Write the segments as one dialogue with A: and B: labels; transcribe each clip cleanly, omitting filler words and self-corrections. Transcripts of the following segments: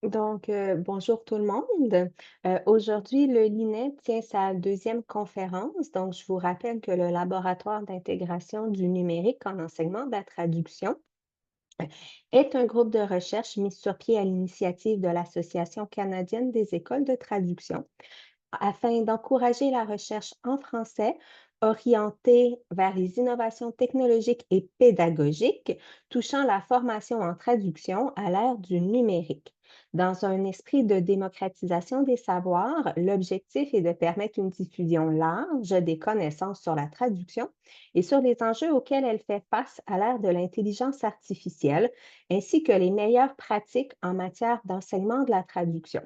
A: Bonjour tout le monde. Aujourd'hui, le LINED tient sa deuxième conférence. Donc, je vous rappelle que le Laboratoire d'intégration du numérique en enseignement de la traduction est un groupe de recherche mis sur pied à l'initiative de l'Association canadienne des écoles de traduction afin d'encourager la recherche en français orientée vers les innovations technologiques et pédagogiques touchant la formation en traduction à l'ère du numérique. Dans un esprit de démocratisation des savoirs, l'objectif est de permettre une diffusion large des connaissances sur la traduction et sur les enjeux auxquels elle fait face à l'ère de l'intelligence artificielle, ainsi que les meilleures pratiques en matière d'enseignement de la traduction.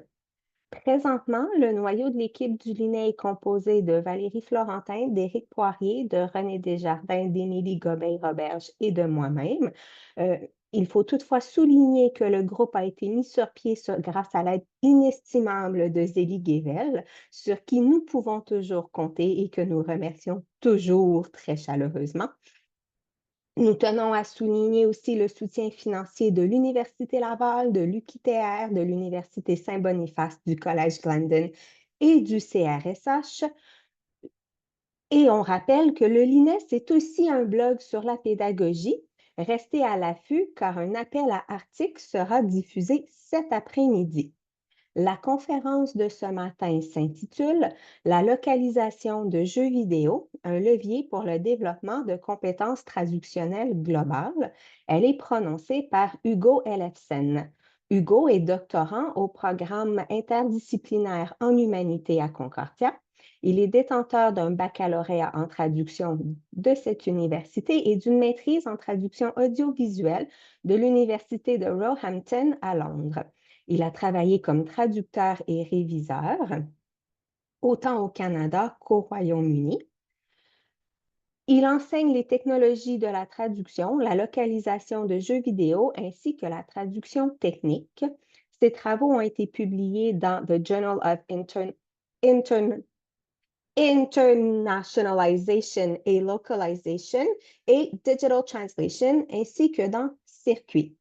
A: Présentement, le noyau de l'équipe du Linné est composé de Valérie Florentin, d'Éric Poirier, de René Desjardins, d'Émilie Gobeil-Roberge et de moi-même. Euh, il faut toutefois souligner que le groupe a été mis sur pied grâce à l'aide inestimable de Zélie Guével, sur qui nous pouvons toujours compter et que nous remercions toujours très chaleureusement. Nous tenons à souligner aussi le soutien financier de l'Université Laval, de l'UQTR, de l'Université Saint-Boniface, du Collège Glendon et du CRSH. Et on rappelle que le LINES est aussi un blog sur la pédagogie. Restez à l'affût car un appel à articles sera diffusé cet après-midi. La conférence de ce matin s'intitule La localisation de jeux vidéo, un levier pour le développement de compétences traductionnelles globales. Elle est prononcée par Hugo Ellefsen. Hugo est doctorant au programme interdisciplinaire en humanité à Concordia. Il est détenteur d'un baccalauréat en traduction de cette université et d'une maîtrise en traduction audiovisuelle de l'Université de Roehampton à Londres. Il a travaillé comme traducteur et réviseur, autant au Canada qu'au Royaume-Uni. Il enseigne les technologies de la traduction, la localisation de jeux vidéo ainsi que la traduction technique. Ses travaux ont été publiés dans The Journal of Internationalization et Localization et Digital Translation, ainsi que dans Circuit.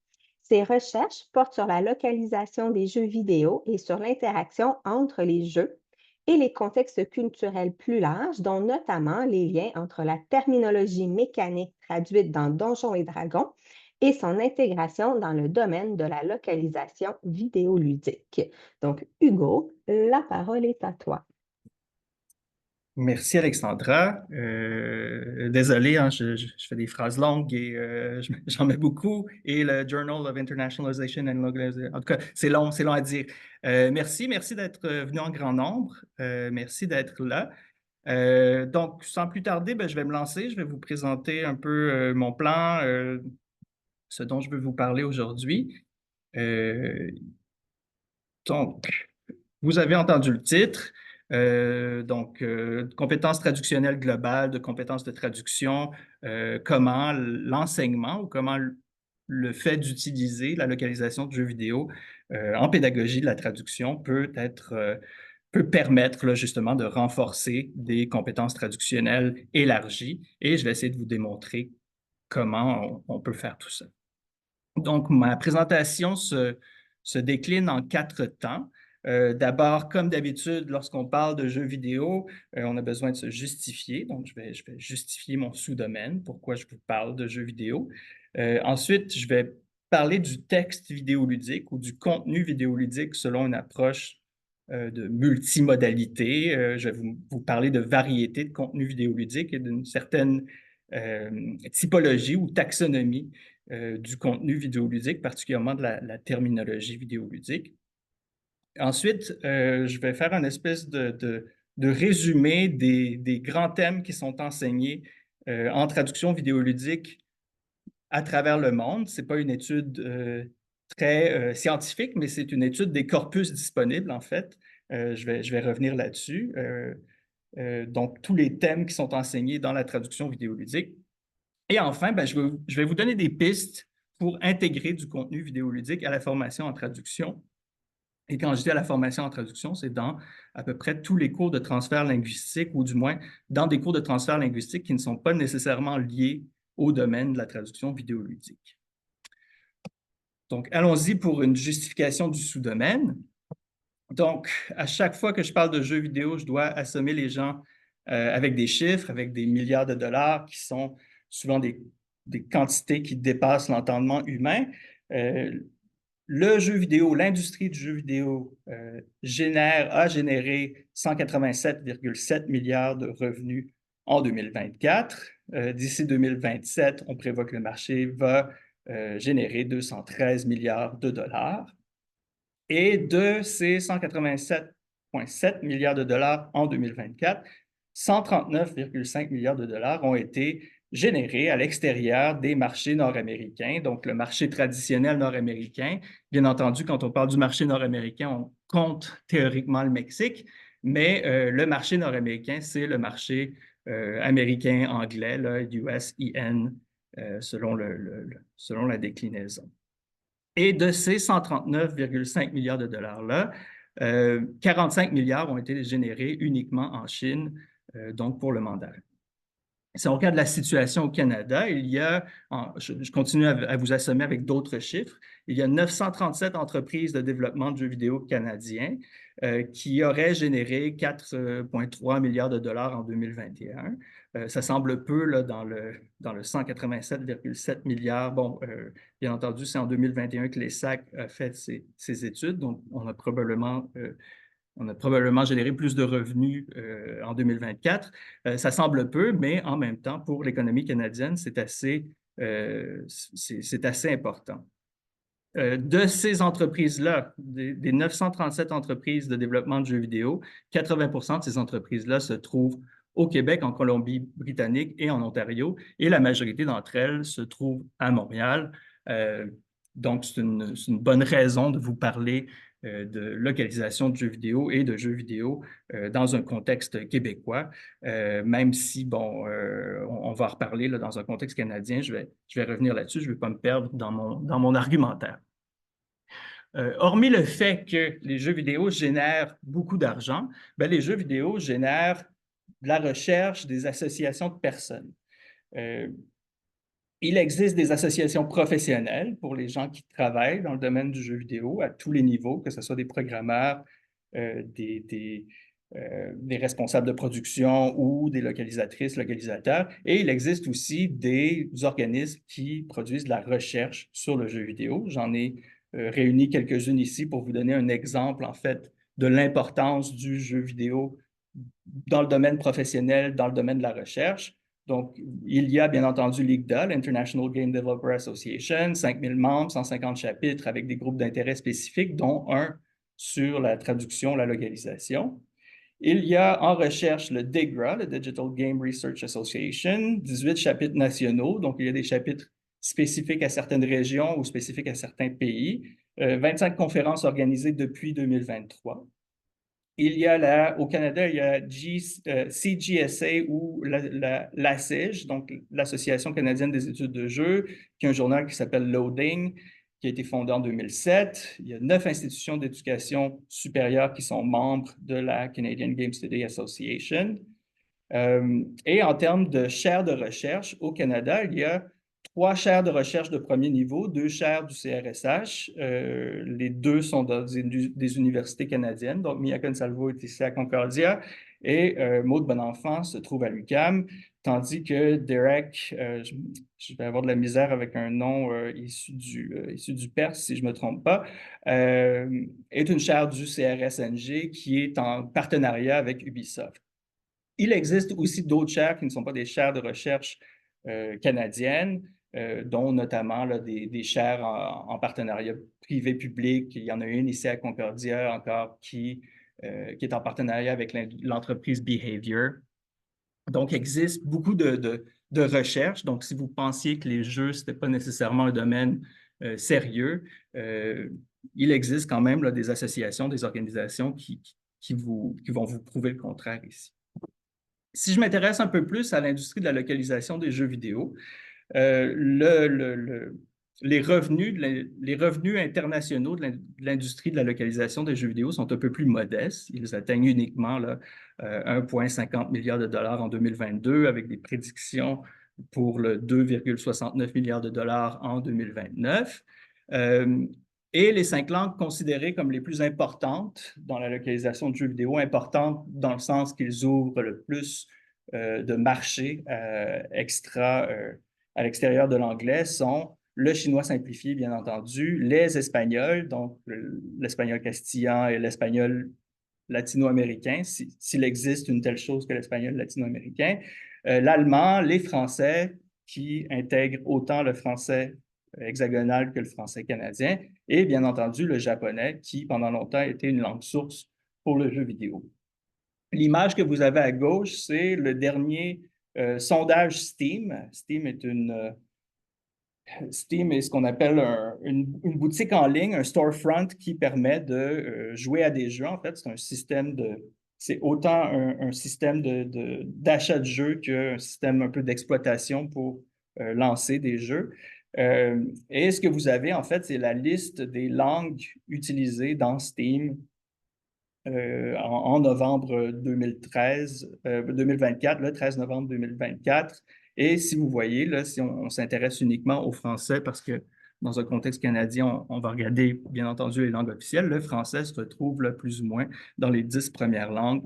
A: Ses recherches portent sur la localisation des jeux vidéo et sur l'interaction entre les jeux et les contextes culturels plus larges, dont notamment les liens entre la terminologie mécanique traduite dans Donjons et Dragons et son intégration dans le domaine de la localisation vidéoludique. Donc, Hugo, la parole est à toi.
B: Merci Alexandra. Désolé, hein, je fais des phrases longues et j'en mets beaucoup. Et le Journal of Internationalization and Localization. En tout cas, c'est long à dire. Merci d'être venu en grand nombre. Merci d'être là. Donc, sans plus tarder, ben, je vais me lancer. Je vais vous présenter un peu mon plan, ce dont je veux vous parler aujourd'hui. Euh, donc, vous avez entendu le titre. Compétences traductionnelles globales, de compétences de traduction, comment l'enseignement ou comment le fait d'utiliser la localisation de jeux vidéo en pédagogie de la traduction peut permettre là, justement de renforcer des compétences traductionnelles élargies. Et je vais essayer de vous démontrer comment on peut faire tout ça. Donc, ma présentation se décline en 4 temps. D'abord, comme d'habitude, lorsqu'on parle de jeux vidéo, on a besoin de se justifier. Donc, je vais justifier mon sous-domaine, pourquoi je vous parle de jeux vidéo. Ensuite, je vais parler du texte vidéoludique ou du contenu vidéoludique selon une approche de multimodalité. Je vais vous parler de variété de contenu vidéoludique et d'une certaine typologie ou taxonomie du contenu vidéoludique, particulièrement de la terminologie vidéoludique. Ensuite, je vais faire une espèce de résumé des grands thèmes qui sont enseignés en traduction vidéoludique à travers le monde. Ce n'est pas une étude très scientifique, mais c'est une étude des corpus disponibles, en fait. Je vais revenir là-dessus. Donc, tous les thèmes qui sont enseignés dans la traduction vidéoludique. Et enfin, ben, je vais vous donner des pistes pour intégrer du contenu vidéoludique à la formation en traduction. Et quand je dis à la formation en traduction, c'est dans à peu près tous les cours de transfert linguistique, ou du moins dans des cours de transfert linguistique qui ne sont pas nécessairement liés au domaine de la traduction vidéoludique. Donc, allons-y pour une justification du sous-domaine. Donc, à chaque fois que je parle de jeux vidéo, je dois assommer les gens avec des chiffres, avec des milliards de dollars qui sont souvent des quantités qui dépassent l'entendement humain. Euh, le jeu vidéo, l'industrie du jeu vidéo a généré 187,7 milliards de revenus en 2024. D'ici 2027, on prévoit que le marché va générer 213 milliards de dollars. Et de ces 187,7 milliards de dollars en 2024, 139,5 milliards de dollars ont été générés à l'extérieur des marchés nord-américains, donc le marché traditionnel nord-américain. Bien entendu, quand on parle du marché nord-américain, on compte théoriquement le Mexique, mais le marché nord-américain, c'est le marché américain-anglais, USIN, selon la déclinaison. Et de ces 139,5 milliards de dollars-là, 45 milliards ont été générés uniquement en Chine, donc pour le mandarin. Si on regarde la situation au Canada, je continue à vous assommer avec d'autres chiffres, il y a 937 entreprises de développement de jeux vidéo canadiens qui auraient généré 4,3 milliards de dollars en 2021. Ça semble peu là, dans le 187,7 milliards. Bon, bien entendu, c'est en 2021 que les SAC a fait ses études, donc on a probablement généré plus de revenus en 2024. Ça semble peu, mais en même temps, pour l'économie canadienne, c'est assez important. De ces entreprises-là, des 937 entreprises de développement de jeux vidéo, 80% de ces entreprises-là se trouvent au Québec, en Colombie-Britannique et en Ontario, et la majorité d'entre elles se trouvent à Montréal. Donc, c'est une bonne raison de vous parler de localisation de jeux vidéo et de jeux vidéo dans un contexte québécois, même si, bon, on va en reparler là, dans un contexte canadien, je vais revenir là-dessus, je ne vais pas me perdre dans mon argumentaire. Hormis le fait que les jeux vidéo génèrent beaucoup d'argent, ben, les jeux vidéo génèrent de la recherche, des associations de personnes. Il existe des associations professionnelles pour les gens qui travaillent dans le domaine du jeu vidéo à tous les niveaux, que ce soit des programmeurs, des responsables de production ou des localisatrices, localisateurs. Et il existe aussi des organismes qui produisent de la recherche sur le jeu vidéo. J'en ai réuni quelques-unes ici pour vous donner un exemple, en fait, de l'importance du jeu vidéo dans le domaine professionnel, dans le domaine de la recherche. Donc, il y a bien entendu l'IGDA, l'International Game Developer Association, 5000 membres, 150 chapitres avec des groupes d'intérêt spécifiques, dont un sur la traduction, la localisation. Il y a en recherche le DIGRA, le Digital Game Research Association, 18 chapitres nationaux, donc il y a des chapitres spécifiques à certaines régions ou spécifiques à certains pays, 25 conférences organisées depuis 2023. Au Canada, il y a CGSA ou l'ACIJ, donc l'Association canadienne des études de jeux, qui a un journal qui s'appelle Loading, qui a été fondé en 2007. Il y a 9 institutions d'éducation supérieure qui sont membres de la Canadian Game Study Association. Et en termes de chaires de recherche, au Canada, il y a 3 chaires de recherche de premier niveau, 2 chaires du CRSH. Les 2 sont dans des universités canadiennes. Donc, Mia Consalvo est ici à Concordia et Maude Bonenfant se trouve à l'UQAM, tandis que Derek, je vais avoir de la misère avec un nom issu du Perse, si je ne me trompe pas, est une chaire du CRSNG qui est en partenariat avec Ubisoft. Il existe aussi d'autres chaires qui ne sont pas des chaires de recherche canadiennes, dont notamment là, des chaires en partenariat privé-public. Il y en a une ici à Concordia encore qui est en partenariat avec l'entreprise Behavior. Donc, il existe beaucoup de recherche. Donc, si vous pensiez que les jeux, ce n'était pas nécessairement un domaine sérieux, il existe quand même là, des associations, des organisations qui vont vous prouver le contraire ici. Si je m'intéresse un peu plus à l'industrie de la localisation des jeux vidéo, les revenus internationaux de l'industrie de la localisation des jeux vidéo sont un peu plus modestes. Ils atteignent uniquement là, 1,50 milliard de dollars en 2022 avec des prédictions pour le 2,69 milliards de dollars en 2029. Et les 5 langues considérées comme les plus importantes dans la localisation de jeux vidéo, importantes dans le sens qu'ils ouvrent le plus de marchés à l'extérieur de l'anglais, sont le chinois simplifié, bien entendu, les espagnols, donc l'espagnol castillan et l'espagnol latino-américain, s'il existe une telle chose que l'espagnol latino-américain, l'allemand, les français, qui intègrent autant le français hexagonal que le français canadien, et bien entendu le japonais, qui pendant longtemps a été une langue source pour le jeu vidéo. L'image que vous avez à gauche, c'est le dernier sondage Steam. Steam est ce qu'on appelle une boutique en ligne, un storefront qui permet de jouer à des jeux. En fait, c'est un système c'est autant un système d'achat de jeux qu'un système un peu d'exploitation pour lancer des jeux. Et ce que vous avez, en fait, c'est la liste des langues utilisées dans Steam en novembre 2024, le 13 novembre 2024. Et si vous voyez, là, si on s'intéresse uniquement au français, parce que dans un contexte canadien, on va regarder, bien entendu, les langues officielles, le français se retrouve là, plus ou moins dans les 10 premières langues,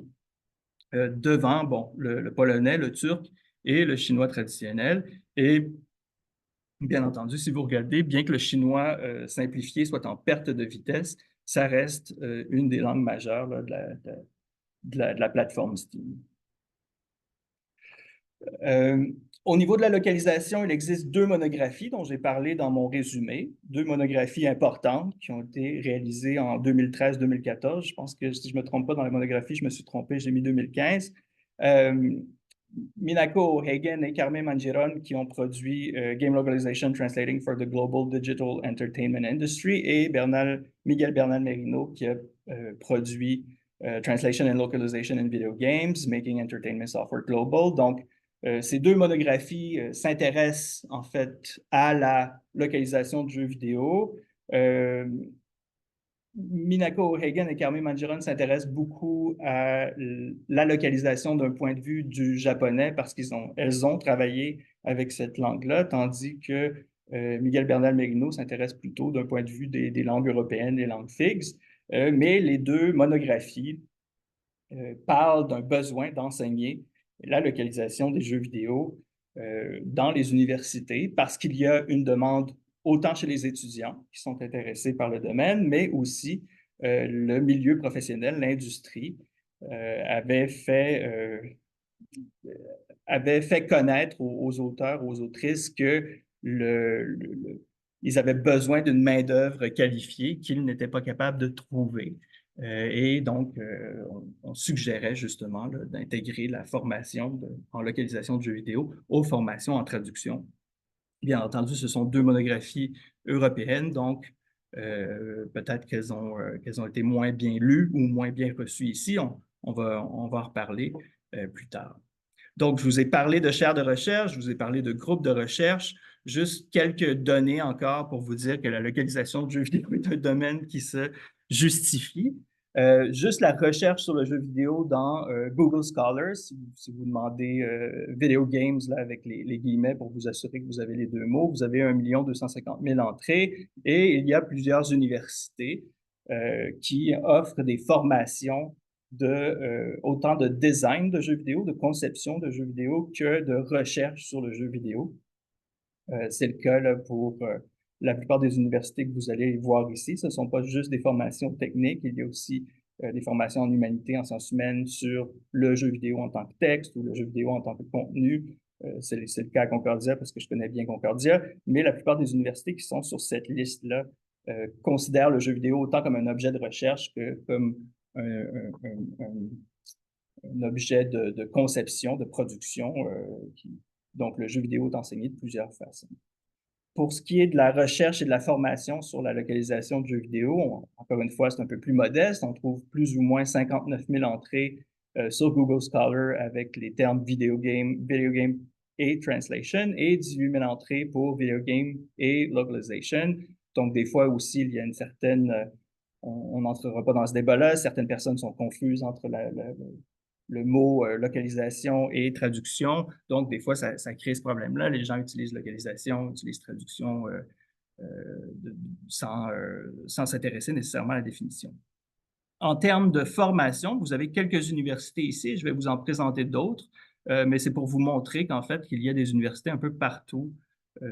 B: devant bon, le polonais, le turc et le chinois traditionnel. Et bien entendu, si vous regardez, bien que le chinois simplifié soit en perte de vitesse, ça reste une des langues majeures là, de la plateforme Steam. Au niveau de la localisation, il existe 2 monographies dont j'ai parlé dans mon résumé, 2 monographies importantes qui ont été réalisées en 2013-2014. Je pense que si je ne me trompe pas dans la monographie, je me suis trompé, j'ai mis 2015. Minako O'Hagan et Carmen Mangiron qui ont produit Game Localization Translating for the Global Digital Entertainment Industry et Miguel Bernal Merino qui a produit Translation and Localization in Video Games, Making Entertainment Software Global. Donc, ces 2 monographies s'intéressent en fait à la localisation de jeux vidéo. Minako O'Hagan et Carmen Mangiron s'intéressent beaucoup à la localisation d'un point de vue du japonais parce qu'elles ont travaillé avec cette langue-là, tandis que Miguel Bernal Merino s'intéresse plutôt d'un point de vue des langues européennes, des langues FIGS. Mais les 2 monographies parlent d'un besoin d'enseigner la localisation des jeux vidéo dans les universités parce qu'il y a une demande autant chez les étudiants qui sont intéressés par le domaine, mais aussi le milieu professionnel, l'industrie, avait fait connaître aux auteurs, aux autrices que ils avaient besoin d'une main-d'œuvre qualifiée qu'ils n'étaient pas capables de trouver. Et donc, on suggérait justement d'intégrer la formation en localisation de jeux vidéo aux formations en traduction. Bien entendu, ce sont 2 monographies européennes, donc peut-être qu'elles ont été moins bien lues ou moins bien reçues ici. On va en reparler plus tard. Donc, je vous ai parlé de chaires de recherche, je vous ai parlé de groupes de recherche. Juste quelques données encore pour vous dire que la localisation de jeux vidéo est un domaine qui se justifie. Juste la recherche sur le jeu vidéo dans Google Scholar, si vous demandez Video Games là, avec les guillemets pour vous assurer que vous avez les 2 mots, vous avez 1 250 000 entrées et il y a plusieurs universités qui offrent des formations autant de design de jeux vidéo, de conception de jeux vidéo que de recherche sur le jeu vidéo. C'est le cas là, pour la plupart des universités que vous allez voir ici. Ce ne sont pas juste des formations techniques, il y a aussi des formations en humanité, en sciences humaines sur le jeu vidéo en tant que texte ou le jeu vidéo en tant que contenu. C'est le cas à Concordia parce que je connais bien Concordia, mais la plupart des universités qui sont sur cette liste-là considèrent le jeu vidéo autant comme un objet de recherche que comme un objet de conception, de production. Donc, le jeu vidéo est enseigné de plusieurs façons. Pour ce qui est de la recherche et de la formation sur la localisation de jeux vidéo, encore une fois, c'est un peu plus modeste. On trouve plus ou moins 59 000 entrées sur Google Scholar avec les termes video game et translation et 18 000 entrées pour video game et localization. Donc, des fois aussi, il y a une certaine... on n'entrera pas dans ce débat-là. Certaines personnes sont confuses entre le mot localisation et traduction. Donc, des fois, ça crée ce problème-là. Les gens utilisent localisation, utilisent traduction sans s'intéresser nécessairement à la définition. En termes de formation, vous avez quelques universités ici, je vais vous en présenter d'autres, mais c'est pour vous montrer qu'en fait, qu'il y a des universités un peu partout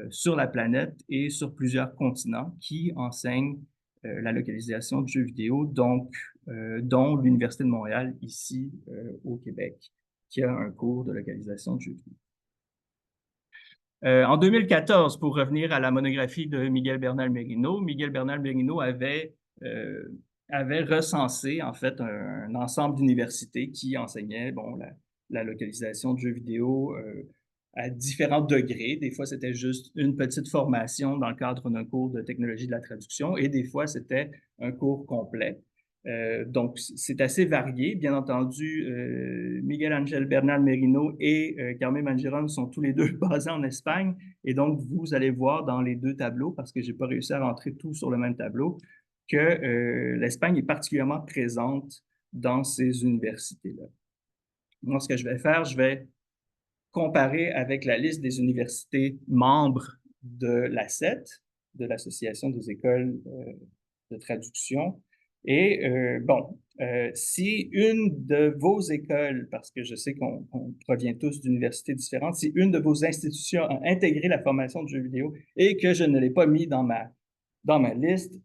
B: sur la planète et sur plusieurs continents qui enseignent la localisation de jeux vidéo, donc, dont l'Université de Montréal, ici au Québec, qui a un cours de localisation de jeux vidéo. En 2014, pour revenir à la monographie de Miguel Bernal Merino, Miguel Bernal Merino avait recensé en fait un ensemble d'universités qui enseignaient la localisation de jeux vidéo à différents degrés. Des fois, c'était juste une petite formation dans le cadre d'un cours de technologie de la traduction et des fois, c'était un cours complet. Donc, c'est assez varié. Bien entendu, Miguel Ángel Bernal Merino et Carmen Mangiron sont tous les deux basés en Espagne. Et donc, vous allez voir dans les deux tableaux, parce que je n'ai pas réussi à rentrer tout sur le même tableau, que l'Espagne est particulièrement présente dans ces universités-là. Moi, ce que je vais faire, je vais comparer avec la liste des universités membres de l'ACET, de l'Association des écoles de traduction. Et si une de vos écoles, parce que je sais qu'on provient tous d'universités différentes, si une de vos institutions a intégré la formation de jeux vidéo et que je ne l'ai pas mis dans ma liste,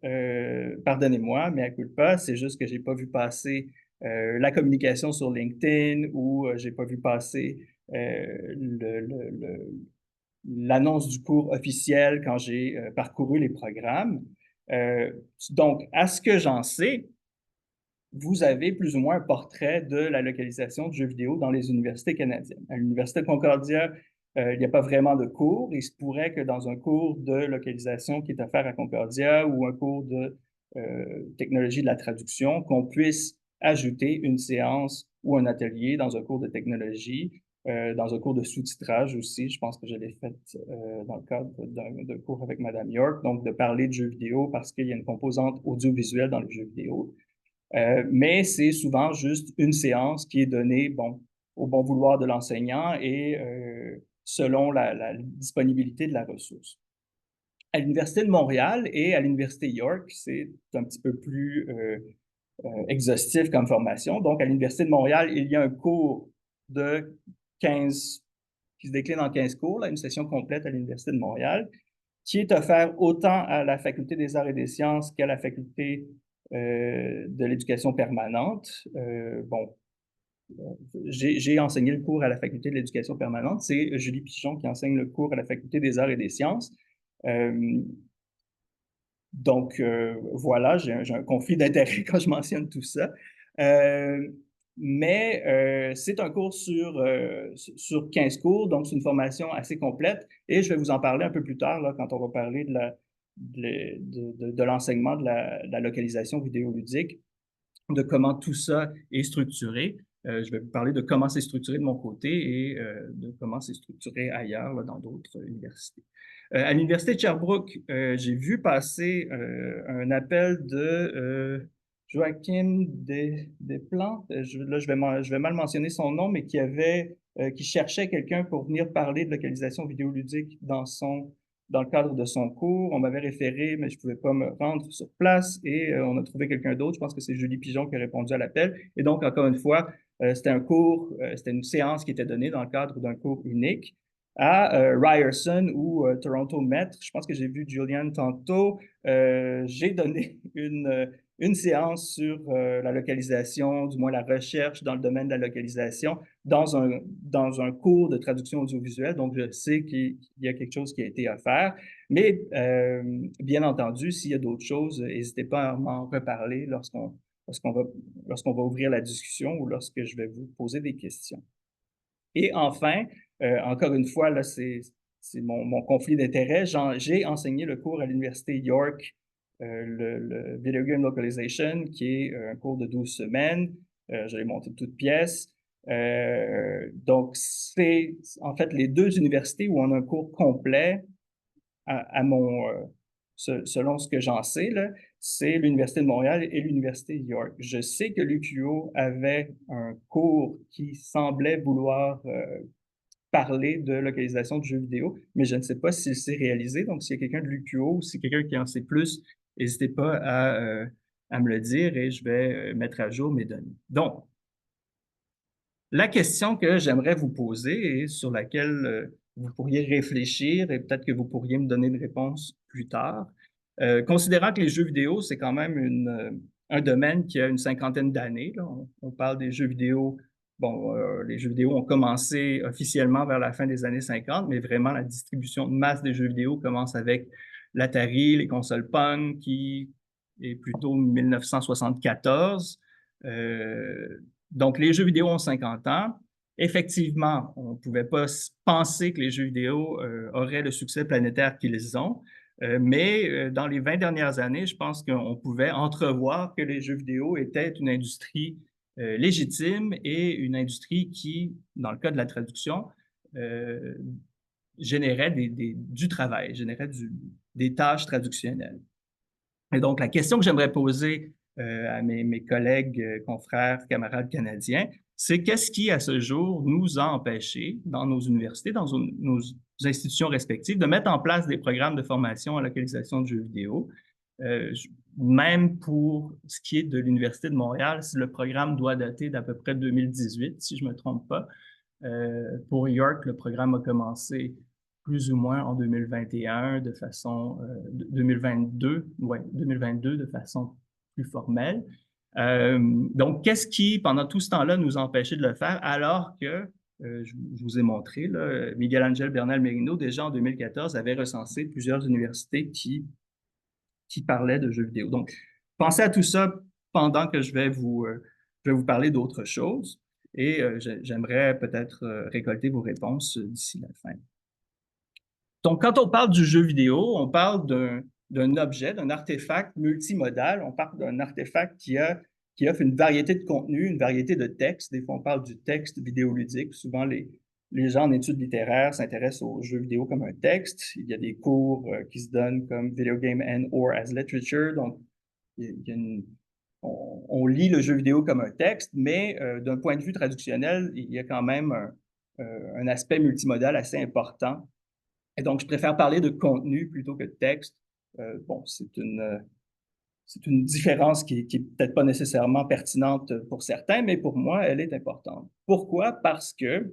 B: pardonnez-moi, mais à culpa, c'est juste que j'ai pas vu passer la communication sur LinkedIn ou j'ai pas vu passer l'annonce du cours officiel quand j'ai parcouru les programmes. Donc, à ce que j'en sais, vous avez plus ou moins un portrait de la localisation de jeux vidéo dans les universités canadiennes. À l'Université de Concordia, il n'y a pas vraiment de cours. Il se pourrait que dans un cours de localisation qui est offert à Concordia ou un cours de technologie de la traduction, qu'on puisse ajouter une séance ou un atelier dans un cours de technologie, dans un cours de sous-titrage aussi. Je pense que je l'ai fait dans le cadre d'un cours avec Madame York, donc de parler de jeux vidéo parce qu'il y a une composante audiovisuelle dans les jeux vidéo. Mais c'est souvent juste une séance qui est donnée au bon vouloir de l'enseignant et selon la disponibilité de la ressource. À l'Université de Montréal et à l'Université York, c'est un petit peu plus exhaustif comme formation. Donc, à l'Université de Montréal, il y a un cours de 15, qui se décline en 15 cours, là, une session complète à l'Université de Montréal, qui est offert autant à la Faculté des arts et des sciences qu'à la Faculté de l'éducation permanente. J'ai enseigné le cours à la Faculté de l'éducation permanente. C'est Julie Pichon qui enseigne le cours à la Faculté des arts et des sciences. Donc, voilà, j'ai un conflit d'intérêt quand je mentionne tout ça. Mais c'est un cours sur 15 cours, donc c'est une formation assez complète. Et je vais vous en parler un peu plus tard, là, quand on va parler de l'enseignement de la localisation vidéoludique, de comment tout ça est structuré. Je vais vous parler de comment c'est structuré de mon côté et de comment c'est structuré ailleurs, là, dans d'autres universités. À l'Université de Sherbrooke, j'ai vu passer un appel de Joachim Desplantes. Là, je vais mal mentionner son nom, mais qui cherchait quelqu'un pour venir parler de localisation vidéoludique dans le cadre de son cours. On m'avait référé, mais je ne pouvais pas me rendre sur place et on a trouvé quelqu'un d'autre. Je pense que c'est Julie Pigeon qui a répondu à l'appel. Et donc, encore une fois, c'était une séance qui était donnée dans le cadre d'un cours unique à Ryerson ou Toronto Met. Je pense que j'ai vu Julian tantôt. J'ai donné une séance sur la localisation, du moins la recherche dans le domaine de la localisation dans un cours de traduction audiovisuelle. Donc, je sais qu'il y a quelque chose qui a été à faire. Mais bien entendu, s'il y a d'autres choses, n'hésitez pas à m'en reparler lorsqu'on va ouvrir la discussion ou lorsque je vais vous poser des questions. Et enfin, encore une fois, là, c'est mon conflit d'intérêts. J'ai enseigné le cours à l'Université York, le Video Game Localization, qui est un cours de 12 semaines. Je l'ai monté de toutes pièces. Donc, c'est en fait les deux universités où on a un cours complet selon ce que j'en sais, là, c'est l'Université de Montréal et l'Université de York. Je sais que l'UQO avait un cours qui semblait vouloir parler de localisation de jeux vidéo, mais je ne sais pas s'il s'est réalisé. Donc, s'il y a quelqu'un de l'UQO ou si quelqu'un qui en sait plus, n'hésitez pas à me le dire et je vais mettre à jour mes données. Donc, la question que j'aimerais vous poser et sur laquelle vous pourriez réfléchir et peut-être que vous pourriez me donner une réponse plus tard, considérant que les jeux vidéo, c'est quand même un domaine qui a une cinquantaine d'années. On parle des jeux vidéo, bon, les jeux vidéo ont commencé officiellement vers la fin des années 50, mais vraiment la distribution de masse des jeux vidéo commence avec l'Atari, les consoles Pong, qui est plutôt 1974. Euh, donc, les jeux vidéo ont 50 ans. Effectivement, on ne pouvait pas penser que les jeux vidéo auraient le succès planétaire qu'ils ont, mais dans les 20 dernières années, je pense qu'on pouvait entrevoir que les jeux vidéo étaient une industrie légitime et une industrie qui, dans le cas de la traduction, euh, générait du travail, générait des tâches traductionnelles. Et donc, la question que j'aimerais poser à mes collègues, confrères, camarades canadiens, c'est qu'est-ce qui, à ce jour, nous a empêchés, dans nos universités, dans nos institutions respectives, de mettre en place des programmes de formation à localisation de jeux vidéo. Euh, Même pour ce qui est de l'Université de Montréal, si le programme doit dater d'à peu près 2018, si je ne me trompe pas. Pour York, le programme a commencé plus ou moins en 2021 de façon 2022, ouais, 2022 de façon plus formelle. Donc, qu'est-ce qui, pendant tout ce temps-là, nous a empêchés de le faire alors que, je vous ai montré, là, Miguel Ángel Bernal Merino, déjà en 2014, avait recensé plusieurs universités qui parlaient de jeux vidéo. Donc, pensez à tout ça pendant que je vais vous parler d'autres choses et j'aimerais peut-être récolter vos réponses d'ici la fin. Donc, quand on parle du jeu vidéo, on parle d'un objet, d'un artefact multimodal. On parle d'un artefact qui offre une variété de contenus, une variété de textes. Des fois, on parle du texte vidéoludique. Souvent, les gens en études littéraires s'intéressent aux jeux vidéo comme un texte. Il y a des cours qui se donnent comme Video Game and or as Literature. Donc, il y a on lit le jeu vidéo comme un texte, mais d'un point de vue traductionnel, il y a quand même un aspect multimodal assez important et donc, je préfère parler de contenu plutôt que de texte. Bon, c'est une différence qui est peut-être pas nécessairement pertinente pour certains, mais pour moi, elle est importante. Pourquoi? Parce que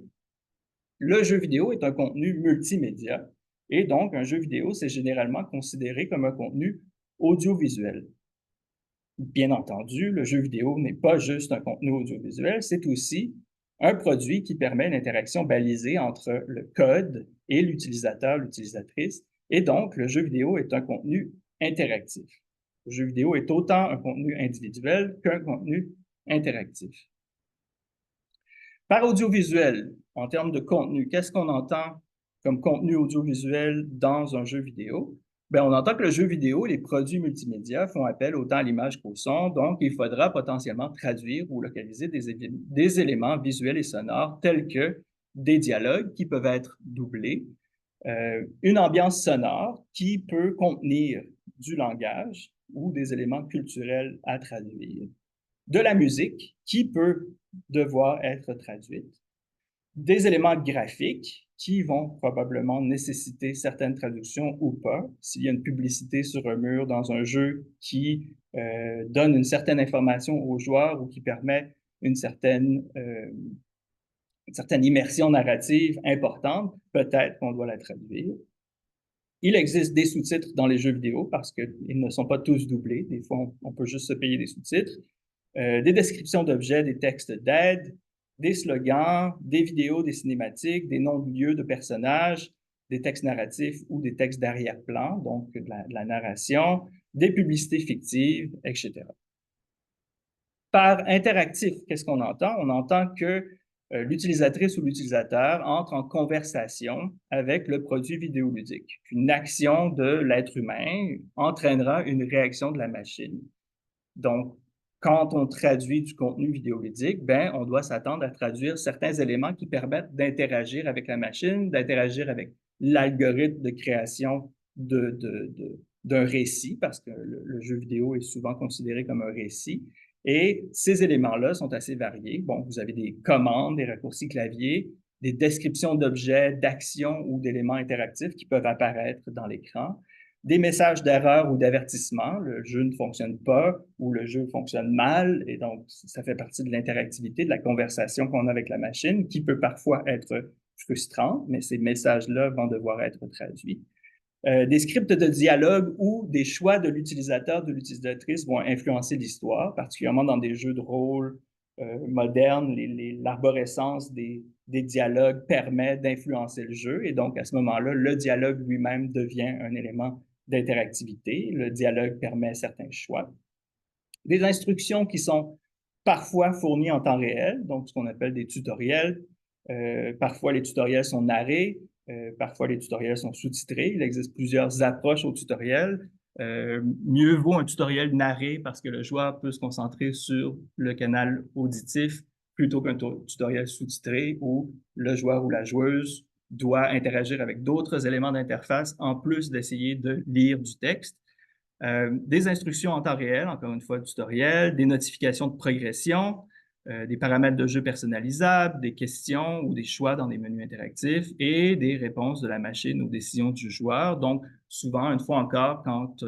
B: le jeu vidéo est un contenu multimédia et donc un jeu vidéo, c'est généralement considéré comme un contenu audiovisuel. Bien entendu, le jeu vidéo n'est pas juste un contenu audiovisuel, c'est aussi un produit qui permet une interaction balisée entre le code et l'utilisateur, l'utilisatrice. Et donc, le jeu vidéo est un contenu interactif. Le jeu vidéo est autant un contenu individuel qu'un contenu interactif. Par audiovisuel, en termes de contenu, qu'est-ce qu'on entend comme contenu audiovisuel dans un jeu vidéo? Bien, on entend que le jeu vidéo, les produits multimédia font appel autant à l'image qu'au son, donc il faudra potentiellement traduire ou localiser des éléments visuels et sonores tels que des dialogues qui peuvent être doublés, une ambiance sonore qui peut contenir du langage ou des éléments culturels à traduire, de la musique qui peut devoir être traduite, des éléments graphiques qui vont probablement nécessiter certaines traductions ou pas. S'il y a une publicité sur un mur dans un jeu qui donne une certaine information aux joueurs ou qui permet une certaine immersion narrative importante, peut-être qu'on doit la traduire. Il existe des sous-titres dans les jeux vidéo parce qu'ils ne sont pas tous doublés. Des fois, on peut juste se payer des sous-titres. Des descriptions d'objets, des textes d'aide, des slogans, des vidéos, des cinématiques, des noms de lieux, de personnages, des textes narratifs ou des textes d'arrière-plan, donc de la narration, des publicités fictives, etc. Par interactif, qu'est-ce qu'on entend? On entend que l'utilisatrice ou l'utilisateur entre en conversation avec le produit vidéoludique. Une action de l'être humain entraînera une réaction de la machine. Donc, quand on traduit du contenu vidéoludique, ben, on doit s'attendre à traduire certains éléments qui permettent d'interagir avec la machine, d'interagir avec l'algorithme de création d'un récit, parce que le jeu vidéo est souvent considéré comme un récit. Et ces éléments-là sont assez variés. Bon, vous avez des commandes, des raccourcis clavier, des descriptions d'objets, d'actions ou d'éléments interactifs qui peuvent apparaître dans l'écran, des messages d'erreur ou d'avertissement, le jeu ne fonctionne pas ou le jeu fonctionne mal, et donc ça fait partie de l'interactivité, de la conversation qu'on a avec la machine, qui peut parfois être frustrante, mais ces messages-là vont devoir être traduits. Des scripts de dialogue ou des choix de l'utilisateur, de l'utilisatrice vont influencer l'histoire, particulièrement dans des jeux de rôle modernes. L'arborescence des dialogues permet d'influencer le jeu, et donc à ce moment-là, le dialogue lui-même devient un élément d'interactivité. Le dialogue permet certains choix. Des instructions qui sont parfois fournies en temps réel, donc ce qu'on appelle des tutoriels. Parfois, les tutoriels sont narrés, parfois les tutoriels sont sous-titrés. Il existe plusieurs approches au tutoriel. Mieux vaut un tutoriel narré parce que le joueur peut se concentrer sur le canal auditif plutôt qu'un tutoriel sous-titré où le joueur ou la joueuse doit interagir avec d'autres éléments d'interface en plus d'essayer de lire du texte. Des instructions en temps réel, encore une fois, tutoriel, des notifications de progression, des paramètres de jeu personnalisables, des questions ou des choix dans des menus interactifs et des réponses de la machine aux décisions du joueur. Donc, souvent, une fois encore, quand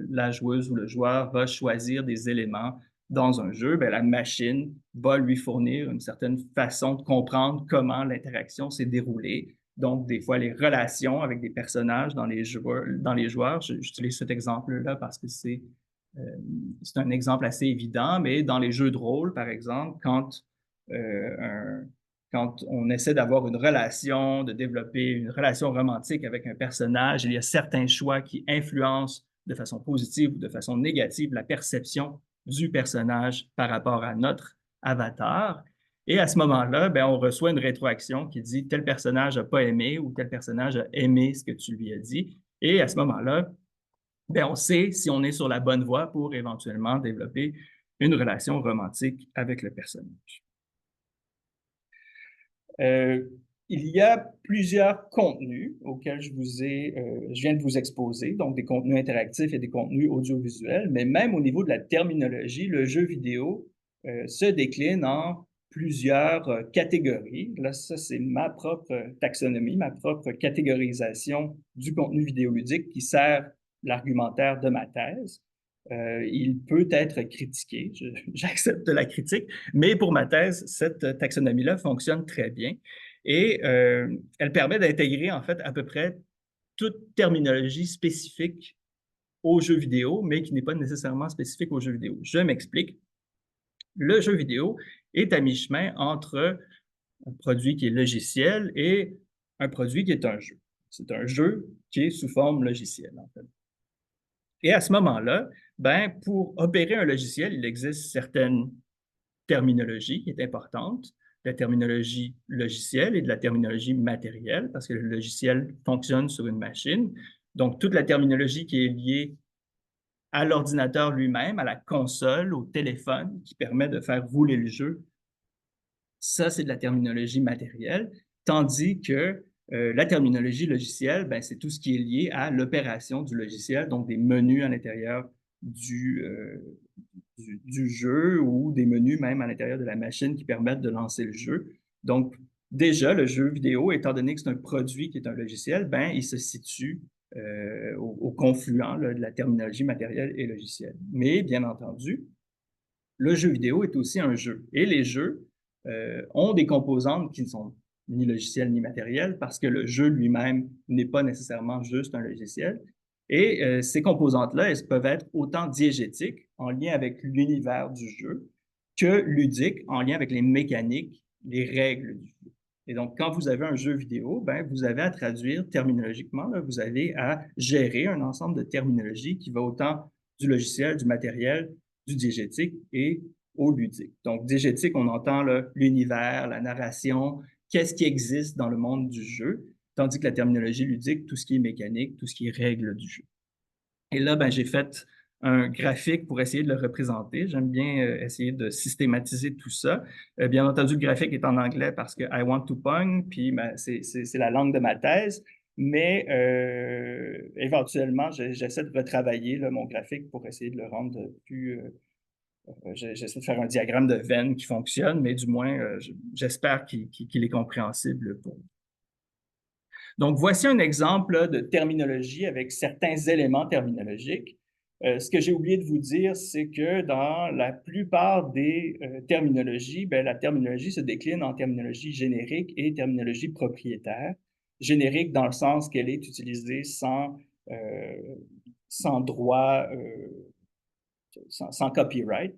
B: la joueuse ou le joueur va choisir des éléments dans un jeu, bien, la machine va lui fournir une certaine façon de comprendre comment l'interaction s'est déroulée. Donc, des fois, les relations avec des personnages dans les joueurs, j'utilise cet exemple-là parce que euh, c'est un exemple assez évident, mais dans les jeux de rôle, par exemple, quand on essaie d'avoir une relation, de développer une relation romantique avec un personnage, il y a certains choix qui influencent de façon positive ou de façon négative la perception du personnage par rapport à notre avatar. Et à ce moment-là, ben, on reçoit une rétroaction qui dit tel personnage n'a pas aimé ou tel personnage a aimé ce que tu lui as dit. Et à ce moment-là, ben, on sait si on est sur la bonne voie pour éventuellement développer une relation romantique avec le personnage. Euh, il y a plusieurs contenus auxquels je viens de vous exposer, donc des contenus interactifs et des contenus audiovisuels, mais même au niveau de la terminologie, le jeu vidéo se décline en plusieurs catégories. Là, ça, c'est ma propre taxonomie, ma propre catégorisation du contenu vidéoludique qui sert l'argumentaire de ma thèse. Il peut être critiqué, j'accepte la critique, mais pour ma thèse, cette taxonomie-là fonctionne très bien et elle permet d'intégrer en fait à peu près toute terminologie spécifique aux jeux vidéo, mais qui n'est pas nécessairement spécifique aux jeux vidéo. Je m'explique. Le jeu vidéo est à mi-chemin entre un produit qui est logiciel et un produit qui est un jeu. C'est un jeu qui est sous forme logicielle, en fait. Et à ce moment-là, ben, pour opérer un logiciel, il existe certaines terminologies qui est importante, la terminologie logicielle et de la terminologie matérielle, parce que le logiciel fonctionne sur une machine. Donc, toute la terminologie qui est liée à l'ordinateur lui-même, à la console, au téléphone, qui permet de faire rouler le jeu, ça, c'est de la terminologie matérielle, tandis que la terminologie logicielle, ben, c'est tout ce qui est lié à l'opération du logiciel, donc des menus à l'intérieur du jeu ou des menus même à l'intérieur de la machine qui permettent de lancer le jeu. Donc, déjà, le jeu vidéo, étant donné que c'est un produit qui est un logiciel, ben, il se situe au confluent là, de la terminologie matérielle et logicielle. Mais, bien entendu, le jeu vidéo est aussi un jeu. Et les jeux ont des composantes qui ne sont ni logicielles ni matérielles parce que le jeu lui-même n'est pas nécessairement juste un logiciel. Et ces composantes-là, elles peuvent être autant diégétiques, en lien avec l'univers du jeu, que ludiques, en lien avec les mécaniques, les règles du jeu. Et donc, quand vous avez un jeu vidéo, ben, vous avez à traduire terminologiquement, là, vous avez à gérer un ensemble de terminologies qui va autant du logiciel, du matériel, du diégétique et au ludique. Donc, diégétique, on entend l'univers, la narration, qu'est-ce qui existe dans le monde du jeu, tandis que la terminologie ludique, tout ce qui est mécanique, tout ce qui est règles du jeu. Et là, ben, j'ai fait un graphique pour essayer de le représenter. J'aime bien essayer de systématiser tout ça. Bien entendu, le graphique est en anglais parce que I want to pong, puis ben, c'est la langue de ma thèse, mais éventuellement, j'essaie de retravailler là, mon graphique pour essayer de le rendre plus J'essaie de faire un diagramme de Venn qui fonctionne, mais du moins, j'espère qu'il est compréhensible pour vous. Donc, voici un exemple là, de terminologie avec certains éléments terminologiques. Ce que j'ai oublié de vous dire, c'est que dans la plupart des terminologies, ben, la terminologie se décline en terminologie générique et terminologie propriétaire. Générique dans le sens qu'elle est utilisée sans droit, sans copyright,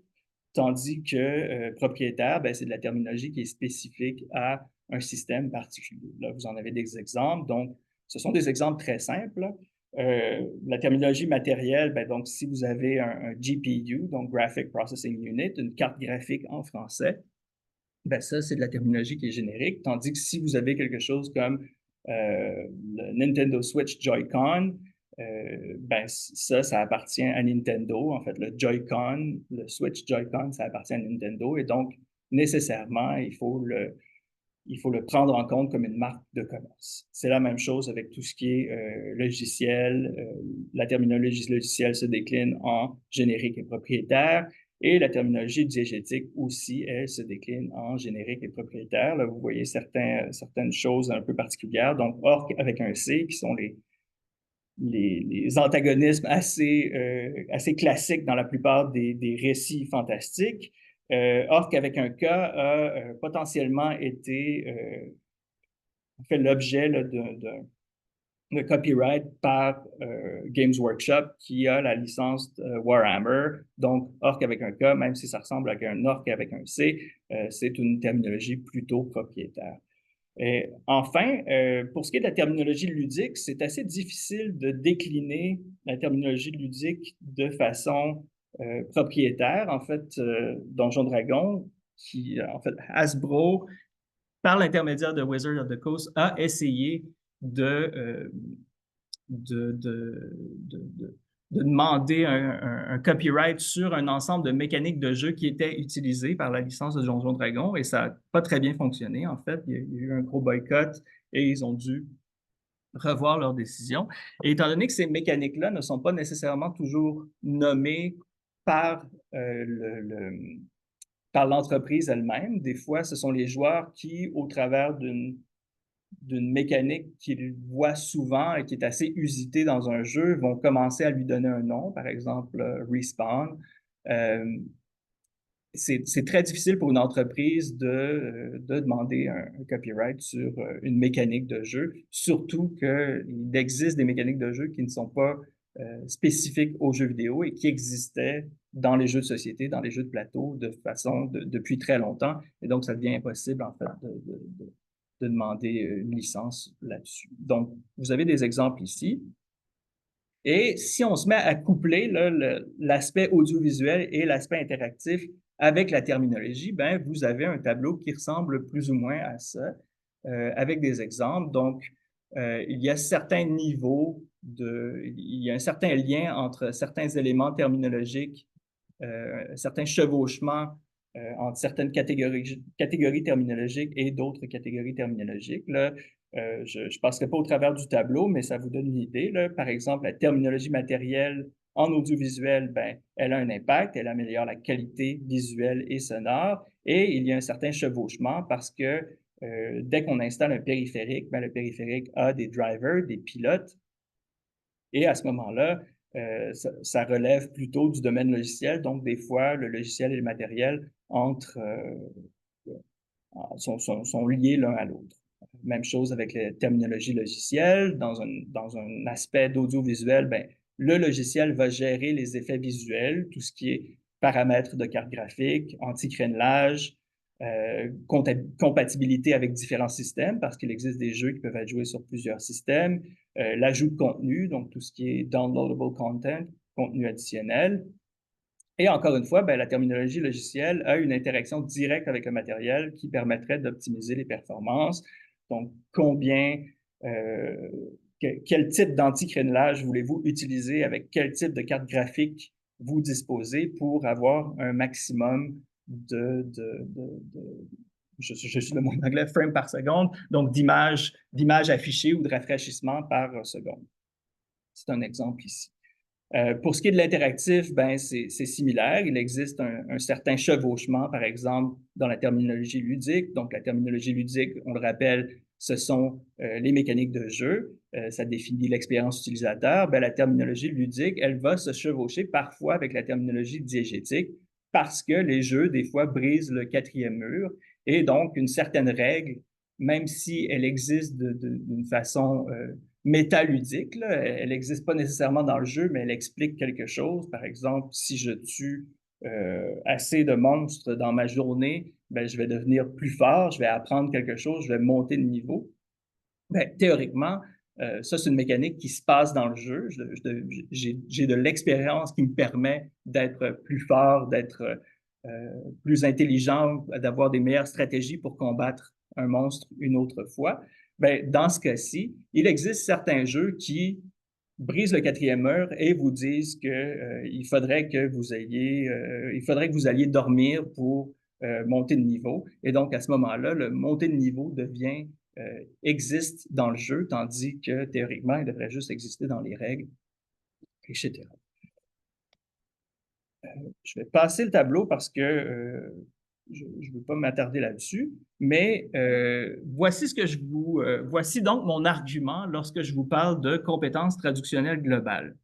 B: tandis que propriétaire, ben, c'est de la terminologie qui est spécifique à un système particulier. Là, vous en avez des exemples. Donc, ce sont des exemples très simples. La terminologie matérielle, ben, donc, si vous avez un GPU, donc Graphic Processing Unit, une carte graphique en français, ben, ça, c'est de la terminologie qui est générique. Tandis que si vous avez quelque chose comme le Nintendo Switch Joy-Con, ben, ça appartient à Nintendo. En fait, le Joy-Con, le Switch Joy-Con, ça appartient à Nintendo. Et donc, nécessairement, il faut le prendre en compte comme une marque de commerce. C'est la même chose avec tout ce qui est logiciel. La terminologie logicielle se décline en générique et propriétaire. Et la terminologie diégétique aussi, elle, se décline en générique et propriétaire. Là, vous voyez certaines choses un peu particulières. Donc, orc avec un C, qui sont les antagonismes assez classiques dans la plupart des récits fantastiques. Orc avec un K a potentiellement été fait l'objet de copyright par Games Workshop qui a la licence Warhammer. Donc, orc avec un K, même si ça ressemble à un orc avec un C, c'est une terminologie plutôt propriétaire. Et enfin, pour ce qui est de la terminologie ludique, c'est assez difficile de décliner la terminologie ludique de façon propriétaire. En fait, Donjon Dragon, en fait, Hasbro, par l'intermédiaire de Wizard of the Coast, a essayé de, de, de, de, de demander un copyright sur un ensemble de mécaniques de jeu qui étaient utilisées par la licence de Donjon Dragon et ça n'a pas très bien fonctionné. En fait, il y a eu un gros boycott et ils ont dû revoir leur décision. Et étant donné que ces mécaniques-là ne sont pas nécessairement toujours nommées par par l'entreprise elle-même. Des fois, ce sont les joueurs qui, au travers d'une mécanique qu'ils voient souvent et qui est assez usitée dans un jeu, vont commencer à lui donner un nom, par exemple Respawn. C'est très difficile pour une entreprise de demander un copyright sur une mécanique de jeu, surtout qu'il existe des mécaniques de jeu qui ne sont pas spécifiques aux jeux vidéo et qui existaient dans les jeux de société, dans les jeux de plateau depuis très longtemps. Et donc, ça devient impossible, en fait, de demander une licence là-dessus. Donc, vous avez des exemples ici. Et si on se met à coupler l'aspect audiovisuel et l'aspect interactif avec la terminologie, ben, vous avez un tableau qui ressemble plus ou moins à ça, avec des exemples. Donc, il y a certains niveaux il y a un certain lien entre certains éléments terminologiques, certains chevauchements entre certaines catégories terminologiques et d'autres catégories terminologiques. Là, je ne passerai pas au travers du tableau, mais ça vous donne une idée. Là. Par exemple, la terminologie matérielle en audiovisuel, ben, elle a un impact, elle améliore la qualité visuelle et sonore, et il y a un certain chevauchement parce que dès qu'on installe un périphérique, ben, le périphérique a des drivers, des pilotes, et à ce moment-là, ça relève plutôt du domaine logiciel. Donc, des fois, le logiciel et le matériel sont liés l'un à l'autre. Même chose avec les terminologies logicielles. Dans un aspect d'audiovisuel, ben, le logiciel va gérer les effets visuels, tout ce qui est paramètres de carte graphique, anti-crénelage, compatibilité avec différents systèmes, parce qu'il existe des jeux qui peuvent être joués sur plusieurs systèmes, l'ajout de contenu, donc tout ce qui est downloadable content, contenu additionnel. Et encore une fois, ben, la terminologie logicielle a une interaction directe avec le matériel qui permettrait d'optimiser les performances. Donc, quel type d'anti-crénelage voulez-vous utiliser, avec quel type de carte graphique vous disposez pour avoir un maximum je suis le mot en anglais, frame par seconde, donc d'images affichées ou de rafraîchissement par seconde. C'est un exemple ici. Pour ce qui est de l'interactif, ben, c'est similaire. Il existe un certain chevauchement, par exemple, dans la terminologie ludique. Donc, la terminologie ludique, on le rappelle, ce sont les mécaniques de jeu. Ça définit l'expérience utilisateur. Ben, la terminologie ludique, elle va se chevaucher parfois avec la terminologie diégétique parce que les jeux, des fois, brisent le quatrième mur. Et donc, une certaine règle, même si elle existe d'une façon métaludique, là. Elle n'existe pas nécessairement dans le jeu, mais elle explique quelque chose. Par exemple, si je tue assez de monstres dans ma journée, ben, je vais devenir plus fort, je vais apprendre quelque chose, je vais monter de niveau. Ben, théoriquement, ça, c'est une mécanique qui se passe dans le jeu. J'ai de l'expérience qui me permet d'être plus fort, d'être plus intelligent, d'avoir des meilleures stratégies pour combattre un monstre une autre fois. Ben, dans ce cas-ci, il existe certains jeux qui brisent le quatrième mur et vous disent que il faudrait que il faudrait que vous alliez dormir pour monter de niveau. Et donc, à ce moment-là, le monter de niveau existe dans le jeu, tandis que théoriquement, il devrait juste exister dans les règles, etc. Je vais passer le tableau parce que je ne veux pas m'attarder là-dessus, mais voici voici donc mon argument lorsque je vous parle de compétences traductionnelles globales.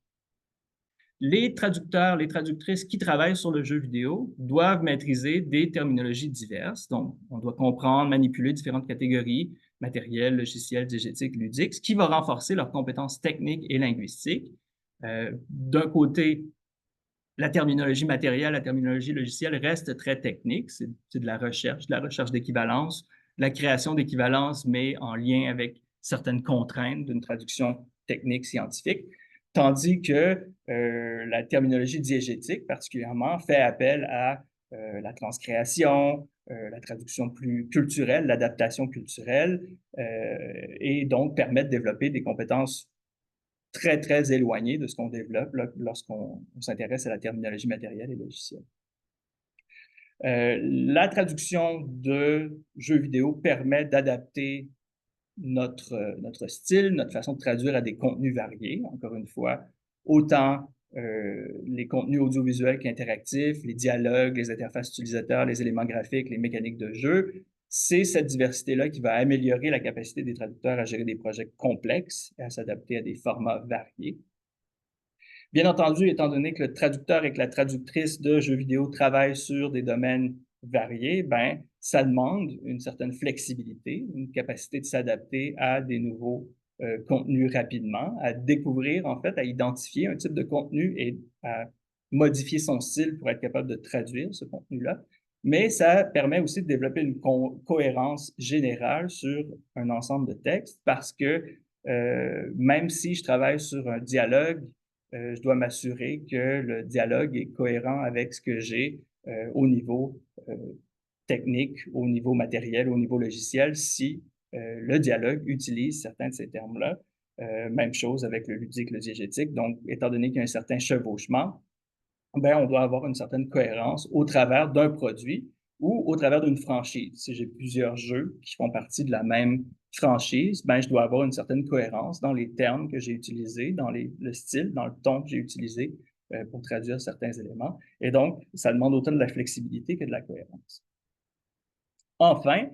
B: Les traducteurs, les traductrices qui travaillent sur le jeu vidéo doivent maîtriser des terminologies diverses. Donc, on doit comprendre, manipuler différentes catégories, matériel, logiciel, diégétique, ludique, ce qui va renforcer leurs compétences techniques et linguistiques. D'un côté, la terminologie matérielle, la terminologie logicielle reste très technique. C'est de la recherche d'équivalence, de la création d'équivalence, mais en lien avec certaines contraintes d'une traduction technique scientifique. Tandis que la terminologie diégétique, particulièrement, fait appel à la transcréation, la traduction plus culturelle, l'adaptation culturelle, et donc permet de développer des compétences très, très éloigné de ce qu'on développe lorsqu'on s'intéresse à la terminologie matérielle et logicielle. La traduction de jeux vidéo permet d'adapter notre style, notre façon de traduire à des contenus variés, encore une fois, autant les contenus audiovisuels qu'interactifs, les dialogues, les interfaces utilisateurs, les éléments graphiques, les mécaniques de jeu. C'est cette diversité-là qui va améliorer la capacité des traducteurs à gérer des projets complexes et à s'adapter à des formats variés. Bien entendu, étant donné que le traducteur et que la traductrice de jeux vidéo travaillent sur des domaines variés, ben, ça demande une certaine flexibilité, une capacité de s'adapter à des nouveaux contenus rapidement, à découvrir, en fait, à identifier un type de contenu et à modifier son style pour être capable de traduire ce contenu-là. Mais ça permet aussi de développer une cohérence générale sur un ensemble de textes parce que même si je travaille sur un dialogue, je dois m'assurer que le dialogue est cohérent avec ce que j'ai au niveau technique, au niveau matériel, au niveau logiciel, si le dialogue utilise certains de ces termes-là. Même chose avec le ludique, le diégétique. Donc, étant donné qu'il y a un certain chevauchement, ben, on doit avoir une certaine cohérence au travers d'un produit ou au travers d'une franchise. Si j'ai plusieurs jeux qui font partie de la même franchise, ben, je dois avoir une certaine cohérence dans les termes que j'ai utilisés, dans le style, dans le ton que j'ai utilisé pour traduire certains éléments. Et donc, ça demande autant de la flexibilité que de la cohérence. Enfin,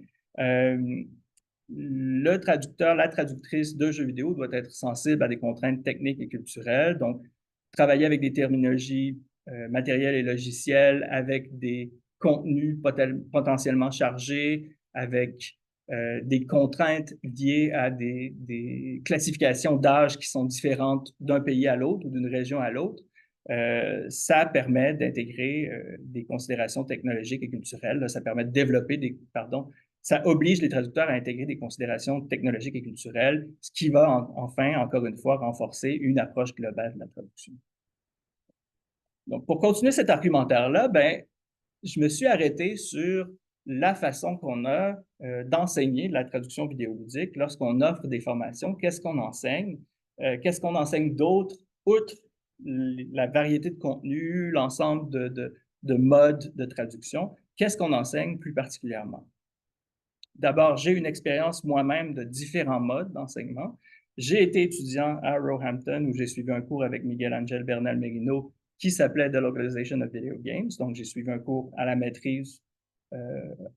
B: le traducteur, la traductrice de jeux vidéo doit être sensible à des contraintes techniques et culturelles, donc travailler avec des terminologies matérielles et logicielles, avec des contenus potentiellement chargés, avec des contraintes liées à des classifications d'âge qui sont différentes d'un pays à l'autre ou d'une région à l'autre. Ça permet d'intégrer des considérations technologiques et culturelles. Là, ça permet de développer ça oblige les traducteurs à intégrer des considérations technologiques et culturelles, ce qui va enfin, encore une fois, renforcer une approche globale de la traduction. Donc, pour continuer cet argumentaire-là, ben, je me suis arrêté sur la façon qu'on a d'enseigner la traduction vidéoludique lorsqu'on offre des formations. Qu'est-ce qu'on enseigne? Qu'est-ce qu'on enseigne d'autre, outre la variété de contenus, l'ensemble de modes de traduction? Qu'est-ce qu'on enseigne plus particulièrement? D'abord, j'ai une expérience moi-même de différents modes d'enseignement. J'ai été étudiant à Roehampton où j'ai suivi un cours avec Miguel Angel Bernal Merino qui s'appelait The Localization of Video Games. Donc, j'ai suivi un cours à la maîtrise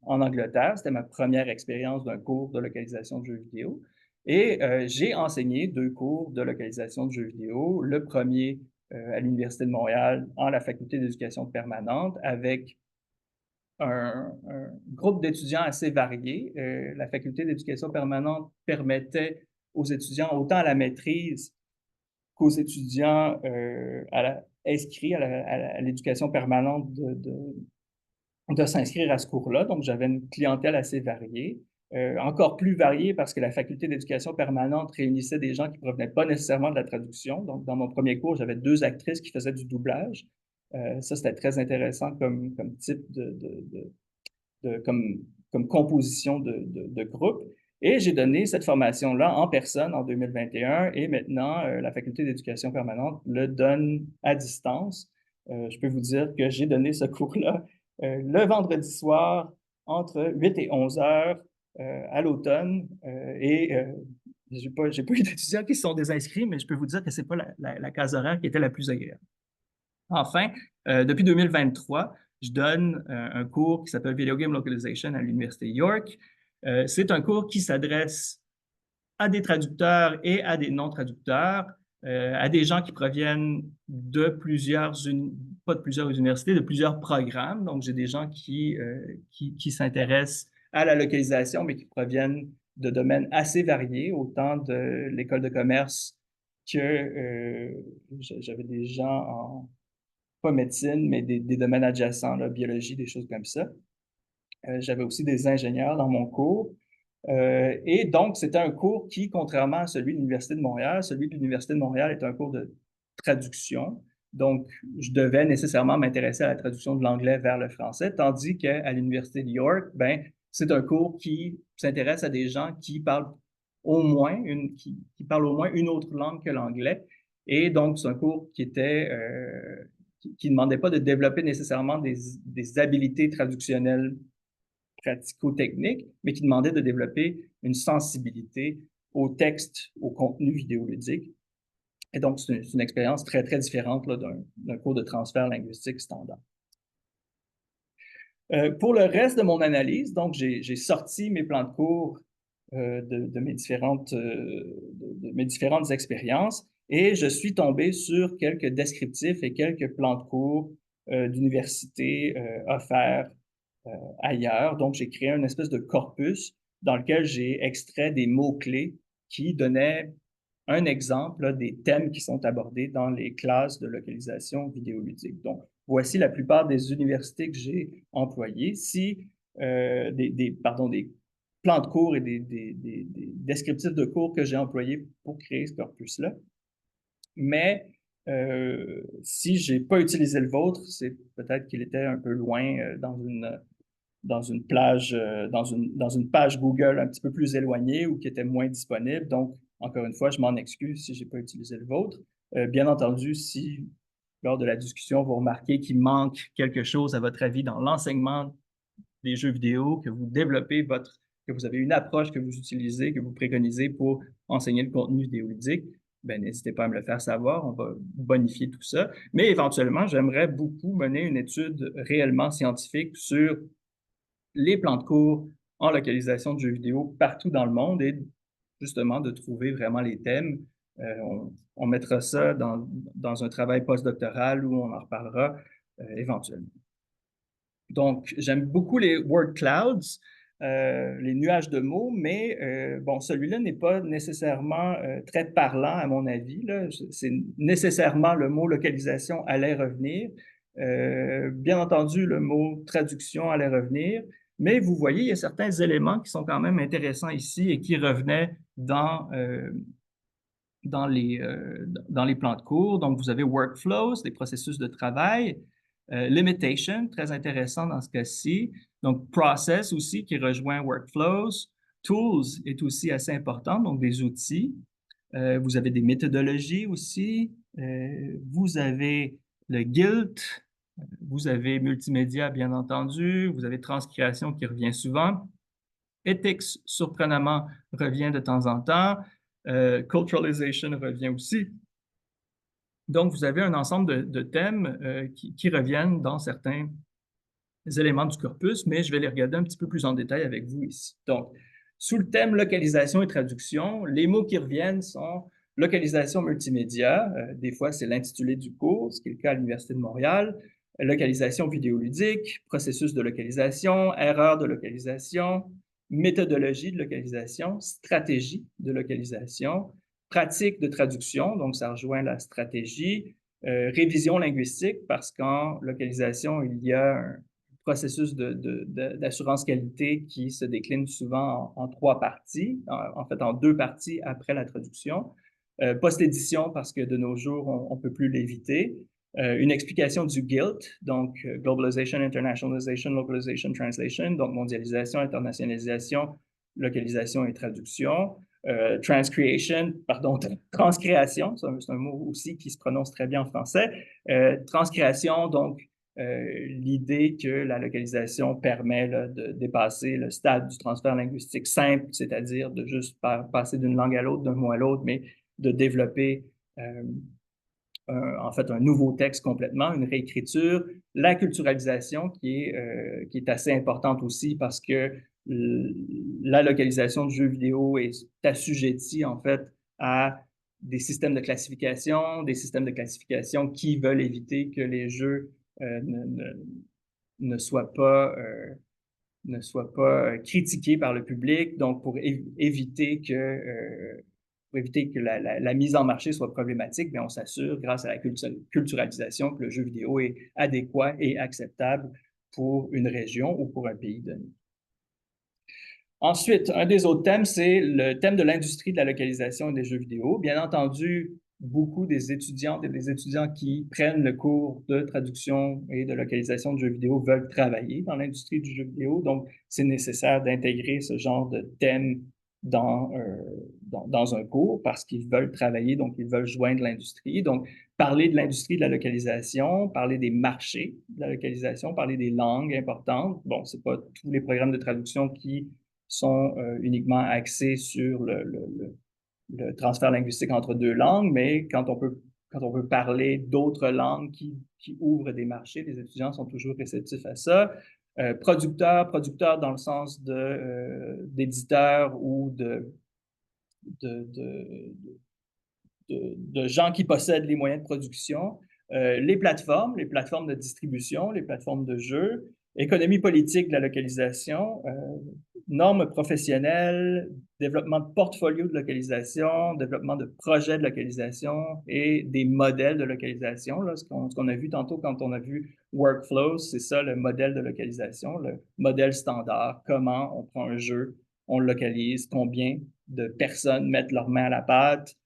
B: en Angleterre. C'était ma première expérience d'un cours de localisation de jeux vidéo. Et j'ai enseigné 2 cours de localisation de jeux vidéo. Le premier à l'Université de Montréal en la faculté d'éducation permanente avec un groupe d'étudiants assez varié. La faculté d'éducation permanente permettait aux étudiants, autant à la maîtrise qu'aux étudiants inscrits à l'éducation permanente, de s'inscrire à ce cours-là. Donc, j'avais une clientèle assez variée, encore plus variée parce que la faculté d'éducation permanente réunissait des gens qui ne provenaient pas nécessairement de la traduction. Donc, dans mon premier cours, j'avais 2 actrices qui faisaient du doublage. Ça, c'était très intéressant comme type comme composition de groupe. Et j'ai donné cette formation-là en personne en 2021 et maintenant, la faculté d'éducation permanente le donne à distance. Je peux vous dire que j'ai donné ce cours-là le vendredi soir entre 8 et 11 heures à l'automne j'ai pas eu d'étudiants qui se sont désinscrits, mais je peux vous dire que c'est pas la case horaire qui était la plus agréable. Enfin, depuis 2023, je donne un cours qui s'appelle Video Game Localization à l'Université York. C'est un cours qui s'adresse à des traducteurs et à des non-traducteurs, à des gens qui proviennent de pas de plusieurs universités, de plusieurs programmes. Donc, j'ai des gens qui s'intéressent à la localisation, mais qui proviennent de domaines assez variés, autant de l'école de commerce que j'avais des gens pas médecine, mais des domaines adjacents, la biologie, des choses comme ça. J'avais aussi des ingénieurs dans mon cours. Et donc, c'était un cours qui, contrairement à celui de l'Université de Montréal, celui de l'Université de Montréal est un cours de traduction. Donc, je devais nécessairement m'intéresser à la traduction de l'anglais vers le français, tandis qu'à l'Université de York, ben, c'est un cours qui s'intéresse à des gens qui parlent qui parlent au moins une autre langue que l'anglais. Et donc, c'est un cours qui ne demandait pas de développer nécessairement des habiletés traductionnelles pratico-techniques, mais qui demandait de développer une sensibilité au texte, au contenu vidéoludique. Et donc, c'est une expérience très, très différente d'un cours de transfert linguistique standard. Pour le reste de mon analyse, donc, j'ai sorti mes plans de cours de mes différentes expériences et je suis tombé sur quelques descriptifs et quelques plans de cours d'université offerts ailleurs. Donc, j'ai créé une espèce de corpus dans lequel j'ai extrait des mots-clés qui donnaient un exemple là, des thèmes qui sont abordés dans les classes de localisation vidéoludique. Donc, voici la plupart des universités que j'ai employées. Si des plans de cours et des descriptifs de cours que j'ai employés pour créer ce corpus-là. Mais si j'ai pas utilisé le vôtre, c'est peut-être qu'il était un peu loin dans une page Google un petit peu plus éloignée ou qui était moins disponible. Donc, encore une fois, je m'en excuse si je n'ai pas utilisé le vôtre. Bien entendu, si lors de la discussion, vous remarquez qu'il manque quelque chose à votre avis dans l'enseignement des jeux vidéo, que vous développez que vous avez une approche que vous utilisez, que vous préconisez pour enseigner le contenu vidéoludique, ben, n'hésitez pas à me le faire savoir, on va bonifier tout ça. Mais éventuellement, j'aimerais beaucoup mener une étude réellement scientifique sur les plans de cours en localisation de jeux vidéo partout dans le monde et justement de trouver vraiment les thèmes. On mettra ça dans un travail postdoctoral où on en reparlera éventuellement. Donc, j'aime beaucoup les word clouds, les nuages de mots, mais bon, celui-là n'est pas nécessairement très parlant à mon avis. C'est nécessairement le mot localisation allait revenir. Bien entendu, le mot traduction allait revenir, mais vous voyez, il y a certains éléments qui sont quand même intéressants ici et qui revenaient dans les plans de cours. Donc, vous avez workflows, des processus de travail, limitation, très intéressant dans ce cas-ci. Donc, process aussi qui rejoint workflows. Tools est aussi assez important, donc des outils. Vous avez des méthodologies aussi. Vous avez le guilt. Vous avez multimédia, bien entendu. Vous avez transcréation qui revient souvent. Ethics, surprenamment, revient de temps en temps. Culturalization revient aussi. Donc, vous avez un ensemble de thèmes qui reviennent dans certains éléments du corpus, mais je vais les regarder un petit peu plus en détail avec vous ici. Donc, sous le thème localisation et traduction, les mots qui reviennent sont localisation multimédia, des fois c'est l'intitulé du cours, ce qui est le cas à l'Université de Montréal, localisation vidéoludique, processus de localisation, erreur de localisation, méthodologie de localisation, stratégie de localisation, pratique de traduction, donc ça rejoint la stratégie, révision linguistique, parce qu'en localisation, il y a un processus d'assurance qualité qui se décline souvent en trois parties, en fait en deux parties après la traduction. Post-édition, parce que de nos jours, on ne peut plus l'éviter. Une explication du GILT, donc Globalization, Internationalization, Localization, Translation, donc mondialisation, internationalisation, localisation et traduction. Transcreation, pardon, transcréation, c'est un mot aussi qui se prononce très bien en français. Transcréation, donc l'idée que la localisation permet là, de dépasser le stade du transfert linguistique simple, c'est-à-dire de juste passer d'une langue à l'autre, d'un mot à l'autre, mais de développer en fait un nouveau texte complètement, une réécriture, la culturalisation qui est assez importante aussi parce que la localisation du jeu vidéo est assujettie en fait à des systèmes de classification qui veulent éviter que les jeux ne soient pas critiqués par le public, donc pour éviter que la mise en marché soit problématique, bien, on s'assure, grâce à la culturalisation, que le jeu vidéo est adéquat et acceptable pour une région ou pour un pays donné. Ensuite, un des autres thèmes, c'est le thème de l'industrie de la localisation et des jeux vidéo. Bien entendu, beaucoup des étudiantes et des étudiants qui prennent le cours de traduction et de localisation de jeux vidéo veulent travailler dans l'industrie du jeu vidéo. Donc, c'est nécessaire d'intégrer ce genre de thème dans un cours parce qu'ils veulent travailler, donc ils veulent joindre l'industrie. Donc, parler de l'industrie de la localisation, parler des marchés de la localisation, parler des langues importantes. Bon, c'est pas tous les programmes de traduction qui sont uniquement axés sur le transfert linguistique entre deux langues, mais quand on peut parler d'autres langues qui ouvrent des marchés, les étudiants sont toujours réceptifs à ça. Producteurs dans le sens d'éditeurs ou de gens qui possèdent les moyens de production, les plateformes de distribution, les plateformes de jeux, économie politique de la localisation, normes professionnelles, développement de portfolio de localisation, développement de projets de localisation et des modèles de localisation. Là, ce qu'on a vu tantôt quand on a vu Workflows, c'est ça le modèle de localisation, le modèle standard, comment on prend un jeu, on le localise, combien de personnes mettent leurs mains à la pâte,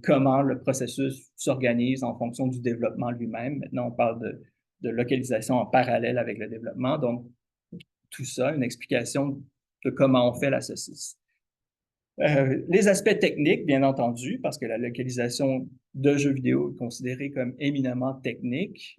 B: comment le processus s'organise en fonction du développement lui-même. Maintenant, on parle de localisation en parallèle avec le développement. Donc, tout ça, une explication de comment on fait la saucisse. Les aspects techniques, bien entendu, parce que la localisation de jeux vidéo est considérée comme éminemment technique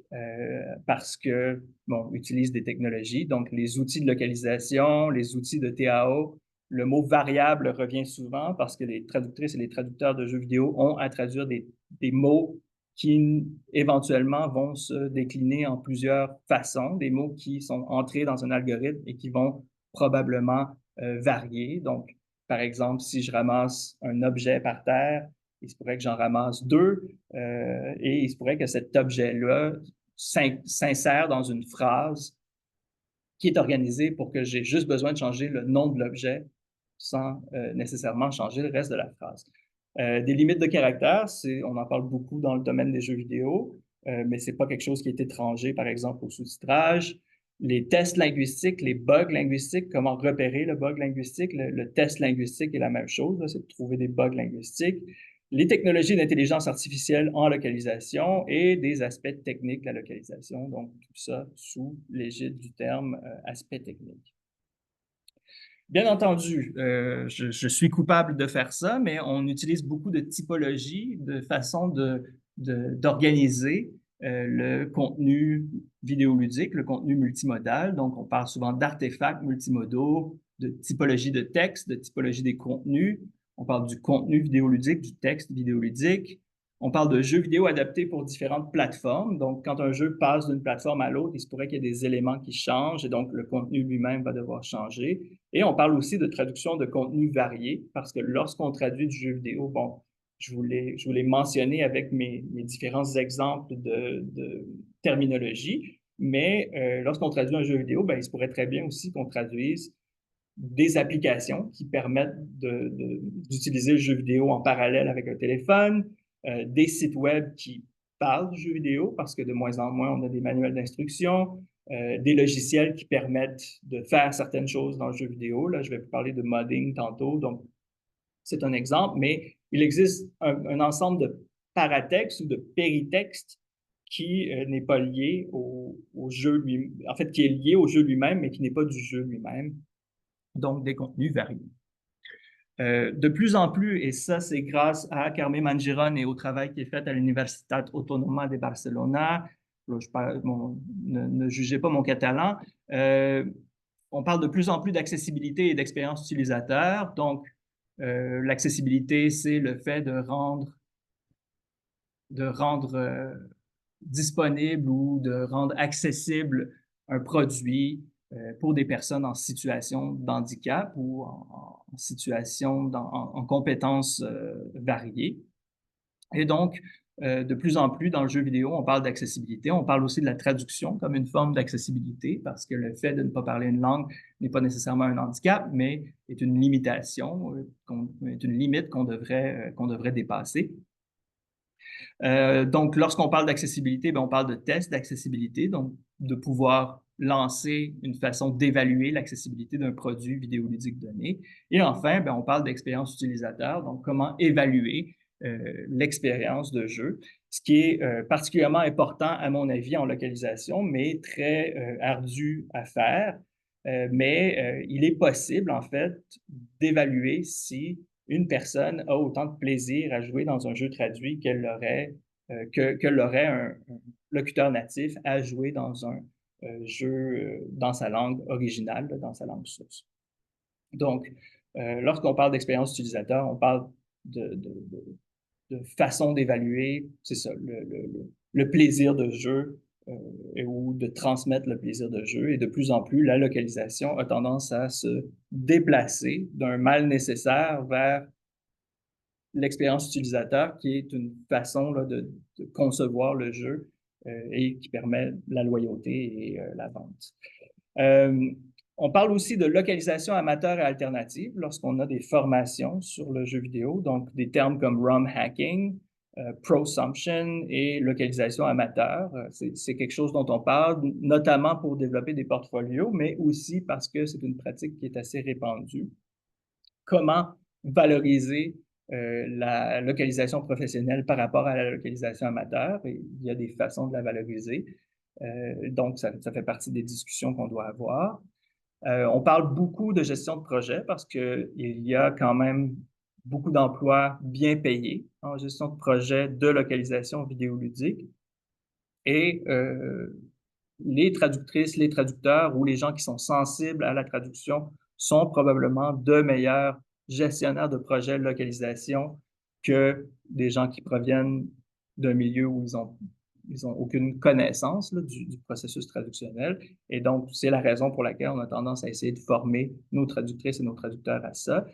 B: parce que, bon, on utilise des technologies, donc les outils de localisation, les outils de TAO. Le mot variable revient souvent parce que les traductrices et les traducteurs de jeux vidéo ont à traduire des mots qui éventuellement vont se décliner en plusieurs façons, des mots qui sont entrés dans un algorithme et qui vont probablement varier. Donc, par exemple, si je ramasse un objet par terre, il se pourrait que j'en ramasse deux et il se pourrait que cet objet-là s'insère dans une phrase qui est organisée pour que j'ai juste besoin de changer le nom de l'objet sans nécessairement changer le reste de la phrase. Des limites de caractère, on en parle beaucoup dans le domaine des jeux vidéo, mais c'est pas quelque chose qui est étranger, par exemple, au sous-titrage. Les tests linguistiques, les bugs linguistiques, comment repérer le bug linguistique. Le test linguistique est la même chose, c'est de trouver des bugs linguistiques. Les technologies d'intelligence artificielle en localisation et des aspects techniques de la localisation, donc tout ça sous l'égide du terme aspect technique. Bien entendu, je suis coupable de faire ça, mais on utilise beaucoup de typologies, de façon d'organiser le contenu vidéoludique, le contenu multimodal. Donc, on parle souvent d'artefacts multimodaux, de typologie de texte, de typologie des contenus. On parle du contenu vidéoludique, du texte vidéoludique. On parle de jeux vidéo adaptés pour différentes plateformes. Donc, quand un jeu passe d'une plateforme à l'autre, il se pourrait qu'il y ait des éléments qui changent et donc le contenu lui-même va devoir changer. Et on parle aussi de traduction de contenu varié parce que lorsqu'on traduit du jeu vidéo, bon, je voulais mentionner avec mes différents exemples de terminologie, mais lorsqu'on traduit un jeu vidéo, ben, il se pourrait très bien aussi qu'on traduise des applications qui permettent d'utiliser le jeu vidéo en parallèle avec un téléphone, des sites web qui parlent du jeu vidéo parce que de moins en moins, on a des manuels d'instruction, des logiciels qui permettent de faire certaines choses dans le jeu vidéo. Là, je vais vous parler de modding tantôt, donc c'est un exemple, mais il existe un ensemble de paratextes ou de péritextes qui n'est pas lié au jeu lui, en fait, qui est lié au jeu lui-même, mais qui n'est pas du jeu lui-même, donc des contenus variés. De plus en plus, et ça c'est grâce à Carme Mangiron et au travail qui est fait à l'Universitat Autonoma de Barcelona, là, ne jugez pas mon catalan, on parle de plus en plus d'accessibilité et d'expérience utilisateur. Donc, l'accessibilité, c'est le fait de rendre disponible ou de rendre accessible un produit pour des personnes en situation de handicap ou en situation, en compétences variées. Et donc, de plus en plus, dans le jeu vidéo, on parle d'accessibilité. On parle aussi de la traduction comme une forme d'accessibilité parce que le fait de ne pas parler une langue n'est pas nécessairement un handicap, mais est une limitation, est une limite qu'on devrait dépasser. Donc, lorsqu'on parle d'accessibilité, ben, on parle de tests d'accessibilité, donc de pouvoir lancer une façon d'évaluer l'accessibilité d'un produit vidéoludique donné. Et enfin, ben, on parle d'expérience utilisateur, donc comment évaluer l'expérience de jeu, ce qui est particulièrement important à mon avis en localisation, mais très ardu à faire. Mais il est possible, en fait, d'évaluer si une personne a autant de plaisir à jouer dans un jeu traduit que l'aurait un locuteur natif à jouer dans un jeu dans sa langue originale, dans sa langue source. Donc, lorsqu'on parle d'expérience utilisateur, on parle de façon d'évaluer, c'est ça, le plaisir de jeu ou de transmettre le plaisir de jeu. Et de plus en plus, la localisation a tendance à se déplacer d'un mal nécessaire vers l'expérience utilisateur, qui est une façon là, de concevoir le jeu et qui permet la loyauté et la vente. On parle aussi de localisation amateur et alternative lorsqu'on a des formations sur le jeu vidéo, donc des termes comme ROM hacking, prosumption et localisation amateur. C'est quelque chose dont on parle notamment pour développer des portfolios, mais aussi parce que c'est une pratique qui est assez répandue. Comment valoriser la localisation professionnelle par rapport à la localisation amateur? Et il y a des façons de la valoriser. Donc, ça fait partie des discussions qu'on doit avoir. On parle beaucoup de gestion de projet parce qu'il y a quand même beaucoup d'emplois bien payés en gestion de projet de localisation vidéoludique. Et les traductrices, les traducteurs ou les gens qui sont sensibles à la traduction sont probablement de meilleurs gestionnaires de projets de localisation que des gens qui proviennent d'un milieu où ils ont aucune connaissance là, du processus traductionnel. Et donc, c'est la raison pour laquelle on a tendance à essayer de former nos traductrices et nos traducteurs à ça.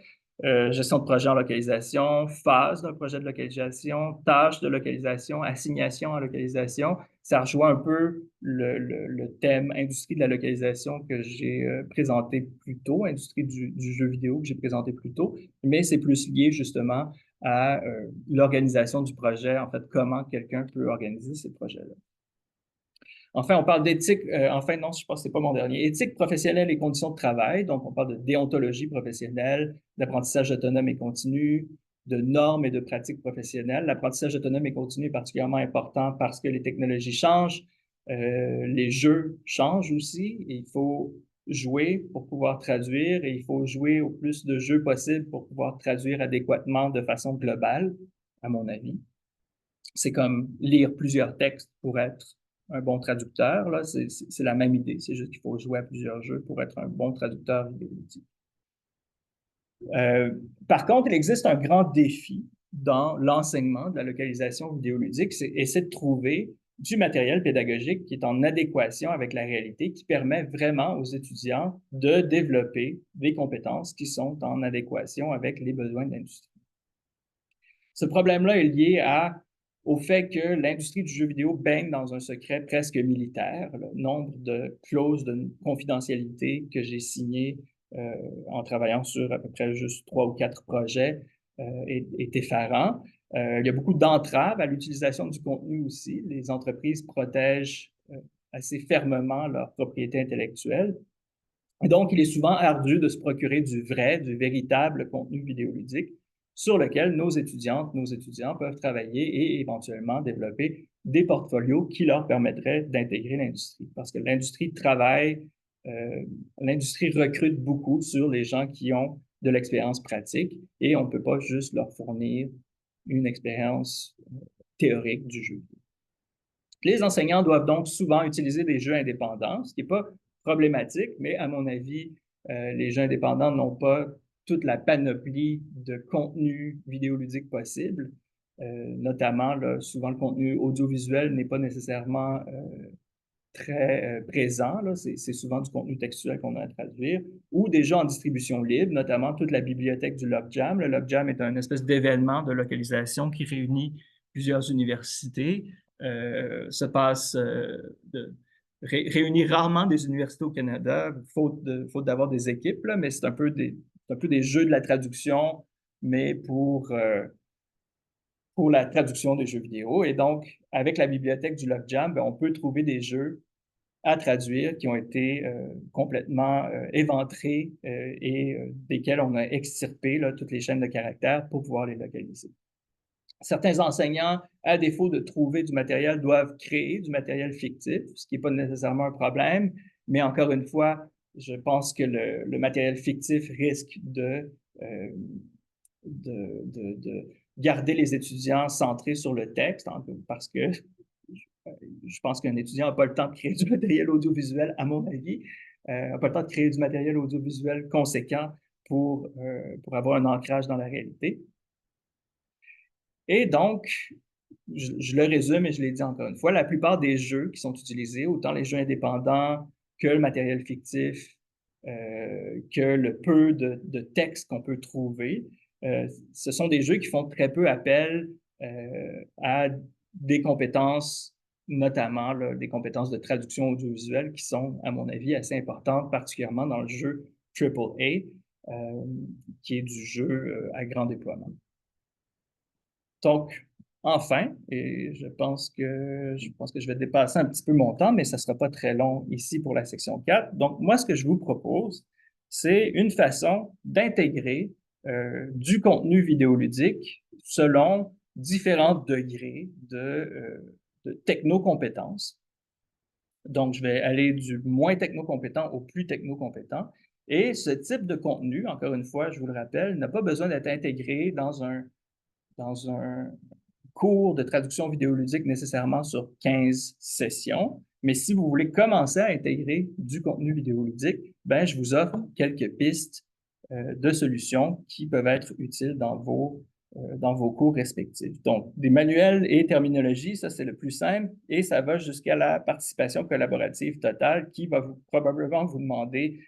B: Gestion de projet en localisation, phase d'un projet de localisation, tâches de localisation, assignation en localisation. Ça rejoint un peu le thème industrie de la localisation que j'ai présenté plus tôt, industrie du jeu vidéo que j'ai présenté plus tôt, mais c'est plus lié justement à l'organisation du projet, en fait, comment quelqu'un peut organiser ces projets-là. Enfin, on parle d'éthique. Enfin, non, je pense que c'est pas mon dernier. Éthique professionnelle et conditions de travail. Donc, on parle de déontologie professionnelle, d'apprentissage autonome et continu, de normes et de pratiques professionnelles. L'apprentissage autonome et continu est particulièrement important parce que les technologies changent, les jeux changent aussi. Et il faut jouer pour pouvoir traduire et il faut jouer au plus de jeux possible pour pouvoir traduire adéquatement de façon globale, à mon avis. C'est comme lire plusieurs textes pour être un bon traducteur. Là, c'est la même idée. C'est juste qu'il faut jouer à plusieurs jeux pour être un bon traducteur vidéoludique. Par contre, il existe un grand défi dans l'enseignement de la localisation vidéoludique, et c'est de trouver du matériel pédagogique qui est en adéquation avec la réalité, qui permet vraiment aux étudiants de développer des compétences qui sont en adéquation avec les besoins de l'industrie. Ce problème-là est lié au fait que l'industrie du jeu vidéo baigne dans un secret presque militaire. Le nombre de clauses de confidentialité que j'ai signées en travaillant sur à peu près juste 3 ou 4 projets est effarant. Il y a beaucoup d'entraves à l'utilisation du contenu aussi. Les entreprises protègent assez fermement leur propriété intellectuelle. Et donc, il est souvent ardu de se procurer du véritable contenu vidéoludique sur lequel nos étudiantes, nos étudiants peuvent travailler et éventuellement développer des portfolios qui leur permettraient d'intégrer l'industrie. Parce que l'industrie l'industrie recrute beaucoup sur les gens qui ont de l'expérience pratique et on ne peut pas juste leur fournir une expérience théorique du jeu. Les enseignants doivent donc souvent utiliser des jeux indépendants, ce qui n'est pas problématique, mais à mon avis, les jeux indépendants n'ont pas toute la panoplie de contenu vidéoludique possible. Notamment, là, souvent le contenu audiovisuel n'est pas nécessairement très présent. C'est souvent du contenu textuel qu'on a à traduire, ou déjà en distribution libre, notamment toute la bibliothèque du Logjam. Le Logjam est un espèce d'événement de localisation qui réunit plusieurs universités. Se passe réunit rarement des universités au Canada, faute d'avoir des équipes, là, mais c'est un peu des jeux de la traduction, mais pour la traduction des jeux vidéo. Et donc, avec la bibliothèque du Logjam, on peut trouver des jeux à traduire qui ont été complètement éventrés et desquels on a extirpé là, toutes les chaînes de caractères pour pouvoir les localiser. Certains enseignants, à défaut de trouver du matériel, doivent créer du matériel fictif, ce qui n'est pas nécessairement un problème, mais encore une fois, je pense que le matériel fictif risque de garder les étudiants centrés sur le texte, parce que je pense qu'un étudiant n'a pas le temps de créer du matériel audiovisuel, à mon avis, n'a pas le temps de créer du matériel audiovisuel conséquent pour avoir un ancrage dans la réalité. Et donc, je le résume et je l'ai dit encore une fois, la plupart des jeux qui sont utilisés, autant les jeux indépendants que le matériel fictif, que le peu de texte qu'on peut trouver, ce sont des jeux qui font très peu appel à des compétences, notamment là, des compétences de traduction audiovisuelle qui sont, à mon avis, assez importantes, particulièrement dans le jeu AAA, qui est du jeu à grand déploiement. Donc, enfin, et je pense que je vais dépasser un petit peu mon temps, mais ça ne sera pas très long ici pour la section 4. Donc, moi, ce que je vous propose, c'est une façon d'intégrer du contenu vidéoludique selon différents degrés de technocompétences. Donc, je vais aller du moins technocompétent au plus technocompétent. Et ce type de contenu, encore une fois, je vous le rappelle, n'a pas besoin d'être intégré dans un cours de traduction vidéoludique nécessairement sur 15 sessions. Mais si vous voulez commencer à intégrer du contenu vidéoludique, ben, je vous offre quelques pistes de solutions qui peuvent être utiles dans vos cours respectifs. Donc, des manuels et terminologies, ça c'est le plus simple, et ça va jusqu'à la participation collaborative totale qui va probablement vous demander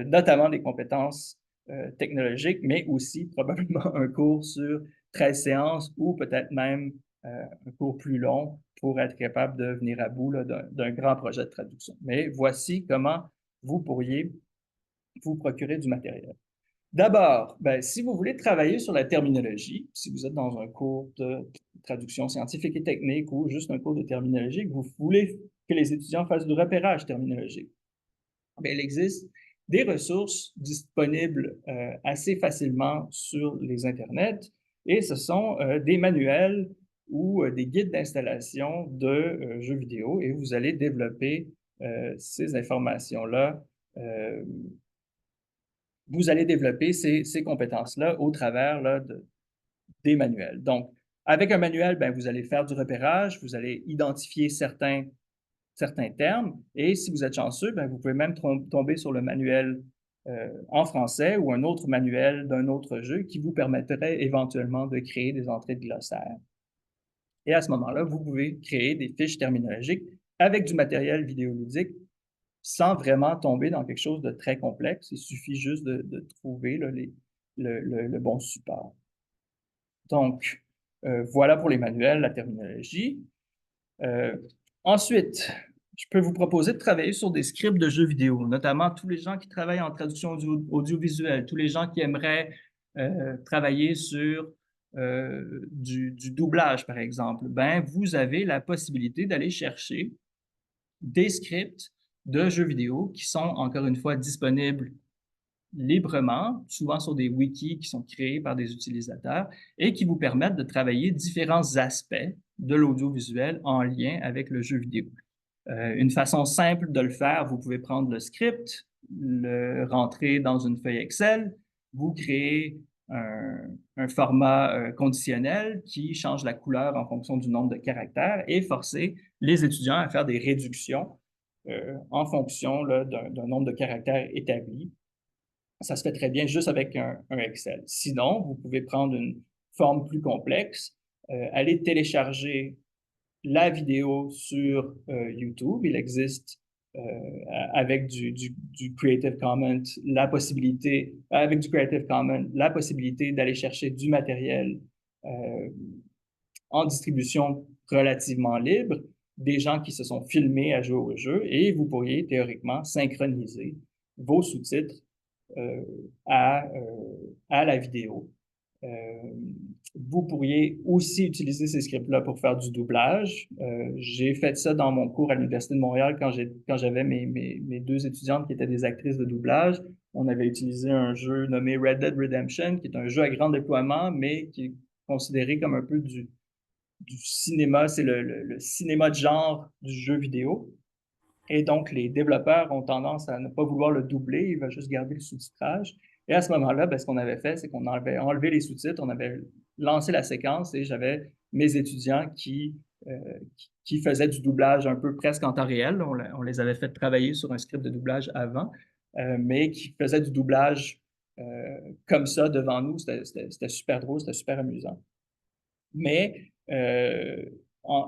B: notamment des compétences technologiques, mais aussi probablement un cours sur 13 séances ou peut-être même un cours plus long pour être capable de venir à bout d'un grand projet de traduction. Mais voici comment vous pourriez vous procurer du matériel. D'abord, ben, si vous voulez travailler sur la terminologie, si vous êtes dans un cours de traduction scientifique et technique ou juste un cours de terminologie, que vous voulez que les étudiants fassent du repérage terminologique, bien, il existe des ressources disponibles assez facilement sur les internets et ce sont des manuels ou des guides d'installation de jeux vidéo et vous allez développer ces informations-là vous allez développer ces compétences-là au travers là, des manuels. Donc, avec un manuel, ben, vous allez faire du repérage, vous allez identifier certains termes, et si vous êtes chanceux, ben, vous pouvez même tomber sur le manuel en français ou un autre manuel d'un autre jeu qui vous permettrait éventuellement de créer des entrées de glossaire. Et à ce moment-là, vous pouvez créer des fiches terminologiques avec du matériel vidéoludique sans vraiment tomber dans quelque chose de très complexe. Il suffit juste de trouver là, le bon support. Donc, voilà pour les manuels, la terminologie. Euh, Ensuite, je peux vous proposer de travailler sur des scripts de jeux vidéo, notamment tous les gens qui travaillent en traduction audiovisuelle, tous les gens qui aimeraient travailler sur du doublage, par exemple. Ben, vous avez la possibilité d'aller chercher des scripts de jeux vidéo qui sont, encore une fois, disponibles librement, souvent sur des wikis qui sont créés par des utilisateurs et qui vous permettent de travailler différents aspects de l'audiovisuel en lien avec le jeu vidéo. Une façon simple de le faire, vous pouvez prendre le script, le rentrer dans une feuille Excel, vous créez un format conditionnel qui change la couleur en fonction du nombre de caractères et forcer les étudiants à faire des réductions en fonction d'un nombre de caractères établi. Ça se fait très bien juste avec un Excel. Sinon, vous pouvez prendre une forme plus complexe, aller télécharger la vidéo sur YouTube. Il existe avec du Creative Commons la possibilité, avec du Creative Commons, la possibilité d'aller chercher du matériel en distribution relativement libre, des gens qui se sont filmés à jouer au jeu, et vous pourriez théoriquement synchroniser vos sous-titres euh, à la vidéo. Euh, Vous pourriez aussi utiliser ces scripts-là pour faire du doublage. J'ai fait ça dans mon cours à l'Université de Montréal quand j'avais mes deux étudiantes qui étaient des actrices de doublage. On avait utilisé un jeu nommé Red Dead Redemption, qui est un jeu à grand déploiement, mais qui est considéré comme un peu du cinéma. C'est le cinéma de genre du jeu vidéo. Et donc, les développeurs ont tendance à ne pas vouloir le doubler, ils veulent juste garder le sous-titrage. Et à ce moment-là, ben, ce qu'on avait fait, c'est qu'on avait enlevé les sous-titres, on avait lancé la séquence et j'avais mes étudiants qui faisaient du doublage un peu presque en temps réel. On les avait fait travailler sur un script de doublage avant, mais qui faisaient du doublage comme ça devant nous. C'était super drôle, c'était super amusant. Mais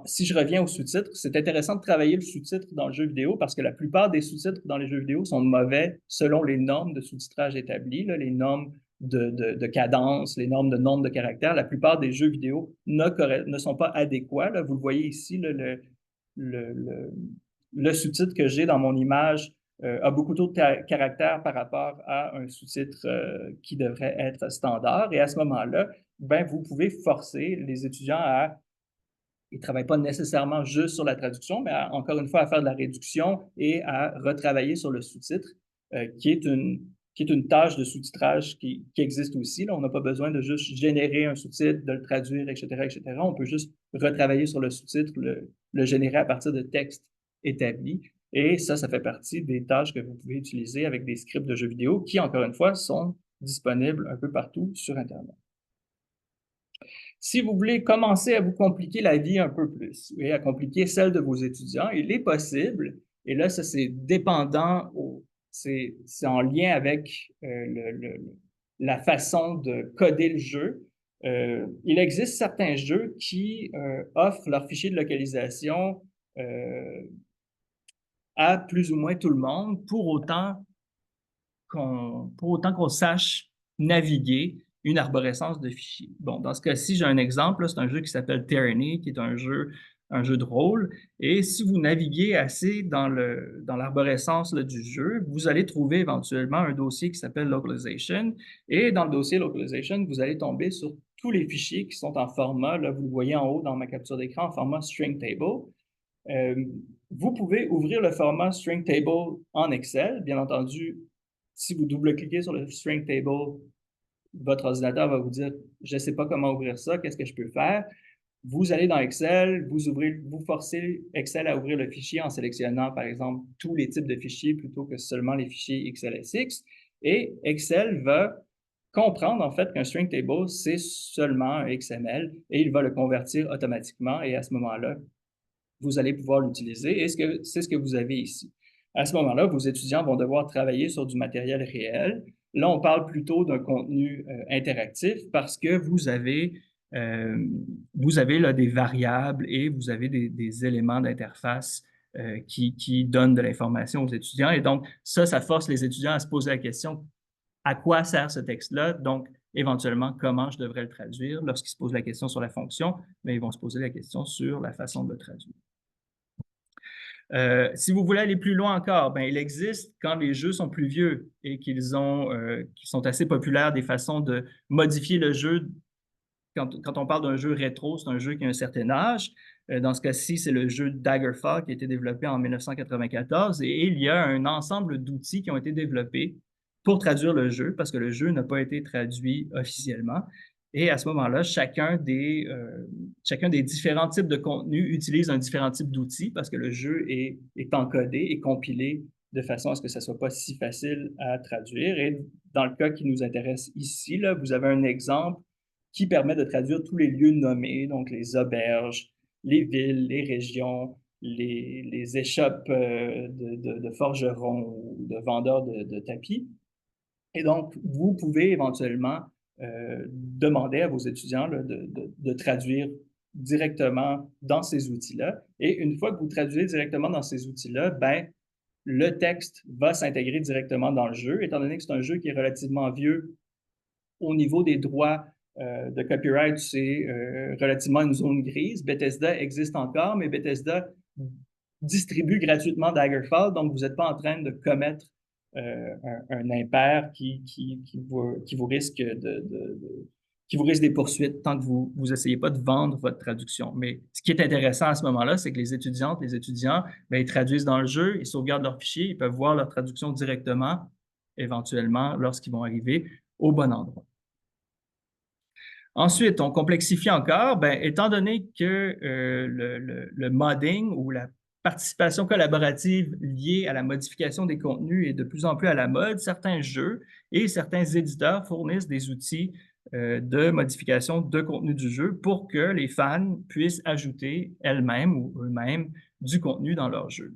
B: si je reviens aux sous-titres, c'est intéressant de travailler le sous-titre dans le jeu vidéo parce que la plupart des sous-titres dans les jeux vidéo sont mauvais selon les normes de sous-titrage établies, là, les normes de cadence, les normes de nombre de caractères. La plupart des jeux vidéo ne sont pas adéquats. Là. Vous le voyez ici, là, le, le, le sous-titre que j'ai dans mon image a beaucoup trop de caractères par rapport à un sous-titre qui devrait être standard. Et à ce moment-là, ben, vous pouvez forcer les étudiants à, ils ne travaillent pas nécessairement juste sur la traduction, mais encore une fois, à faire de la réduction et à retravailler sur le sous-titre, qui est une tâche de sous-titrage qui existe aussi. Là. On n'a pas besoin de juste générer un sous-titre, de le traduire, etc., etc. On peut juste retravailler sur le sous-titre, le générer à partir de textes établis. Et ça fait partie des tâches que vous pouvez utiliser avec des scripts de jeux vidéo qui, encore une fois, sont disponibles un peu partout sur Internet. Si vous voulez commencer à vous compliquer la vie un peu plus et à compliquer celle de vos étudiants, il est possible, et là, ça c'est dépendant, c'est en lien avec la façon de coder le jeu. Il existe certains jeux qui offrent leur fichier de localisation à plus ou moins tout le monde, pour autant qu'on sache naviguer une arborescence de fichiers. Bon, dans ce cas-ci, j'ai un exemple, c'est un jeu qui s'appelle Tyranny, qui est un jeu de rôle. Et si vous naviguez assez dans l'arborescence du jeu, vous allez trouver éventuellement un dossier qui s'appelle Localization. Et dans le dossier Localization, vous allez tomber sur tous les fichiers qui sont en format, là, vous le voyez en haut dans ma capture d'écran, en format string table. Vous pouvez ouvrir le format string table en Excel. Bien entendu, si vous double-cliquez sur le string table, votre ordinateur va vous dire « Je ne sais pas comment ouvrir ça, qu'est-ce que je peux faire? » Vous allez dans Excel, vous forcez Excel à ouvrir le fichier en sélectionnant, par exemple, tous les types de fichiers plutôt que seulement les fichiers XLSX. Et Excel va comprendre, en fait, qu'un string table, c'est seulement un XML et il va le convertir automatiquement. Et à ce moment-là, vous allez pouvoir l'utiliser et c'est ce que vous avez ici. À ce moment-là, vos étudiants vont devoir travailler sur du matériel réel. Là, on parle plutôt d'un contenu interactif parce que euh, vous avez là, des variables et vous avez des éléments d'interface qui donnent de l'information aux étudiants. Et donc, ça force les étudiants à se poser la question, à quoi sert ce texte-là? Donc, éventuellement, comment je devrais le traduire? Lorsqu'ils se posent la question sur la fonction, bien, ils vont se poser la question sur la façon de le traduire. Si vous voulez aller plus loin encore, ben, il existe, quand les jeux sont plus vieux et qu'ils sont assez populaires, des façons de modifier le jeu. Quand on parle d'un jeu rétro, c'est un jeu qui a un certain âge. Dans ce cas-ci, c'est le jeu Daggerfall qui a été développé en 1994 et il y a un ensemble d'outils qui ont été développés pour traduire le jeu parce que le jeu n'a pas été traduit officiellement. Et à ce moment-là, chacun des différents types de contenus utilise un différent type d'outils parce que le jeu est encodé et compilé de façon à ce que ça ne soit pas si facile à traduire. Et dans le cas qui nous intéresse ici, là, vous avez un exemple qui permet de traduire tous les lieux nommés, donc les auberges, les villes, les régions, les échoppes de forgerons ou de vendeurs de tapis. Et donc, vous pouvez éventuellement demander à vos étudiants là, de traduire directement dans ces outils-là. Et une fois que vous traduisez directement dans ces outils-là, ben, le texte va s'intégrer directement dans le jeu, étant donné que c'est un jeu qui est relativement vieux au niveau des droits de copyright, c'est relativement une zone grise. Bethesda existe encore, mais Bethesda distribue gratuitement Daggerfall, donc vous n'êtes pas en train de commettre un impair qui vous risque qui vous risque des poursuites tant que vous essayez pas de vendre votre traduction. Mais ce qui est intéressant à ce moment-là, c'est que les étudiantes, les étudiants, bien, ils traduisent dans le jeu, ils sauvegardent leur fichier, ils peuvent voir leur traduction directement, éventuellement, lorsqu'ils vont arriver au bon endroit. Ensuite, on complexifie encore, ben, étant donné que le modding ou la participation collaborative liée à la modification des contenus est de plus en plus à la mode, certains jeux et certains éditeurs fournissent des outils de modification de contenu du jeu pour que les fans puissent ajouter elles-mêmes ou eux-mêmes du contenu dans leur jeu.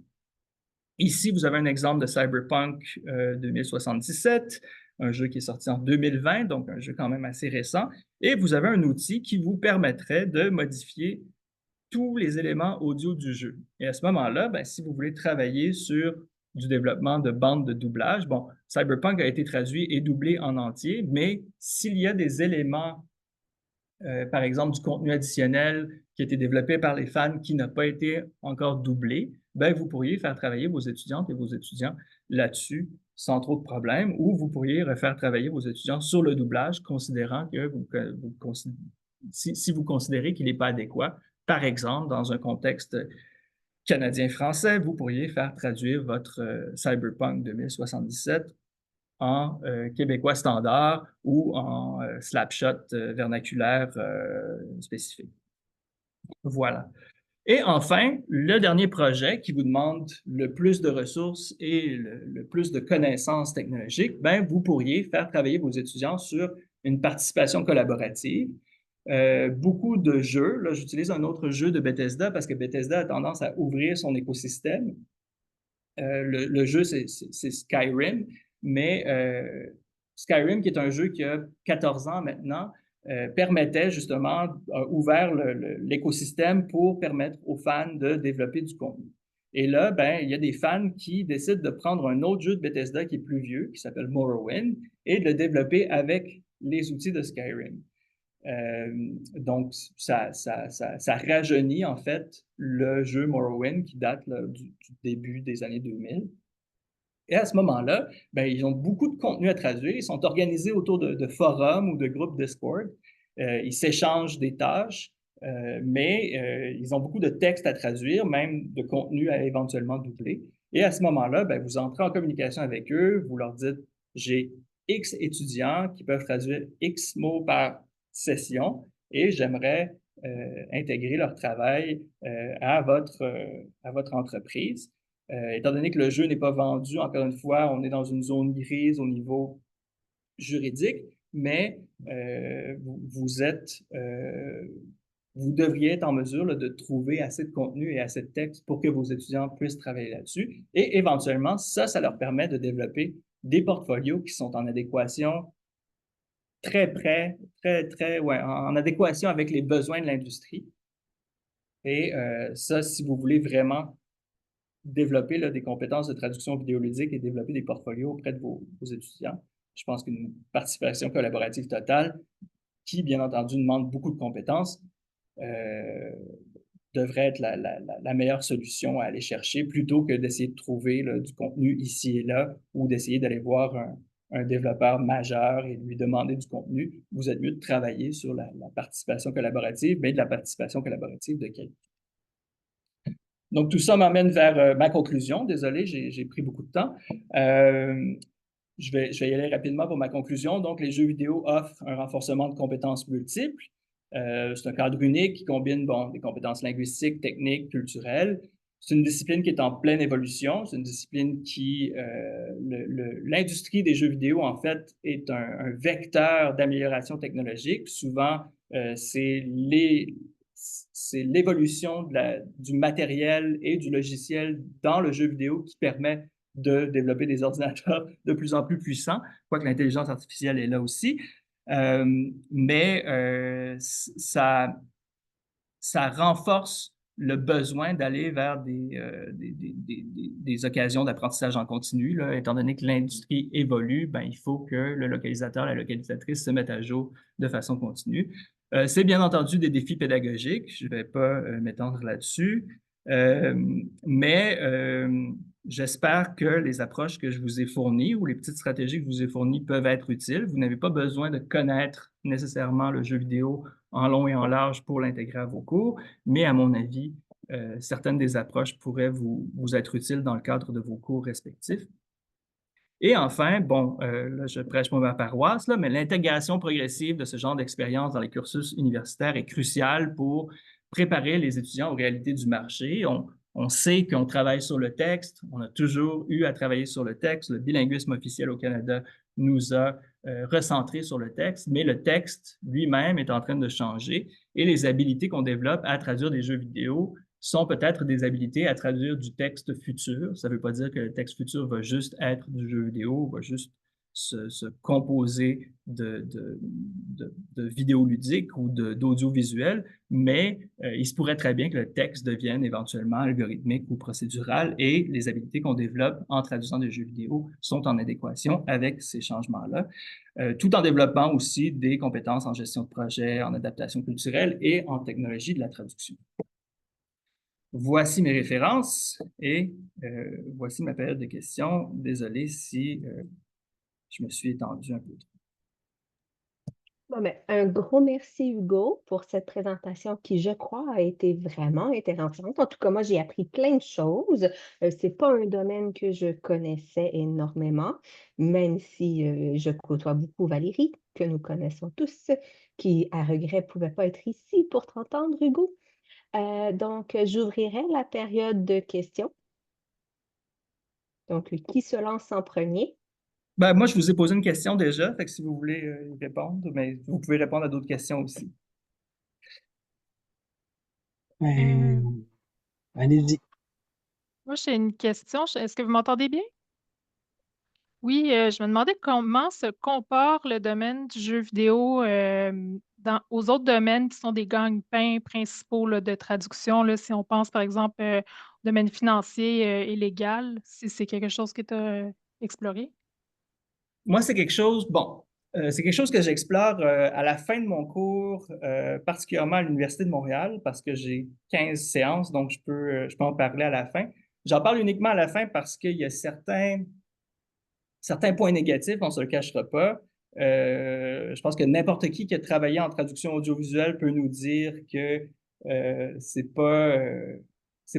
B: Ici, vous avez un exemple de Cyberpunk 2077, un jeu qui est sorti en 2020, donc un jeu quand même assez récent, et vous avez un outil qui vous permettrait de modifier tous les éléments audio du jeu. Et à ce moment-là, ben, si vous voulez travailler sur du développement de bandes de doublage, bon, Cyberpunk a été traduit et doublé en entier, mais s'il y a des éléments par exemple, du contenu additionnel qui a été développé par les fans qui n'a pas été encore doublé, ben, vous pourriez faire travailler vos étudiantes et vos étudiants là-dessus sans trop de problèmes, ou vous pourriez refaire travailler vos étudiants sur le doublage, considérant que si vous considérez qu'il n'est pas adéquat, par exemple, dans un contexte canadien-français, vous pourriez faire traduire votre Cyberpunk 2077 en québécois standard ou en slapshot vernaculaire spécifique. Voilà. Et enfin, le dernier projet qui vous demande le plus de ressources et le plus de connaissances technologiques, ben, vous pourriez faire travailler vos étudiants sur une participation collaborative. Beaucoup de jeux, là j'utilise un autre jeu de Bethesda parce que Bethesda a tendance à ouvrir son écosystème. Le jeu, c'est Skyrim, mais Skyrim, qui est un jeu qui a 14 ans maintenant, permettait justement, a ouvert l'écosystème pour permettre aux fans de développer du contenu. Et là, ben, il y a des fans qui décident de prendre un autre jeu de Bethesda qui est plus vieux, qui s'appelle Morrowind, et de le développer avec les outils de Skyrim. Donc, ça rajeunit en fait le jeu Morrowind qui date là, du début des années 2000. Et à ce moment-là, ben, ils ont beaucoup de contenu à traduire. Ils sont organisés autour de forums ou de groupes Discord. Ils s'échangent des tâches, mais ils ont beaucoup de textes à traduire, même de contenu à éventuellement doubler. Et à ce moment-là, ben, vous entrez en communication avec eux, vous leur dites, j'ai X étudiants qui peuvent traduire X mots par session et j'aimerais intégrer leur travail à votre entreprise. Étant donné que le jeu n'est pas vendu, encore une fois, on est dans une zone grise au niveau juridique, mais vous êtes vous devriez être en mesure là, de trouver assez de contenu et assez de texte pour que vos étudiants puissent travailler là-dessus. Et éventuellement, ça leur permet de développer des portfolios qui sont en adéquation très près, ouais, en adéquation avec les besoins de l'industrie. Et ça, si vous voulez vraiment développer là, des compétences de traduction vidéoludique et développer des portfolios auprès de vos étudiants, je pense qu'une participation collaborative totale, qui, bien entendu, demande beaucoup de compétences, euh, devrait être la meilleure solution à aller chercher plutôt que d'essayer de trouver là, du contenu ici et là ou d'essayer d'aller voir un développeur majeur et de lui demander du contenu. Vous êtes mieux de travailler sur la participation collaborative, mais de la participation collaborative de qualité. Donc, tout ça m'amène vers ma conclusion. Désolé, j'ai pris beaucoup de temps. Je vais y aller rapidement pour ma conclusion. Donc, les jeux vidéo offrent un renforcement de compétences multiples. C'est un cadre unique qui combine des compétences linguistiques, techniques, culturelles. C'est une discipline qui est en pleine évolution. C'est une discipline qui, l'industrie des jeux vidéo, en fait, est un vecteur d'amélioration technologique. Souvent, c'est l'évolution du matériel et du logiciel dans le jeu vidéo qui permet de développer des ordinateurs de plus en plus puissants, quoique l'intelligence artificielle est là aussi. Mais ça renforce le besoin d'aller vers des occasions d'apprentissage en continu. Là. Étant donné que l'industrie évolue, ben, il faut que le localisateur, la localisatrice se mettent à jour de façon continue. C'est bien entendu des défis pédagogiques, je ne vais pas m'étendre là-dessus, mais j'espère que les approches que je vous ai fournies ou les petites stratégies que je vous ai fournies peuvent être utiles. Vous n'avez pas besoin de connaître nécessairement le jeu vidéo en long et en large pour l'intégrer à vos cours, mais à mon avis, certaines des approches pourraient vous être utiles dans le cadre de vos cours respectifs. Et enfin, là, je prêche pour ma paroisse, là, mais l'intégration progressive de ce genre d'expérience dans les cursus universitaires est cruciale pour préparer les étudiants aux réalités du marché. On sait qu'on travaille sur le texte, on a toujours eu à travailler sur le texte. Le bilinguisme officiel au Canada nous a recentré sur le texte, mais le texte lui-même est en train de changer et les habilités qu'on développe à traduire des jeux vidéo sont peut-être des habilités à traduire du texte futur. Ça ne veut pas dire que le texte futur va juste être du jeu vidéo, va juste se composer de vidéos ludiques ou d'audiovisuel, mais il se pourrait très bien que le texte devienne éventuellement algorithmique ou procédural et les habilités qu'on développe en traduisant des jeux vidéo sont en adéquation avec ces changements-là, tout en développant aussi des compétences en gestion de projet, en adaptation culturelle et en technologie de la traduction. Voici mes références et voici ma période de questions. Désolé si je me suis étendu un peu trop.
A: Bon, ben, un gros merci Hugo pour cette présentation qui, je crois, a été vraiment intéressante. En tout cas, moi, j'ai appris plein de choses. C'est pas un domaine que je connaissais énormément, même si je côtoie beaucoup Valérie, que nous connaissons tous, qui, à regret, pouvait pas être ici pour t'entendre, Hugo. Donc, j'ouvrirai la période de questions. Donc, qui se lance en premier?
B: Ben, moi, je vous ai posé une question déjà, fait que si vous voulez y répondre, mais vous pouvez répondre à d'autres questions aussi.
C: Euh, Allez-y.
D: Moi, j'ai une question. Est-ce que vous m'entendez bien? Oui, je me demandais comment se compare le domaine du jeu vidéo aux autres domaines qui sont des gagne-pains principaux là, de traduction. Là, si on pense, par exemple, au domaine financier et légal, si c'est quelque chose que tu as exploré.
B: Moi, c'est quelque chose que j'explore à la fin de mon cours, particulièrement à l'Université de Montréal, parce que j'ai 15 séances, donc je peux en parler à la fin. J'en parle uniquement à la fin parce qu'il y a certains points négatifs, on ne se le cachera pas. Je pense que n'importe qui a travaillé en traduction audiovisuelle peut nous dire que c'est pas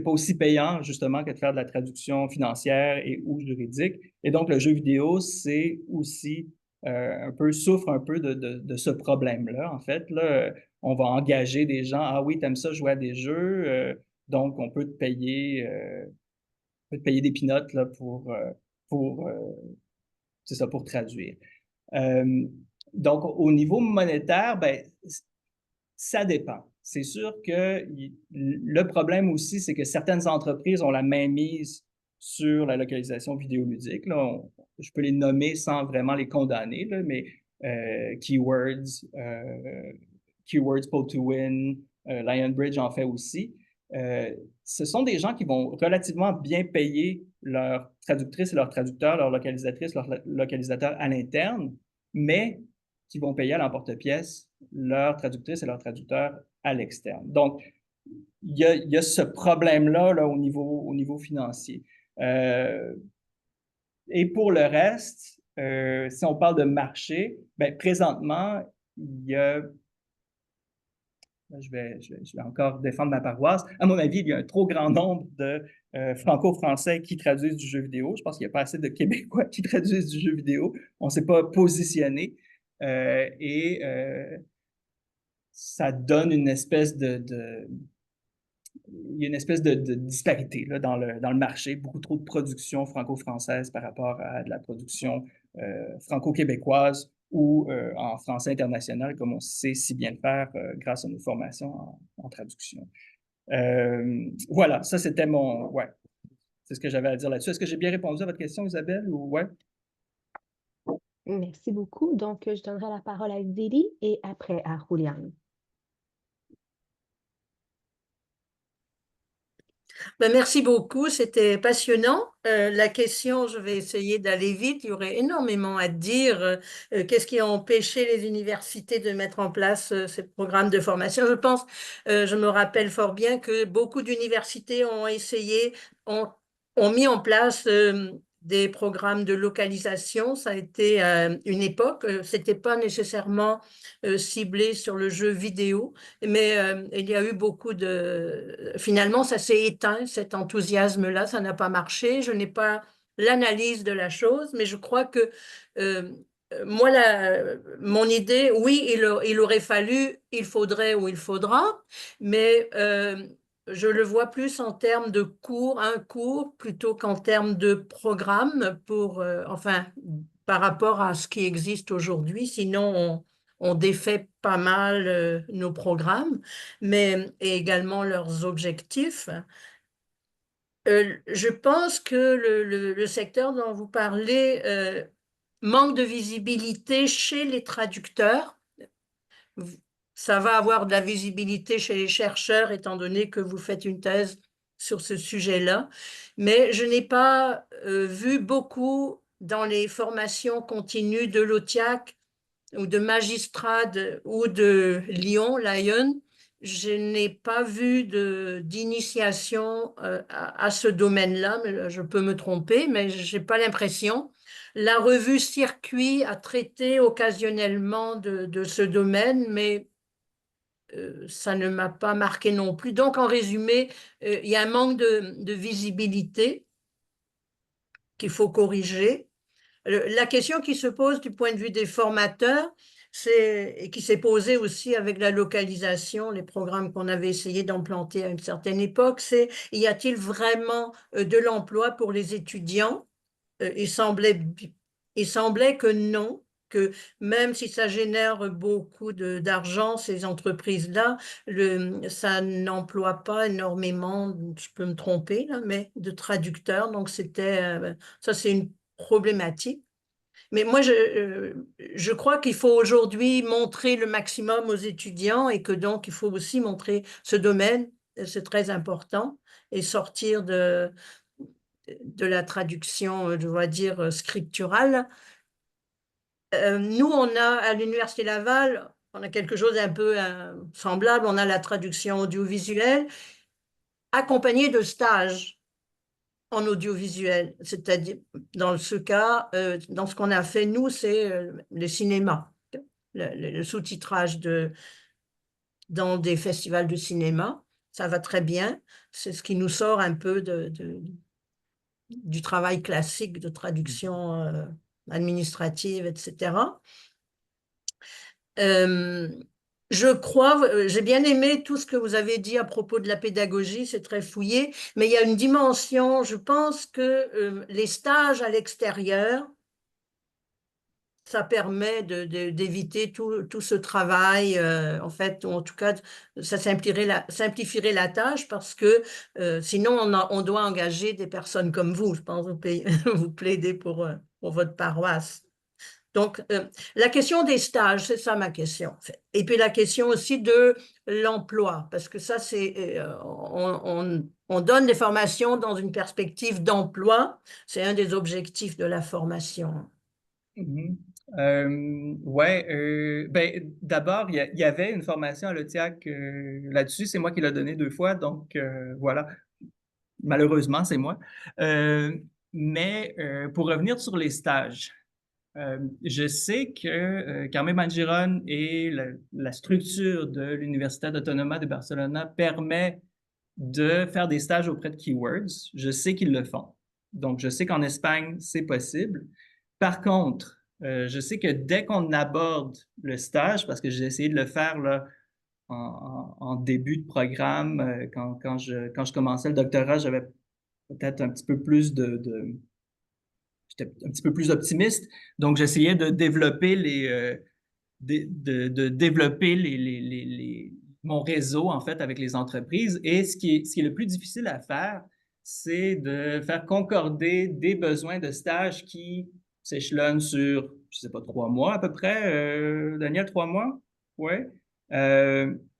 B: aussi payant justement que de faire de la traduction financière et ou juridique. Et donc le jeu vidéo, c'est aussi souffre un peu de ce problème-là. En fait, là, on va engager des gens. Ah oui, t'aimes ça jouer à des jeux, donc on peut te payer des pinottes là pour c'est ça, pour traduire. Euh, donc, au niveau monétaire, ben, ça dépend. c'est sûr que le problème aussi, c'est que certaines entreprises ont la mainmise sur la localisation vidéoludique. Là, je peux les nommer sans vraiment les condamner, là, mais Keywords, Keywords Pay to Win, Lionbridge en fait aussi. Ce sont des gens qui vont relativement bien payer leurs traductrices et leurs traducteurs, leurs localisatrices, leurs localisateurs à l'interne, mais qui vont payer à l'emporte-pièce leurs traductrices et leurs traducteurs à l'externe. Donc, il y a ce problème-là là, au niveau financier. Et pour le reste, si on parle de marché, ben, présentement, il y a je vais encore défendre ma paroisse. À mon avis, il y a un trop grand nombre de franco-français qui traduisent du jeu vidéo. Je pense qu'il n'y a pas assez de Québécois qui traduisent du jeu vidéo. On ne s'est pas positionné. Ça donne une espèce il y a une espèce de disparité là, dans le marché. Beaucoup trop de production franco-française par rapport à de la production franco-québécoise ou en français international, comme on sait si bien le faire grâce à nos formations en traduction. Voilà, ça c'était ouais, c'est ce que j'avais à dire là-dessus. Est-ce que j'ai bien répondu à votre question, Isabelle, ou ouais?
A: Merci beaucoup. Donc, je donnerai la parole à Zélie et après à Julian.
E: Ben, merci beaucoup, c'était passionnant. La question, je vais essayer d'aller vite, il y aurait énormément à dire. Qu'est-ce qui a empêché les universités de mettre en place ces programmes de formation? Je pense, je me rappelle fort bien que beaucoup d'universités ont essayé, ont mis en place des programmes de localisation. Ça a été une époque, c'était pas nécessairement ciblé sur le jeu vidéo, mais il y a eu beaucoup de... Finalement, ça s'est éteint, cet enthousiasme-là, ça n'a pas marché. Je n'ai pas l'analyse de la chose, mais je crois que moi, mon idée, oui, il aurait fallu, il faudrait ou il faudra, mais je le vois plus en termes de cours, un cours, plutôt qu'en termes de programme pour, enfin, par rapport à ce qui existe aujourd'hui. Sinon, on défait pas mal nos programmes, mais et également leurs objectifs. Je pense que le secteur dont vous parlez manque de visibilité chez les traducteurs. Ça va avoir de la visibilité chez les chercheurs, étant donné que vous faites une thèse sur ce sujet-là. Mais je n'ai pas vu beaucoup dans les formations continues de l'OTIAC ou de Magistrade ou de Lyon, je n'ai pas vu d'initiation à ce domaine-là, mais je peux me tromper, mais je n'ai pas l'impression. La revue Circuit a traité occasionnellement de ce domaine, mais ça ne m'a pas marqué non plus. Donc, en résumé, il y a un manque de visibilité qu'il faut corriger. La question qui se pose du point de vue des formateurs, et qui s'est posée aussi avec la localisation, les programmes qu'on avait essayé d'implanter à une certaine époque, c'est y a-t-il vraiment de l'emploi pour les étudiants? Il semblait que non, que même si ça génère beaucoup d'argent, ces entreprises-là, ça n'emploie pas énormément, je peux me tromper, là, mais de traducteurs. Donc, ça, c'est une problématique. Mais moi, je crois qu'il faut aujourd'hui montrer le maximum aux étudiants et que donc, il faut aussi montrer ce domaine, c'est très important, et sortir de la traduction, je dois dire, scripturale. Nous, on a à l'Université Laval, on a quelque chose un peu semblable, on a la traduction audiovisuelle accompagnée de stages en audiovisuel, c'est-à-dire dans ce cas, dans ce qu'on a fait, nous, c'est le cinéma, le sous-titrage dans des festivals de cinéma, ça va très bien, c'est ce qui nous sort un peu du travail classique de traduction administrative, etc. Je crois, j'ai bien aimé tout ce que vous avez dit à propos de la pédagogie, c'est très fouillé, mais il y a une dimension, je pense que les stages à l'extérieur ça permet d'éviter tout ce travail. En fait, en tout cas, ça simplifierait la tâche parce que sinon, on doit engager des personnes comme vous. Je pense que vous plaidez pour votre paroisse. Donc, la question des stages, c'est ça ma question. En fait. Et puis la question aussi de l'emploi, parce que ça, c'est on donne des formations dans une perspective d'emploi. C'est un des objectifs de la formation.
B: Mhm. Ouais, ben, d'abord, il y avait une formation à l'OTIAC là-dessus. C'est moi qui l'ai donné 2 fois, donc voilà. Malheureusement, c'est moi. Mais pour revenir sur les stages, je sais que Carme Mangiron et la structure de l'Université Autonoma de Barcelona permet de faire des stages auprès de Keywords. Je sais qu'ils le font. Donc, je sais qu'en Espagne, c'est possible. Par contre, je sais que dès qu'on aborde le stage, parce que j'ai essayé de le faire là, en début de programme, quand je commençais le doctorat, j'avais peut-être un petit peu plus j'étais un petit peu plus optimiste. Donc, j'essayais de développer de développer mon réseau, en fait, avec les entreprises. Et ce qui est le plus difficile à faire, c'est de faire concorder des besoins de stage qui s'échelonnent sur, je ne sais pas, 3 mois à peu près. Daniel, 3 mois? Oui.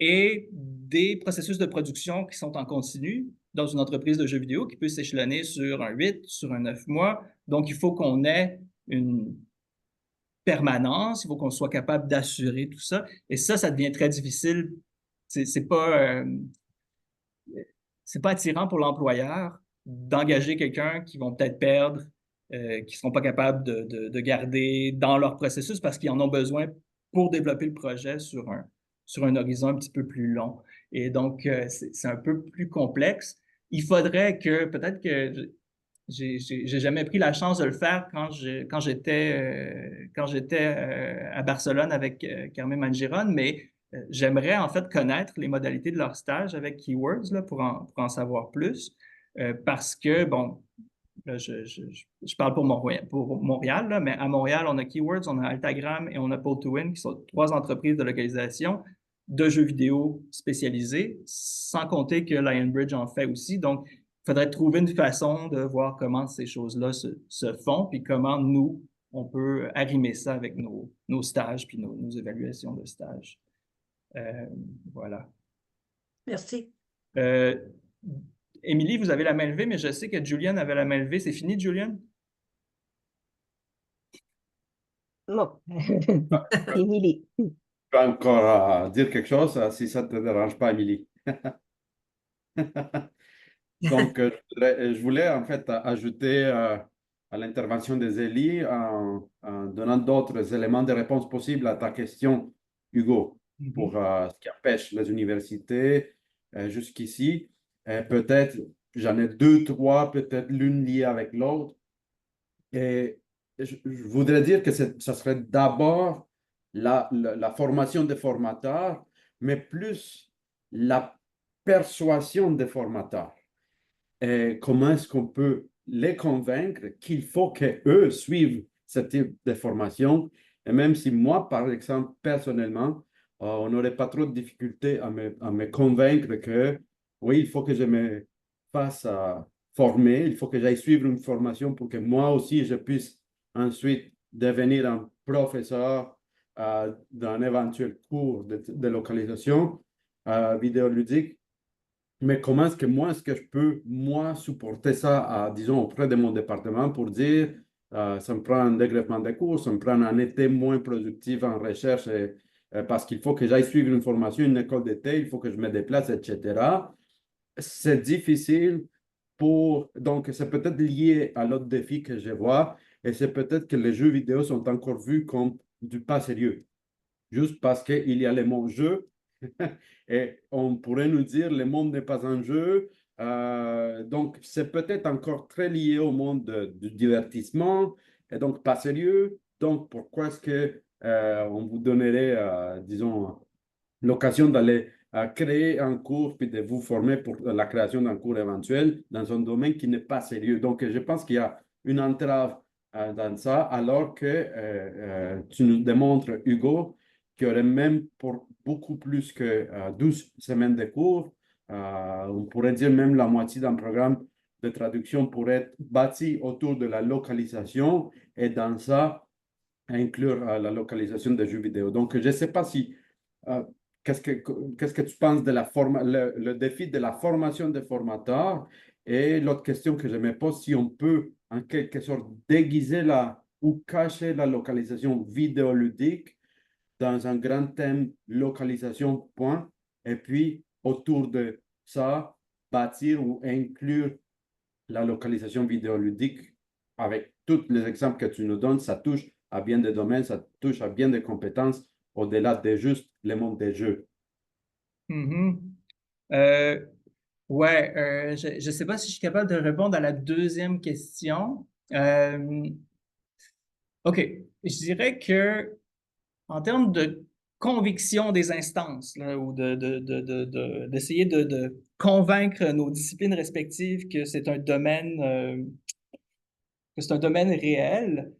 B: Et des processus de production qui sont en continu dans une entreprise de jeux vidéo qui peut s'échelonner sur un 8, sur un 9 mois. Donc, il faut qu'on ait une permanence, il faut qu'on soit capable d'assurer tout ça. Et ça devient très difficile. C'est pas attirant pour l'employeur d'engager quelqu'un qui vont peut-être perdre, qui ne seront pas capables de garder dans leur processus parce qu'ils en ont besoin pour développer le projet sur un horizon un petit peu plus long. Et donc, c'est un peu plus complexe. Il faudrait que, peut-être que j'ai jamais pris la chance de le faire quand j'étais à Barcelone avec Carmen Mangiron, mais j'aimerais en fait connaître les modalités de leur stage avec Keywords là, pour en savoir plus. Parce que, bon, là, je parle pour Montréal, là, mais à Montréal, on a Keywords, on a Altagram et on a Pole2Win, qui sont 3 entreprises de localisation de jeux vidéo spécialisés, sans compter que Lionbridge en fait aussi. Donc, il faudrait trouver une façon de voir comment ces choses-là se font, puis comment nous, on peut arrimer ça avec nos stages, puis nos évaluations de stages. Voilà.
E: Merci.
B: Émilie, vous avez la main levée, mais je sais que Julian avait la main levée. C'est fini, Julian?
A: Bon, Émilie.
F: Je peux encore dire quelque chose, si ça ne te dérange pas, Émilie. Donc, je voulais en fait ajouter à l'intervention de Zélie en donnant d'autres éléments de réponse possibles à ta question, Hugo, pour ce qui empêche les universités jusqu'ici. Peut-être, j'en ai 2, 3, peut-être l'une liée avec l'autre. Et je voudrais dire que ça serait d'abord la formation des formateurs, mais plus la persuasion des formateurs. Et comment est-ce qu'on peut les convaincre qu'il faut qu'eux suivent ce type de formation. Et même si moi, par exemple, personnellement, on n'aurait pas trop de difficultés à me convaincre que oui, il faut que je me fasse former, il faut que j'aille suivre une formation pour que moi aussi, je puisse ensuite devenir un professeur d'un éventuel cours de localisation vidéoludique. Mais comment est-ce que je peux, moi, supporter ça, disons, auprès de mon département pour dire, ça me prend un dégrèvement de cours, ça me prend un été moins productif en recherche parce qu'il faut que j'aille suivre une formation, une école d'été, il faut que je me déplace, etc. C'est difficile donc, c'est peut-être lié à l'autre défi que je vois et c'est peut-être que les jeux vidéo sont encore vus comme du pas sérieux. Juste parce qu'il y a les mots jeu. Et on pourrait nous dire le monde n'est pas un jeu. Donc, c'est peut-être encore très lié au monde du divertissement et donc pas sérieux. Donc, pourquoi est-ce que on vous donnerait, disons, l'occasion d'aller créer un cours puis de vous former pour la création d'un cours éventuel dans un domaine qui n'est pas sérieux. Donc, je pense qu'il y a une entrave dans ça, alors que tu nous démontres, Hugo, qu'il y aurait même pour beaucoup plus que 12 semaines de cours, on pourrait dire même la moitié d'un programme de traduction pourrait être bâti autour de la localisation et dans ça, inclure la localisation des jeux vidéo. Donc, je ne sais pas si, euh, qu'est-ce que tu penses de le défi de la formation des formateurs? Et l'autre question que je me pose, si on peut en quelque sorte déguiser ou cacher la localisation vidéoludique dans un grand thème localisation, point, et puis autour de ça, bâtir ou inclure la localisation vidéoludique avec tous les exemples que tu nous donnes, ça touche à bien des domaines, ça touche à bien des compétences au-delà de juste le monde des jeux.
B: Mhm. Euh, ouais, je ne sais pas si je suis capable de répondre à la deuxième question. OK, je dirais que en termes de conviction des instances, là, ou d'essayer de convaincre nos disciplines respectives que c'est un domaine réel.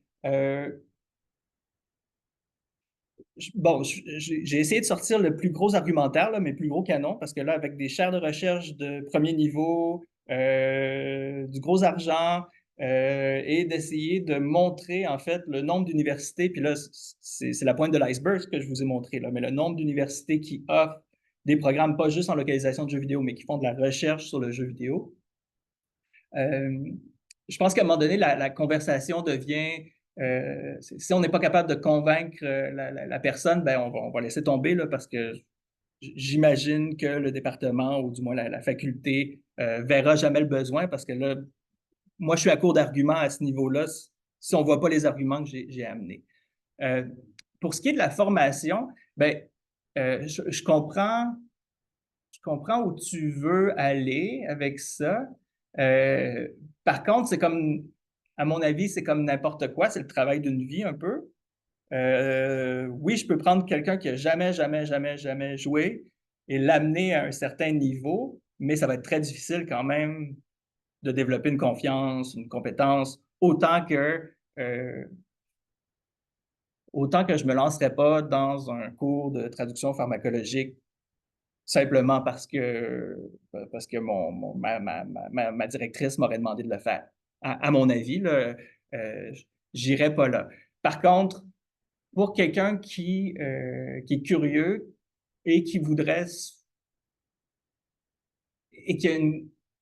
B: J'ai essayé de sortir le plus gros argumentaire, là, mes plus gros canons, parce que là, avec des chaires de recherche de premier niveau, du gros argent, et d'essayer de montrer, en fait, le nombre d'universités, puis là, c'est la pointe de l'iceberg que je vous ai montré, là, mais le nombre d'universités qui offrent des programmes pas juste en localisation de jeux vidéo, mais qui font de la recherche sur le jeu vidéo. Je pense qu'à un moment donné, la conversation devient, si on n'est pas capable de convaincre la personne, ben on va laisser tomber là, parce que j'imagine que le département ou du moins la faculté verra jamais le besoin parce que là, moi, je suis à court d'arguments à ce niveau-là si on ne voit pas les arguments que j'ai amenés. Pour ce qui est de la formation, ben, je comprends où tu veux aller avec ça. Par contre, c'est comme, à mon avis, c'est comme n'importe quoi, c'est le travail d'une vie un peu. Oui, je peux prendre quelqu'un qui a jamais joué et l'amener à un certain niveau, mais ça va être très difficile quand même de développer une confiance, une compétence, autant que je me lancerai pas dans un cours de traduction pharmacologique simplement parce que ma directrice m'aurait demandé de le faire. À mon avis, là, j'irai pas là. Par contre, pour quelqu'un qui est curieux et qui voudrait et qui a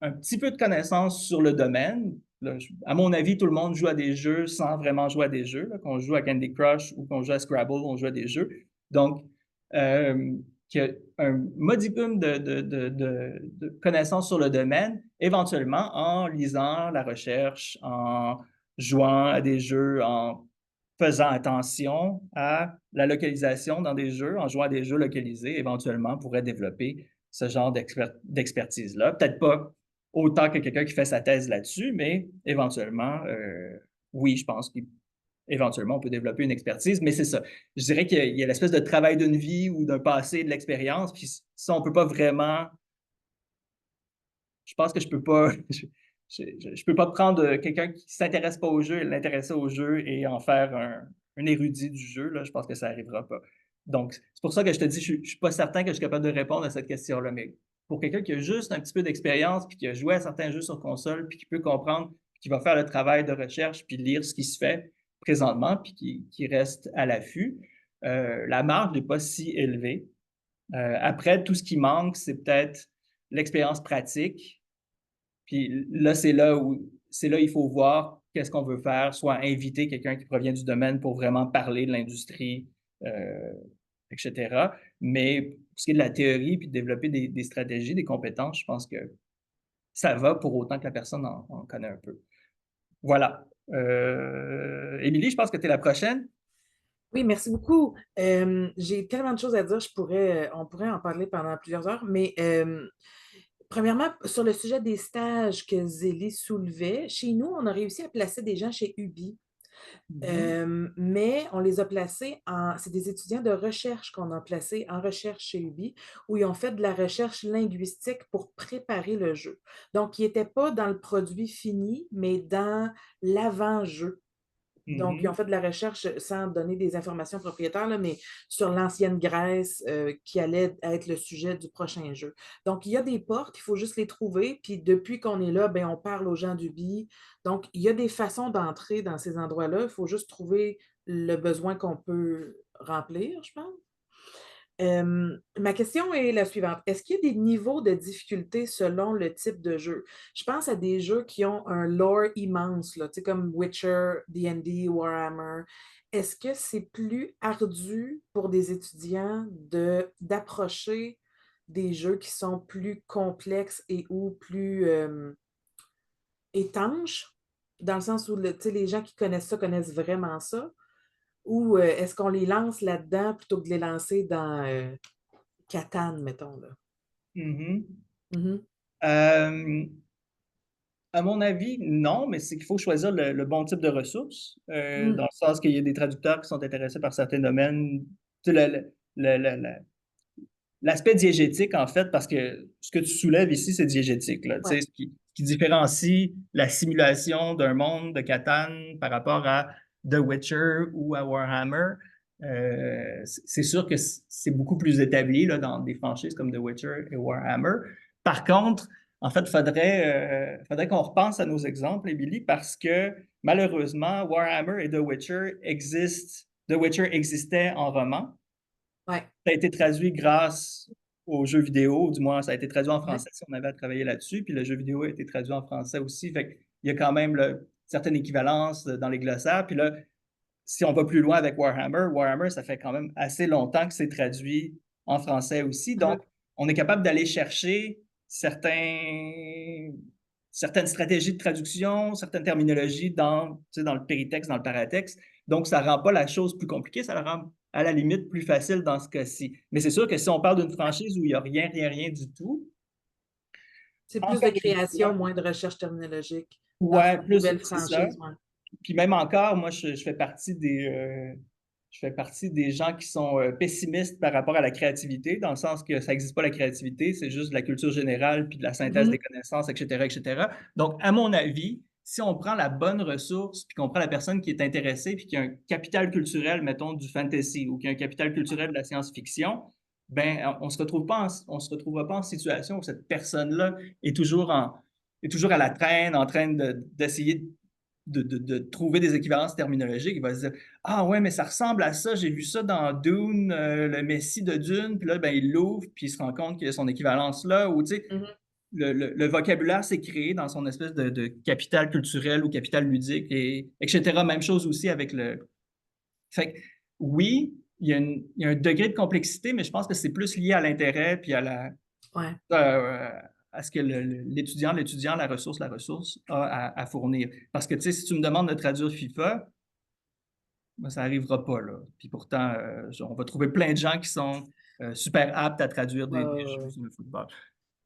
B: un petit peu de connaissance sur le domaine, là, à mon avis, tout le monde joue à des jeux sans vraiment jouer à des jeux. Là, qu'on joue à Candy Crush ou qu'on joue à Scrabble, on joue à des jeux. Donc, qui a un modicum de connaissances sur le domaine, éventuellement en lisant la recherche, en jouant à des jeux, en faisant attention à la localisation dans des jeux, en jouant à des jeux localisés, éventuellement pourrait développer ce genre d'expertise-là. Peut-être pas autant que quelqu'un qui fait sa thèse là-dessus, mais éventuellement, oui, je pense qu'éventuellement, on peut développer une expertise, mais c'est ça. Je dirais qu'il y a l'espèce de travail d'une vie ou d'un passé, de l'expérience, puis ça, on peut pas vraiment... Je pense que je peux pas... Je peux pas prendre quelqu'un qui s'intéresse pas au jeu et l'intéresser au jeu et en faire un érudit du jeu. Là, je pense que ça n'arrivera pas. Donc, c'est pour ça que je te dis, je suis pas certain que je suis capable de répondre à cette question-là, mais pour quelqu'un qui a juste un petit peu d'expérience, puis qui a joué à certains jeux sur console, puis qui peut comprendre, puis qui va faire le travail de recherche, puis lire ce qui se fait présentement, puis qui reste à l'affût, la marge n'est pas si élevée. Après, tout ce qui manque, c'est peut-être l'expérience pratique. Puis là, c'est là il faut voir qu'est-ce qu'on veut faire, soit inviter quelqu'un qui provient du domaine pour vraiment parler de l'industrie, etc. Mais pour ce qui est de la théorie puis de développer des stratégies, des compétences, je pense que ça va pour autant que la personne en connaît un peu. Voilà. Émilie, je pense que tu es la prochaine.
G: Oui, merci beaucoup. J'ai tellement de choses à dire, on pourrait en parler pendant plusieurs heures, mais premièrement, sur le sujet des stages que Zélie soulevait, chez nous, on a réussi à placer des gens chez UBI. Mais on les a placés c'est des étudiants de recherche qu'on a placés en recherche chez UBI, où ils ont fait de la recherche linguistique pour préparer le jeu. Donc, ils n'étaient pas dans le produit fini, mais dans l'avant-jeu. Donc, ils ont fait de la recherche sans donner des informations propriétaires, là, mais sur l'ancienne Grèce qui allait être le sujet du prochain jeu. Donc, il y a des portes, il faut juste les trouver. Puis depuis qu'on est là, ben, on parle aux gens du BI. Donc, il y a des façons d'entrer dans ces endroits-là. Il faut juste trouver le besoin qu'on peut remplir, je pense. Ma question est la suivante. Est-ce qu'il y a des niveaux de difficulté selon le type de jeu? Je pense à des jeux qui ont un lore immense, là, tu sais, comme Witcher, D&D, Warhammer. Est-ce que c'est plus ardu pour des étudiants d'approcher des jeux qui sont plus complexes et ou plus étanches, dans le sens où tu sais, les gens qui connaissent ça connaissent vraiment ça? Ou est-ce qu'on les lance là-dedans plutôt que de les lancer dans Catan, mettons, là?
B: Mhm.
G: Mhm.
B: À mon avis, non, mais c'est qu'il faut choisir le bon type de ressources,
G: Mm.
B: dans le sens qu'il y a des traducteurs qui sont intéressés par certains domaines. Tu sais, l'aspect diégétique, en fait, parce que ce que tu soulèves ici, c'est diégétique, là, tu sais,
G: Ouais.
B: ce qui différencie la simulation d'un monde de Catan par rapport à The Witcher ou à Warhammer. C'est sûr que c'est beaucoup plus établi là, dans des franchises comme The Witcher et Warhammer. Par contre, en fait, faudrait qu'on repense à nos exemples, Émilie, parce que malheureusement, Warhammer et The Witcher existent. The Witcher existait en roman.
G: Ouais.
B: Ça a été traduit grâce aux jeux vidéo, du moins ça a été traduit en
G: Ouais.
B: français si on avait à travailler là-dessus, puis le jeu vidéo a été traduit en français aussi. Fait qu'il y a quand même certaines équivalences dans les glossaires. Puis là, si on va plus loin avec Warhammer, ça fait quand même assez longtemps que c'est traduit en français aussi. Donc, on est capable d'aller chercher certaines stratégies de traduction, certaines terminologies dans le péritexte, dans le paratexte. Donc, ça ne rend pas la chose plus compliquée, ça la rend à la limite plus facile dans ce cas-ci. Mais c'est sûr que si on parle d'une franchise où il n'y a rien du tout,
G: C'est plus de
B: encore une
G: création,
B: fois,
G: moins de recherche terminologique dans
B: ouais,
G: une
B: plus,
G: nouvelle
B: c'est ça.
G: franchise. Ouais.
B: Puis même encore, moi, je fais partie des gens qui sont pessimistes par rapport à la créativité, dans le sens que ça n'existe pas la créativité, c'est juste de la culture générale, puis de la synthèse des connaissances, etc., etc. Donc, à mon avis, si on prend la bonne ressource, puis qu'on prend la personne qui est intéressée, puis qui a un capital culturel, mettons, du fantasy, ou qui a un capital culturel de la science-fiction, ben, on se retrouvera pas en situation où cette personne-là est toujours à la traîne, en train d'essayer de trouver des équivalences terminologiques. Il va se dire ah ouais, mais ça ressemble à ça, j'ai vu ça dans Dune, le Messie de Dune, puis là, ben, il l'ouvre, puis il se rend compte qu'il y a son équivalence là, ou tu sais, le vocabulaire s'est créé dans son espèce de capital culturel ou capital ludique, etc. Même chose aussi avec le. Fait que, oui, il y a un degré de complexité, mais je pense que c'est plus lié à l'intérêt puis
G: Ouais.
B: à ce que l'étudiant, la ressource a à fournir. Parce que, tu sais, si tu me demandes de traduire FIFA, ben, ça n'arrivera pas, là. Puis pourtant, on va trouver plein de gens qui sont super aptes à traduire des jeux sur le football.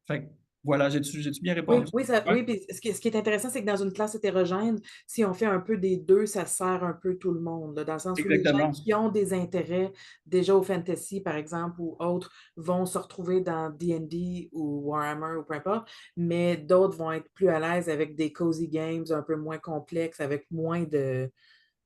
B: Fait que, voilà, j'ai-tu bien
G: Oui,
B: répondu?
G: oui,
B: Ouais,
G: puis ce qui est intéressant, c'est que dans une classe hétérogène, si on fait un peu des deux, ça sert un peu tout le monde, là, dans le sens où les gens
B: exactement.
G: qui ont des intérêts déjà au fantasy, par exemple, ou autres, vont se retrouver dans D&D ou Warhammer ou peu importe, mais d'autres vont être plus à l'aise avec des cozy games un peu moins complexes, avec moins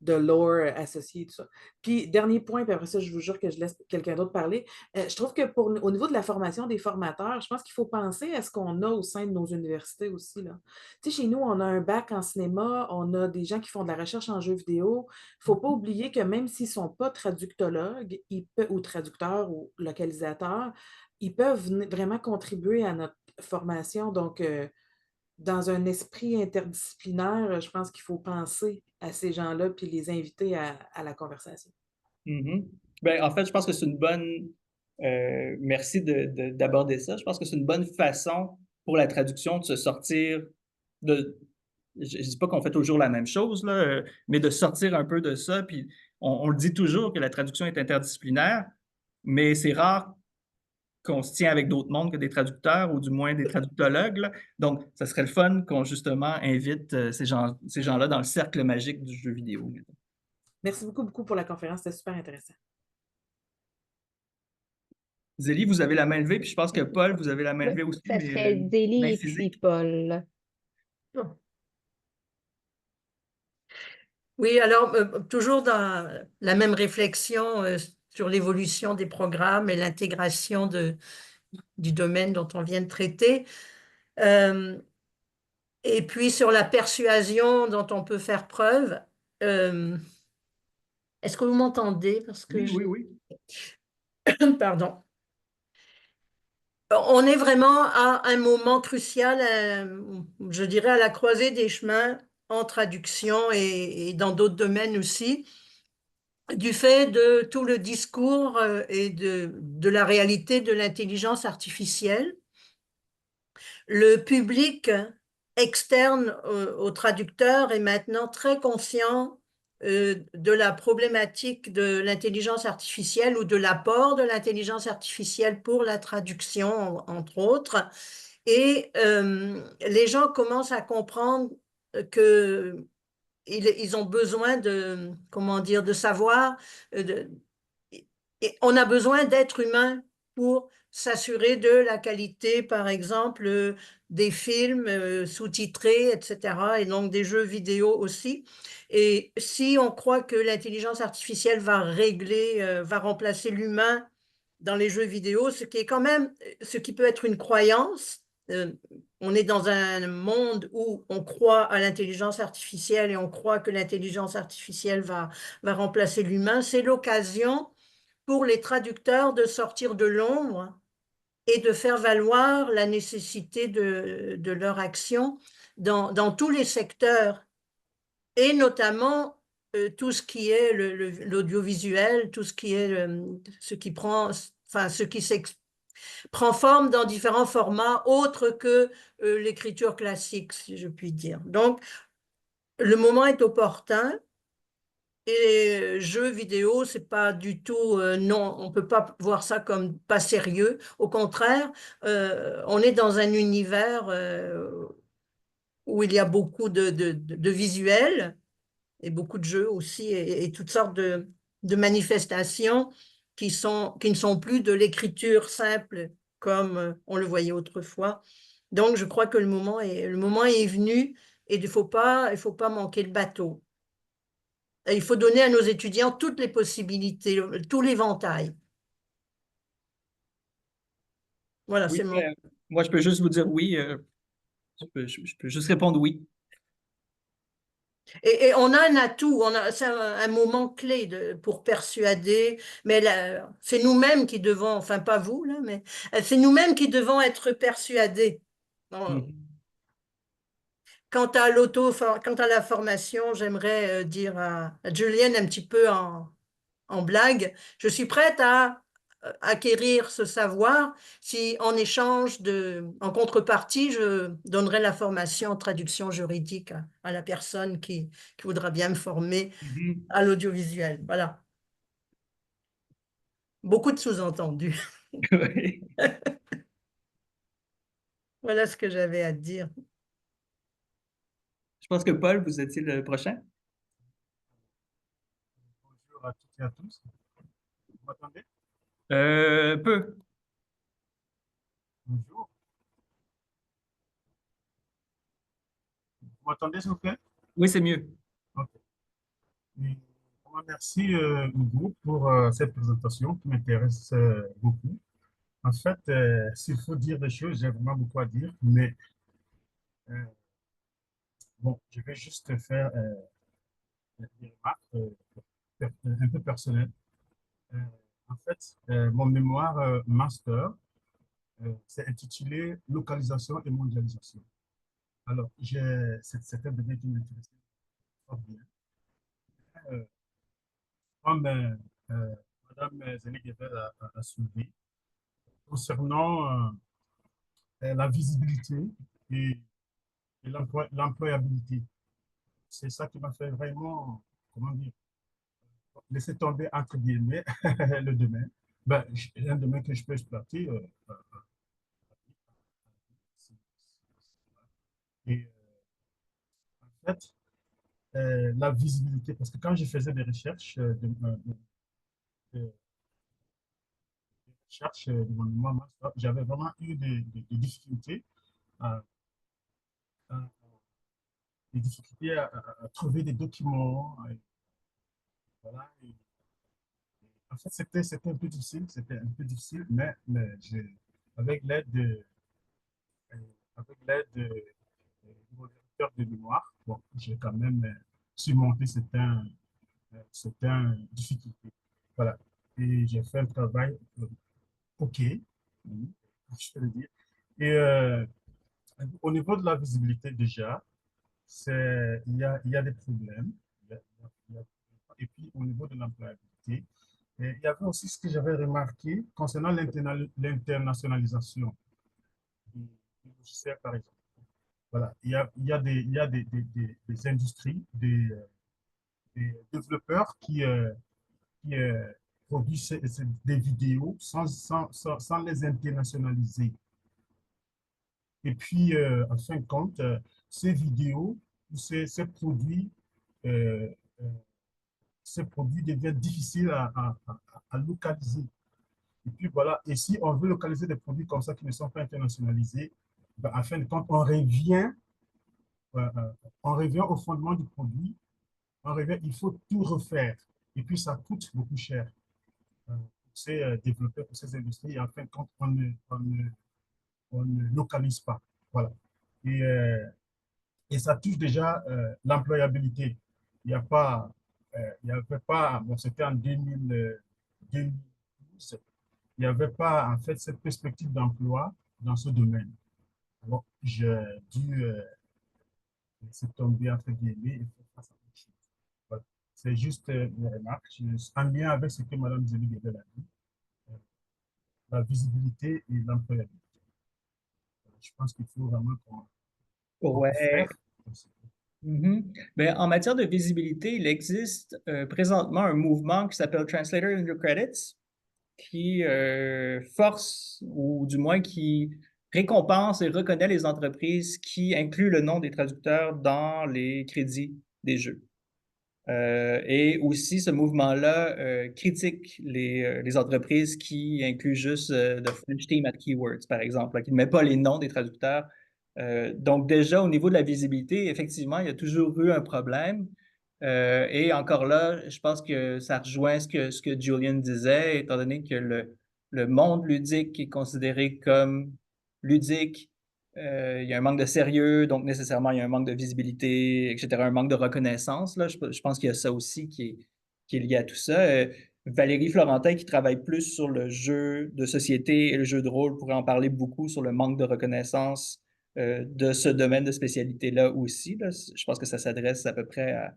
G: de lore associé, tout ça. Puis, dernier point, puis après ça, je vous jure que je laisse quelqu'un d'autre parler. Je trouve que au niveau de la formation des formateurs, je pense qu'il faut penser à ce qu'on a au sein de nos universités aussi, là. Tu sais, chez nous, on a un bac en cinéma, on a des gens qui font de la recherche en jeux vidéo. Il ne faut pas oublier que même s'ils ne sont pas traductologues ou traducteurs ou localisateurs, ils peuvent vraiment contribuer à notre formation. Donc, dans un esprit interdisciplinaire, je pense qu'il faut penser à ces gens-là puis les inviter à la conversation.
B: Ben, en fait, je pense que c'est une bonne. Merci d'aborder ça. Je pense que c'est une bonne façon pour la traduction de se sortir de. Je ne dis pas qu'on fait toujours la même chose, là, mais de sortir un peu de ça. Puis on le dit toujours que la traduction est interdisciplinaire, mais c'est rare qu'on se tient avec d'autres mondes que des traducteurs ou du moins des traductologues, là. Donc, ça serait le fun qu'on justement invite ces gens-là dans le cercle magique du jeu vidéo.
G: Merci beaucoup pour la conférence, c'était super intéressant.
B: Zélie, vous avez la main levée, puis je pense que Paul, vous avez la main levée aussi,
A: Ça
B: mais
A: serait
B: main
A: Zélie et puis
B: physique.
A: Paul.
E: Oui, alors toujours dans la même réflexion sur l'évolution des programmes et l'intégration du domaine dont on vient de traiter. Et puis sur la persuasion dont on peut faire preuve. Est-ce que vous m'entendez? Parce que
B: Oui, oui, oui.
E: Pardon. On est vraiment à un moment crucial, je dirais à la croisée des chemins en traduction et dans d'autres domaines aussi, du fait de tout le discours et de la réalité de l'intelligence artificielle. Le public externe au traducteur est maintenant très conscient de la problématique de l'intelligence artificielle ou de l'apport de l'intelligence artificielle pour la traduction, entre autres. Et les gens commencent à comprendre que ils ont besoin de, comment dire, de savoir, de, et on a besoin d'êtres humains pour s'assurer de la qualité, par exemple, des films sous-titrés, etc., et donc des jeux vidéo aussi. Et si on croit que l'intelligence artificielle va régler, va remplacer l'humain dans les jeux vidéo, ce qui est quand même, ce qui peut être une croyance, on est dans un monde où on croit à l'intelligence artificielle et on croit que l'intelligence artificielle va remplacer l'humain, c'est l'occasion pour les traducteurs de sortir de l'ombre et de faire valoir la nécessité de leur action dans tous les secteurs, et notamment tout ce qui est l'audiovisuel, tout ce qui est ce qui prend, enfin, ce qui prend forme dans différents formats autres que l'écriture classique, si je puis dire. Donc, le moment est opportun. Et jeux vidéo, c'est pas du tout, non, on peut pas voir ça comme pas sérieux. Au contraire, on est dans un univers où il y a beaucoup de visuels et beaucoup de jeux aussi et toutes sortes de manifestations qui ne sont plus de l'écriture simple comme on le voyait autrefois. Donc, je crois que le moment est venu et il faut pas manquer le bateau. Et il faut donner à nos étudiants toutes les possibilités, tout l'éventail. Voilà,
B: Oui,
E: c'est mon.
B: moi, je peux juste vous dire oui. Je peux juste répondre oui.
E: Et on a un atout, c'est un moment clé pour persuader, mais c'est nous-mêmes qui devons, enfin pas vous, là, mais c'est nous-mêmes qui devons être persuadés. Bon,
B: Mhm.
E: quant à la formation, j'aimerais dire à Julienne un petit peu en blague, je suis prête à acquérir ce savoir si en échange en contrepartie, je donnerai la formation en traduction juridique à la personne qui voudra bien me former
B: Mhm.
E: à l'audiovisuel. Voilà. Beaucoup de sous-entendus.
B: Oui.
E: Voilà ce que j'avais à dire.
B: Je pense que Paul, vous étiez le prochain.
H: Bonjour à toutes et à tous. Vous m'entendez?
B: Peu.
H: Bonjour. Vous m'entendez, s'il vous plaît?
B: Oui, c'est mieux.
H: Ok. Et vraiment, merci, Hugo, pour cette présentation qui m'intéresse beaucoup. En fait, s'il faut dire des choses, j'ai vraiment beaucoup à dire, mais euh, bon, je vais juste faire des remarques un peu personnelles. Euh, En fait, mon mémoire master s'est intitulé Localisation et mondialisation. Alors, c'est un domaine qui m'intéresse fort bien. Euh, Comme Madame Zéné-Guébel a soulevé, concernant la visibilité et, et l'employabilité. C'est ça qui m'a fait vraiment, comment dire, laisser tomber entre guillemets le domaine. Ben, un domaine que je peux exploiter. Et en fait, la visibilité, parce que quand je faisais des recherches de recherche de mon mémoire, j'avais vraiment eu des difficultés à, à des difficultés à trouver des documents. Voilà. En fait, c'était un peu difficile, mais avec l'aide avec l'aide de mon directeur de mémoire, bon, j'ai quand même surmonté certaines difficultés. Voilà. Et j'ai fait un travail OK, je peux le dire. Et au niveau de la visibilité déjà, il y a des problèmes. Et puis au niveau de l'employabilité, et il y avait aussi ce que j'avais remarqué concernant l'internationalisation du logiciel, par exemple. Voilà, il y a des industries, des développeurs qui produisent des vidéos sans les internationaliser. Et puis, en fin de compte, ces vidéos, ces produits, euh, euh, ces produits deviennent difficiles à localiser. Et puis voilà, et si on veut localiser des produits comme ça qui ne sont pas internationalisés, ben, en fin de compte, on revient au fondement du produit, on revient, il faut tout refaire. Et puis ça coûte beaucoup cher pour ces développeurs, pour ces industries, et en fin de compte, on ne localise pas. Voilà. Et ça touche déjà l'employabilité. Il n'y a pas, il y avait pas, bon, c'était en 2012, il n'y avait pas en fait cette perspective d'emploi dans ce domaine. Alors, j'ai dû laisser tomber entre guillemets et faire face à autre chose. Voilà. C'est juste une remarque. En lien avec ce que Mme Zélie Guébel a dit, la visibilité et l'employabilité. Je pense qu'il faut vraiment qu'on
B: Ouais.
H: faire.
B: Ben, en matière de visibilité, il existe présentement un mouvement qui s'appelle Translator Under Credits, qui force, ou du moins qui récompense et reconnaît les entreprises qui incluent le nom des traducteurs dans les crédits des jeux. Et aussi, ce mouvement-là critique les entreprises qui incluent juste The French Team at Keywords, par exemple, là, qui ne met pas les noms des traducteurs. Donc déjà, au niveau de la visibilité, effectivement, il y a toujours eu un problème. Et encore là, je pense que ça rejoint ce que Julian disait, étant donné que le monde ludique est considéré comme ludique, il y a un manque de sérieux, donc nécessairement, il y a un manque de visibilité, etc., un manque de reconnaissance. Là. Je pense qu'il y a ça aussi qui est lié à tout ça. Valérie Florentin, qui travaille plus sur le jeu de société et le jeu de rôle, pourrait en parler beaucoup sur le manque de reconnaissance de ce domaine de spécialité-là aussi. Là. Je pense que ça s'adresse à peu près à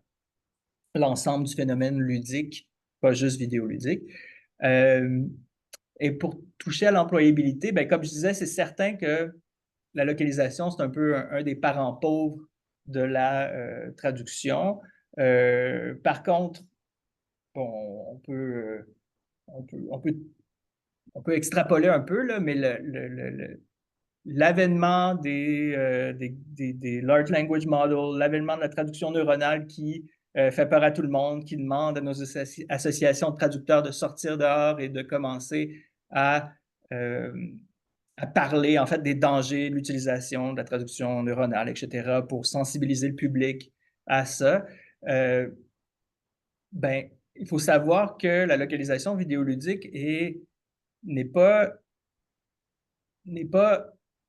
B: l'ensemble du phénomène ludique, pas juste vidéoludique. Et pour toucher à l'employabilité, ben, comme je disais, c'est certain que la localisation, c'est un peu un des parents pauvres de la traduction. Par contre, bon, on peut extrapoler un peu, là, mais l'avènement des large language models, l'avènement de la traduction neuronale qui fait peur à tout le monde, qui demande à nos associations de traducteurs de sortir dehors et de commencer à parler en fait des dangers de l'utilisation de la traduction neuronale, etc., pour sensibiliser le public à ça. Ben, il faut savoir que la localisation vidéoludique n'est pas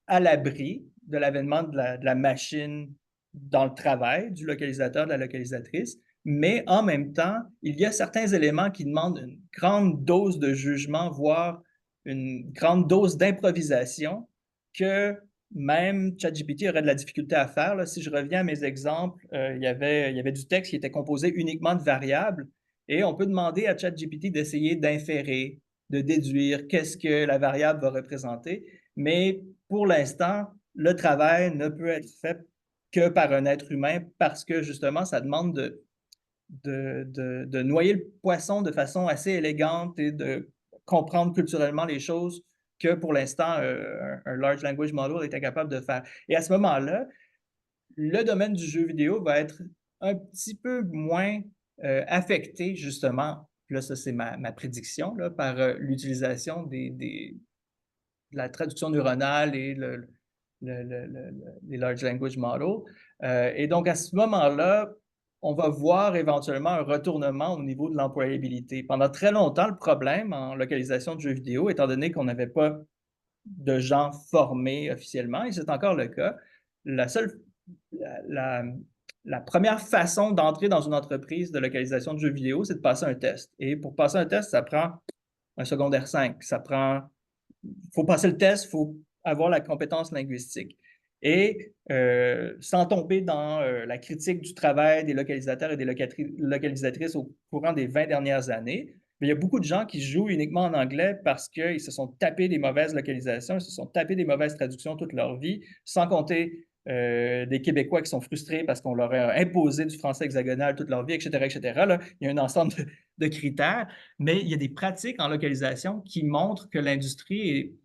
B: à l'abri de l'avènement de la machine dans le travail du localisateur, de la localisatrice, mais en même temps, il y a certains éléments qui demandent une grande dose de jugement, voire une grande dose d'improvisation que même ChatGPT aurait de la difficulté à faire. Là, si je reviens à mes exemples, il y avait du texte qui était composé uniquement de variables et on peut demander à ChatGPT d'essayer d'inférer, de déduire qu'est-ce que la variable va représenter. Mais pour l'instant, le travail ne peut être fait que par un être humain parce que justement, ça demande de noyer le poisson de façon assez élégante et de comprendre culturellement les choses que pour l'instant, un large language model est incapable de faire. Et à ce moment-là, le domaine du jeu vidéo va être un petit peu moins affecté, justement, là, ça c'est ma prédiction, là, par l'utilisation de la traduction neuronale et les large language models. Et donc, à ce moment-là, on va voir éventuellement un retournement au niveau de l'employabilité. Pendant très longtemps, le problème en localisation de jeux vidéo, étant donné qu'on n'avait pas de gens formés officiellement, et c'est encore le cas, la seule, la, la première façon d'entrer dans une entreprise de localisation de jeux vidéo, c'est de passer un test. Et pour passer un test, ça prend un secondaire 5. Faut passer le test, il faut avoir la compétence linguistique. Et sans tomber dans la critique du travail des localisateurs et des localisatrices au courant des 20 dernières années, mais il y a beaucoup de gens qui jouent uniquement en anglais parce qu'ils se sont tapés des mauvaises localisations, ils se sont tapés des mauvaises traductions toute leur vie, sans compter des Québécois qui sont frustrés parce qu'on leur a imposé du français hexagonal toute leur vie, etc., etc. Là, il y a un ensemble de critères, mais il y a des pratiques en localisation qui montrent que l'industrie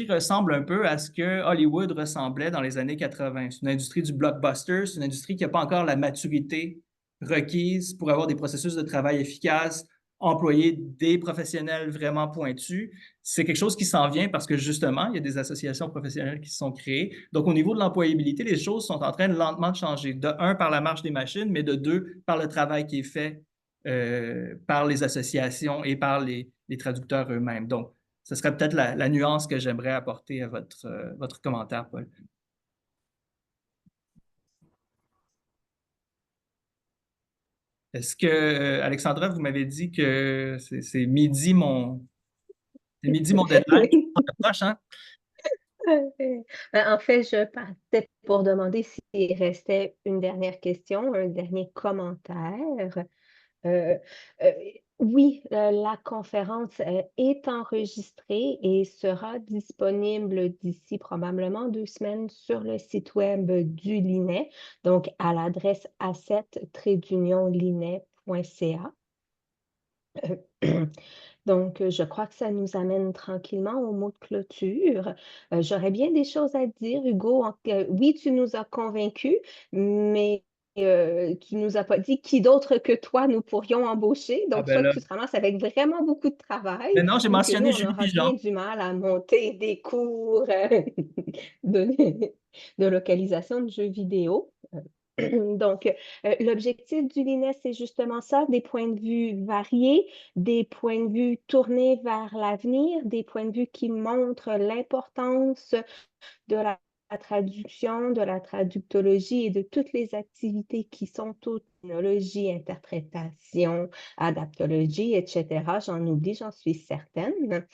B: ressemble un peu à ce que Hollywood ressemblait dans les années 80. C'est une industrie du blockbuster, c'est une industrie qui n'a pas encore la maturité requise pour avoir des processus de travail efficaces, employer des professionnels vraiment pointus. C'est quelque chose qui s'en vient parce que justement, il y a des associations professionnelles qui se sont créées. Donc, au niveau de l'employabilité, les choses sont en train de lentement de changer. De un, par la marche des machines, mais de deux, par le travail qui est fait par les associations et par les traducteurs eux-mêmes. Donc, ce serait peut-être la nuance que j'aimerais apporter à votre commentaire, Paul. Est-ce que, Alexandra, vous m'avez dit que c'est midi mon deadline?
A: Oui.
B: On approche, hein?
A: En fait, je partais pour demander s'il restait une dernière question, un dernier commentaire. Euh, euh, oui, la conférence est enregistrée et sera disponible d'ici probablement 2 semaines sur le site web du LINE, donc à l'adresse a7-linet.ca. Donc, je crois que ça nous amène tranquillement au mot de clôture. J'aurais bien des choses à dire, Hugo. Oui, tu nous as convaincus, mais tu nous as pas dit qui d'autre que toi nous pourrions embaucher.
B: Ah
A: Donc,
B: ben
A: soit que
B: là.
A: tu te ramasses avec vraiment beaucoup de travail
B: Mais non, j'ai
A: ou que nous,
B: mentionné
A: on
B: Julie
A: aura bien
B: Pigeon.
A: du mal à monter des cours de, de localisation de jeux vidéo. Donc, l'objectif du LINE, c'est justement ça, des points de vue variés, des points de vue tournés vers l'avenir, des points de vue qui montrent l'importance de la traduction, de la traductologie et de toutes les activités qui sont technologie, interprétation, adaptologie, etc. J'en oublie, j'en suis certaine.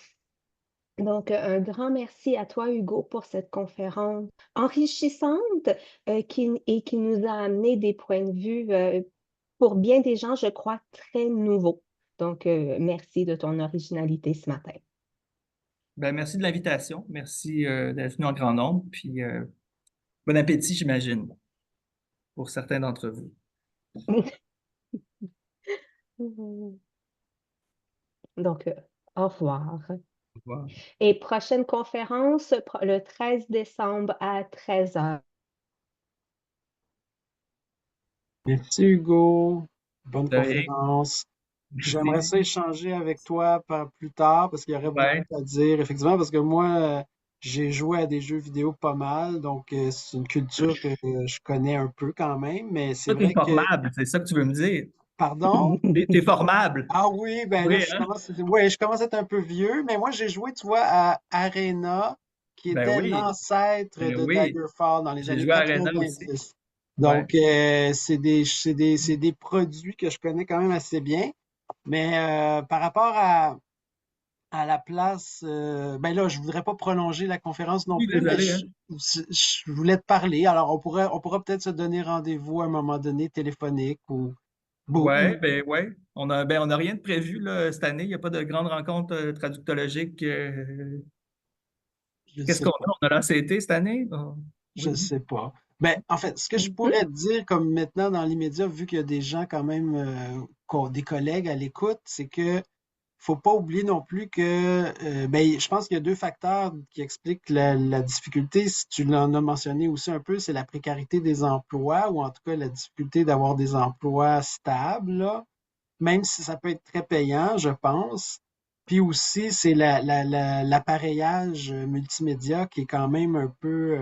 A: Donc, un grand merci à toi, Hugo, pour cette conférence enrichissante et qui nous a amené des points de vue, pour bien des gens, je crois, très nouveaux. Donc, merci de ton originalité ce matin.
B: Ben, merci de l'invitation. Merci d'être venu en grand nombre. Puis, bon appétit, j'imagine, pour certains d'entre vous.
A: Donc, au revoir.
B: Au revoir.
A: Et prochaine conférence, le 13 décembre à 13h.
C: Merci Hugo. Bonne
B: De rien.
C: conférence. J'aimerais
B: Merci.
C: ça échanger avec toi plus tard parce qu'il y aurait
B: Ouais.
C: beaucoup à dire, effectivement, parce que moi, j'ai joué à des jeux vidéo pas mal, donc c'est une culture que je connais un peu quand même, mais c'est
B: Toi, t'es
C: vrai que...
B: formable, c'est ça que tu veux me dire.
C: Pardon?
B: T'es formable.
C: Ah oui, ben là,
B: Oui, hein?
C: je commence à être un peu vieux, mais moi, j'ai joué, tu vois, à Arena, qui
B: Ben
C: était
B: oui.
C: l'ancêtre
B: Ben
C: de
B: oui.
C: Daggerfall dans les
B: J'ai
C: années
B: joué à Arena aussi.
C: 90.
B: Ouais.
C: Donc, c'est des produits que je connais quand même assez bien. Mais par rapport à la place, ben là, je voudrais pas prolonger la conférence non
B: Oui,
C: plus, mais
B: désolé, hein?
C: je voulais te parler. Alors, on pourra peut-être se donner rendez-vous à un moment donné téléphonique ou...
B: Ouais, ben ouais. On a rien de prévu là, cette année. Il n'y a pas de grande rencontre traductologique.
C: Je
B: Qu'est-ce
C: sais
B: qu'on
C: pas.
B: a? On a l'ACT cette année?
C: Je sais pas. Ben, en fait, ce que je
A: Mhm.
C: pourrais te dire, comme maintenant dans l'immédiat, vu qu'il y a des gens quand même, des collègues à l'écoute, c'est que faut pas oublier non plus que, ben, je pense qu'il y a deux facteurs qui expliquent la difficulté. Si tu l'en as mentionné aussi un peu, c'est la précarité des emplois, ou en tout cas la difficulté d'avoir des emplois stables, là, même si ça peut être très payant, je pense. Puis aussi, c'est l'appareillage multimédia qui est quand même un peu,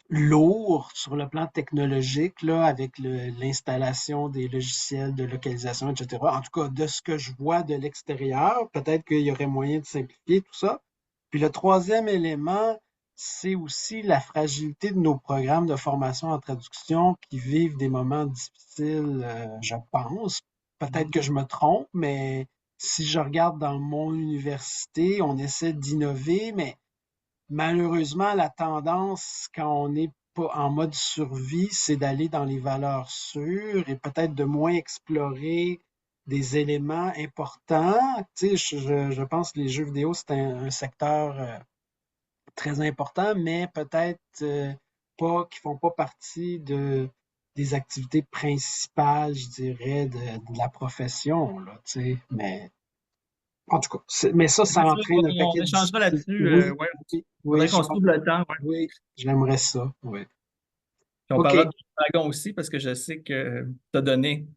C: lourd sur le plan technologique, là, avec l'installation des logiciels de localisation, etc. En tout cas, de ce que je vois de l'extérieur, peut-être qu'il y aurait moyen de simplifier tout ça. Puis le troisième élément, c'est aussi la fragilité de nos programmes de formation en traduction qui vivent des moments difficiles, je pense. Peut-être que je me trompe, mais si je regarde dans mon université, on essaie d'innover, mais malheureusement, la tendance, quand on n'est pas en mode survie, c'est d'aller dans les valeurs sûres et peut-être de moins explorer des éléments importants. Tu sais, je pense que les jeux vidéo, c'est un secteur très important, mais peut-être pas, qui font pas partie des activités principales, je dirais, de la profession, là, tu sais. Mais en tout cas, mais ça
B: C'est ça,
C: entraîne un
B: on
C: paquet de
B: échangera
C: difficultés.
B: là-dessus.
C: Oui,
B: Ouais.
C: oui,
B: Faudrait
C: oui,
B: qu'on se trouve le temps. Ouais.
C: oui, j'aimerais ça, oui.
B: Puis on
C: OK.
B: parlera de Dragon aussi parce que je sais que tu as donné.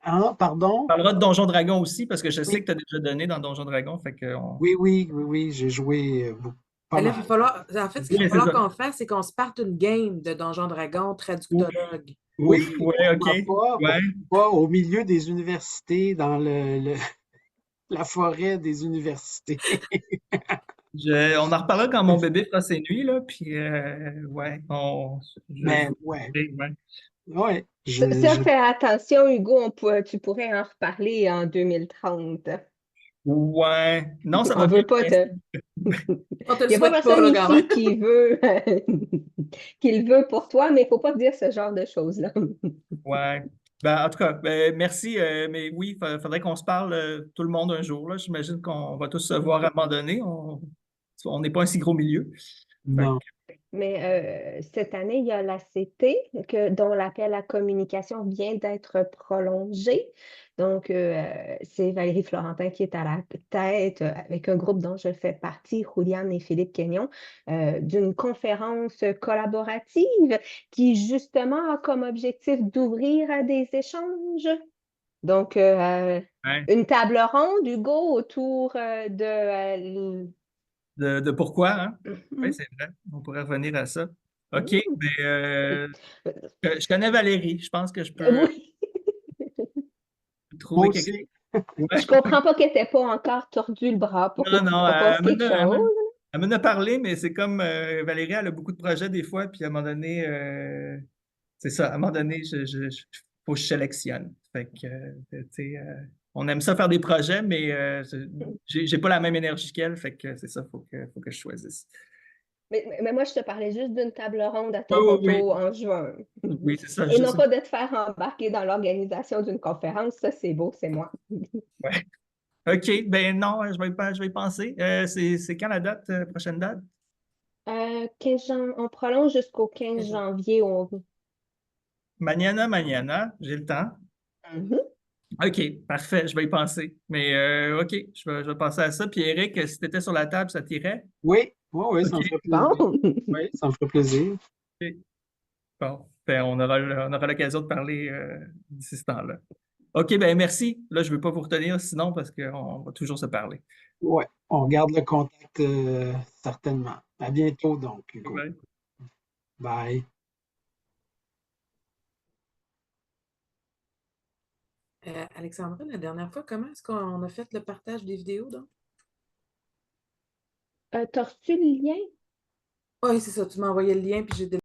C: Ah, pardon?
B: On parlera de Donjon Dragon aussi parce que je sais
C: Oui,
B: que tu as déjà donné dans Donjon Dragon. Fait que
C: oui, j'ai joué pas
G: Là, il va
C: mal.
G: falloir, en fait, ce qu'il va
B: Oui, c'est
G: falloir
B: ça.
G: qu'on fasse, c'est qu'on se parte une game de Donjon Dragon
B: Ouf,
G: traductologue.
C: Oui,
B: ouf, ouais, OK.
C: pourquoi
B: Ouais.
C: pas, au milieu des universités, dans la forêt des universités.
B: On en reparlera quand mon bébé fera ses nuits, là. Puis, ouais, je
C: Mais
B: vous
C: ouais,
B: dirai, ouais.
C: ouais,
A: Ça, fais attention, Hugo, tu pourrais en reparler en 2030.
B: Ouais. Non, ça
A: On
B: va bien.
A: veut pas te.
G: On te
A: Il
G: le
A: n'y a pas
G: souhaite pas,
A: personne
G: là, quand
A: ici
G: même.
A: qui veut qu'il veut pour toi, mais il ne faut pas dire ce genre de choses-là.
B: Ouais. Ben, en tout cas, ben, merci. Mais oui, il faudrait qu'on se parle tout le monde un jour, là. J'imagine qu'on va tous se voir à un moment donné. On n'est pas un si gros milieu. Fait
C: non.
A: Mais cette année, il y a l'ACT dont l'appel à communication vient d'être prolongé. Donc, c'est Valérie Florentin qui est à la tête, avec un groupe dont je fais partie, Juliane et Philippe Kenyon, d'une conférence collaborative qui, justement, a comme objectif d'ouvrir à des échanges. Donc,
B: ouais.
A: une table ronde, Hugo, autour
B: De pourquoi, hein? Oui,
A: Mhm.
B: c'est vrai. On pourrait revenir à ça. OK.
A: Mhm.
B: Ben, je connais Valérie. Je pense que je peux
A: Oui.
C: Moi
B: trouver quelque
C: aussi.
B: chose.
A: Je
B: Ouais.
A: comprends pas qu'elle n'était pas encore tordu le bras pour que
B: Non,
A: tu
B: non,
A: proposes quelque chose.
B: elle m'en a parlé, mais c'est comme Valérie, elle a beaucoup de projets des fois, puis à un moment donné, c'est ça, à un moment donné, faut que je sélectionne. Fait que, tu sais, on aime ça faire des projets, mais j'ai pas la même énergie qu'elle, fait que c'est ça, faut que je choisisse.
A: Mais moi, je te parlais juste d'une table ronde à
B: Oui, oui,
A: Toronto en juin.
B: oui. Oui, c'est ça,
A: Et non
B: juste.
A: pas de te faire embarquer dans l'organisation d'une conférence. Ça, c'est beau, c'est moi.
B: Ouais. OK, ben non, je vais y penser. C'est quand la date, prochaine date?
A: 15 on prolonge jusqu'au 15 janvier.
B: Mañana, j'ai le temps.
A: Mhm.
B: OK, parfait, je vais y penser. Mais OK, je vais penser à ça. Puis Eric, si tu étais sur la table, ça t'irait?
C: Oui, oui, oui, ça
B: OK,
C: me ferait plaisir.
A: Bon.
C: Oui, ça me ferait plaisir.
B: OK. Bon, ben, on aura l'occasion de parler d'ici ce temps-là. OK, ben merci. Là, je ne veux pas vous retenir sinon parce qu'on va toujours se parler.
C: Oui, on garde le contact certainement. À bientôt donc, Hugo.
B: Bye.
C: Bye.
G: Alexandra, la dernière fois, comment est-ce qu'on a fait le partage des vidéos, donc?
A: T'as reçu le lien?
G: Oui, c'est ça, tu m'as envoyé le lien, puis j'ai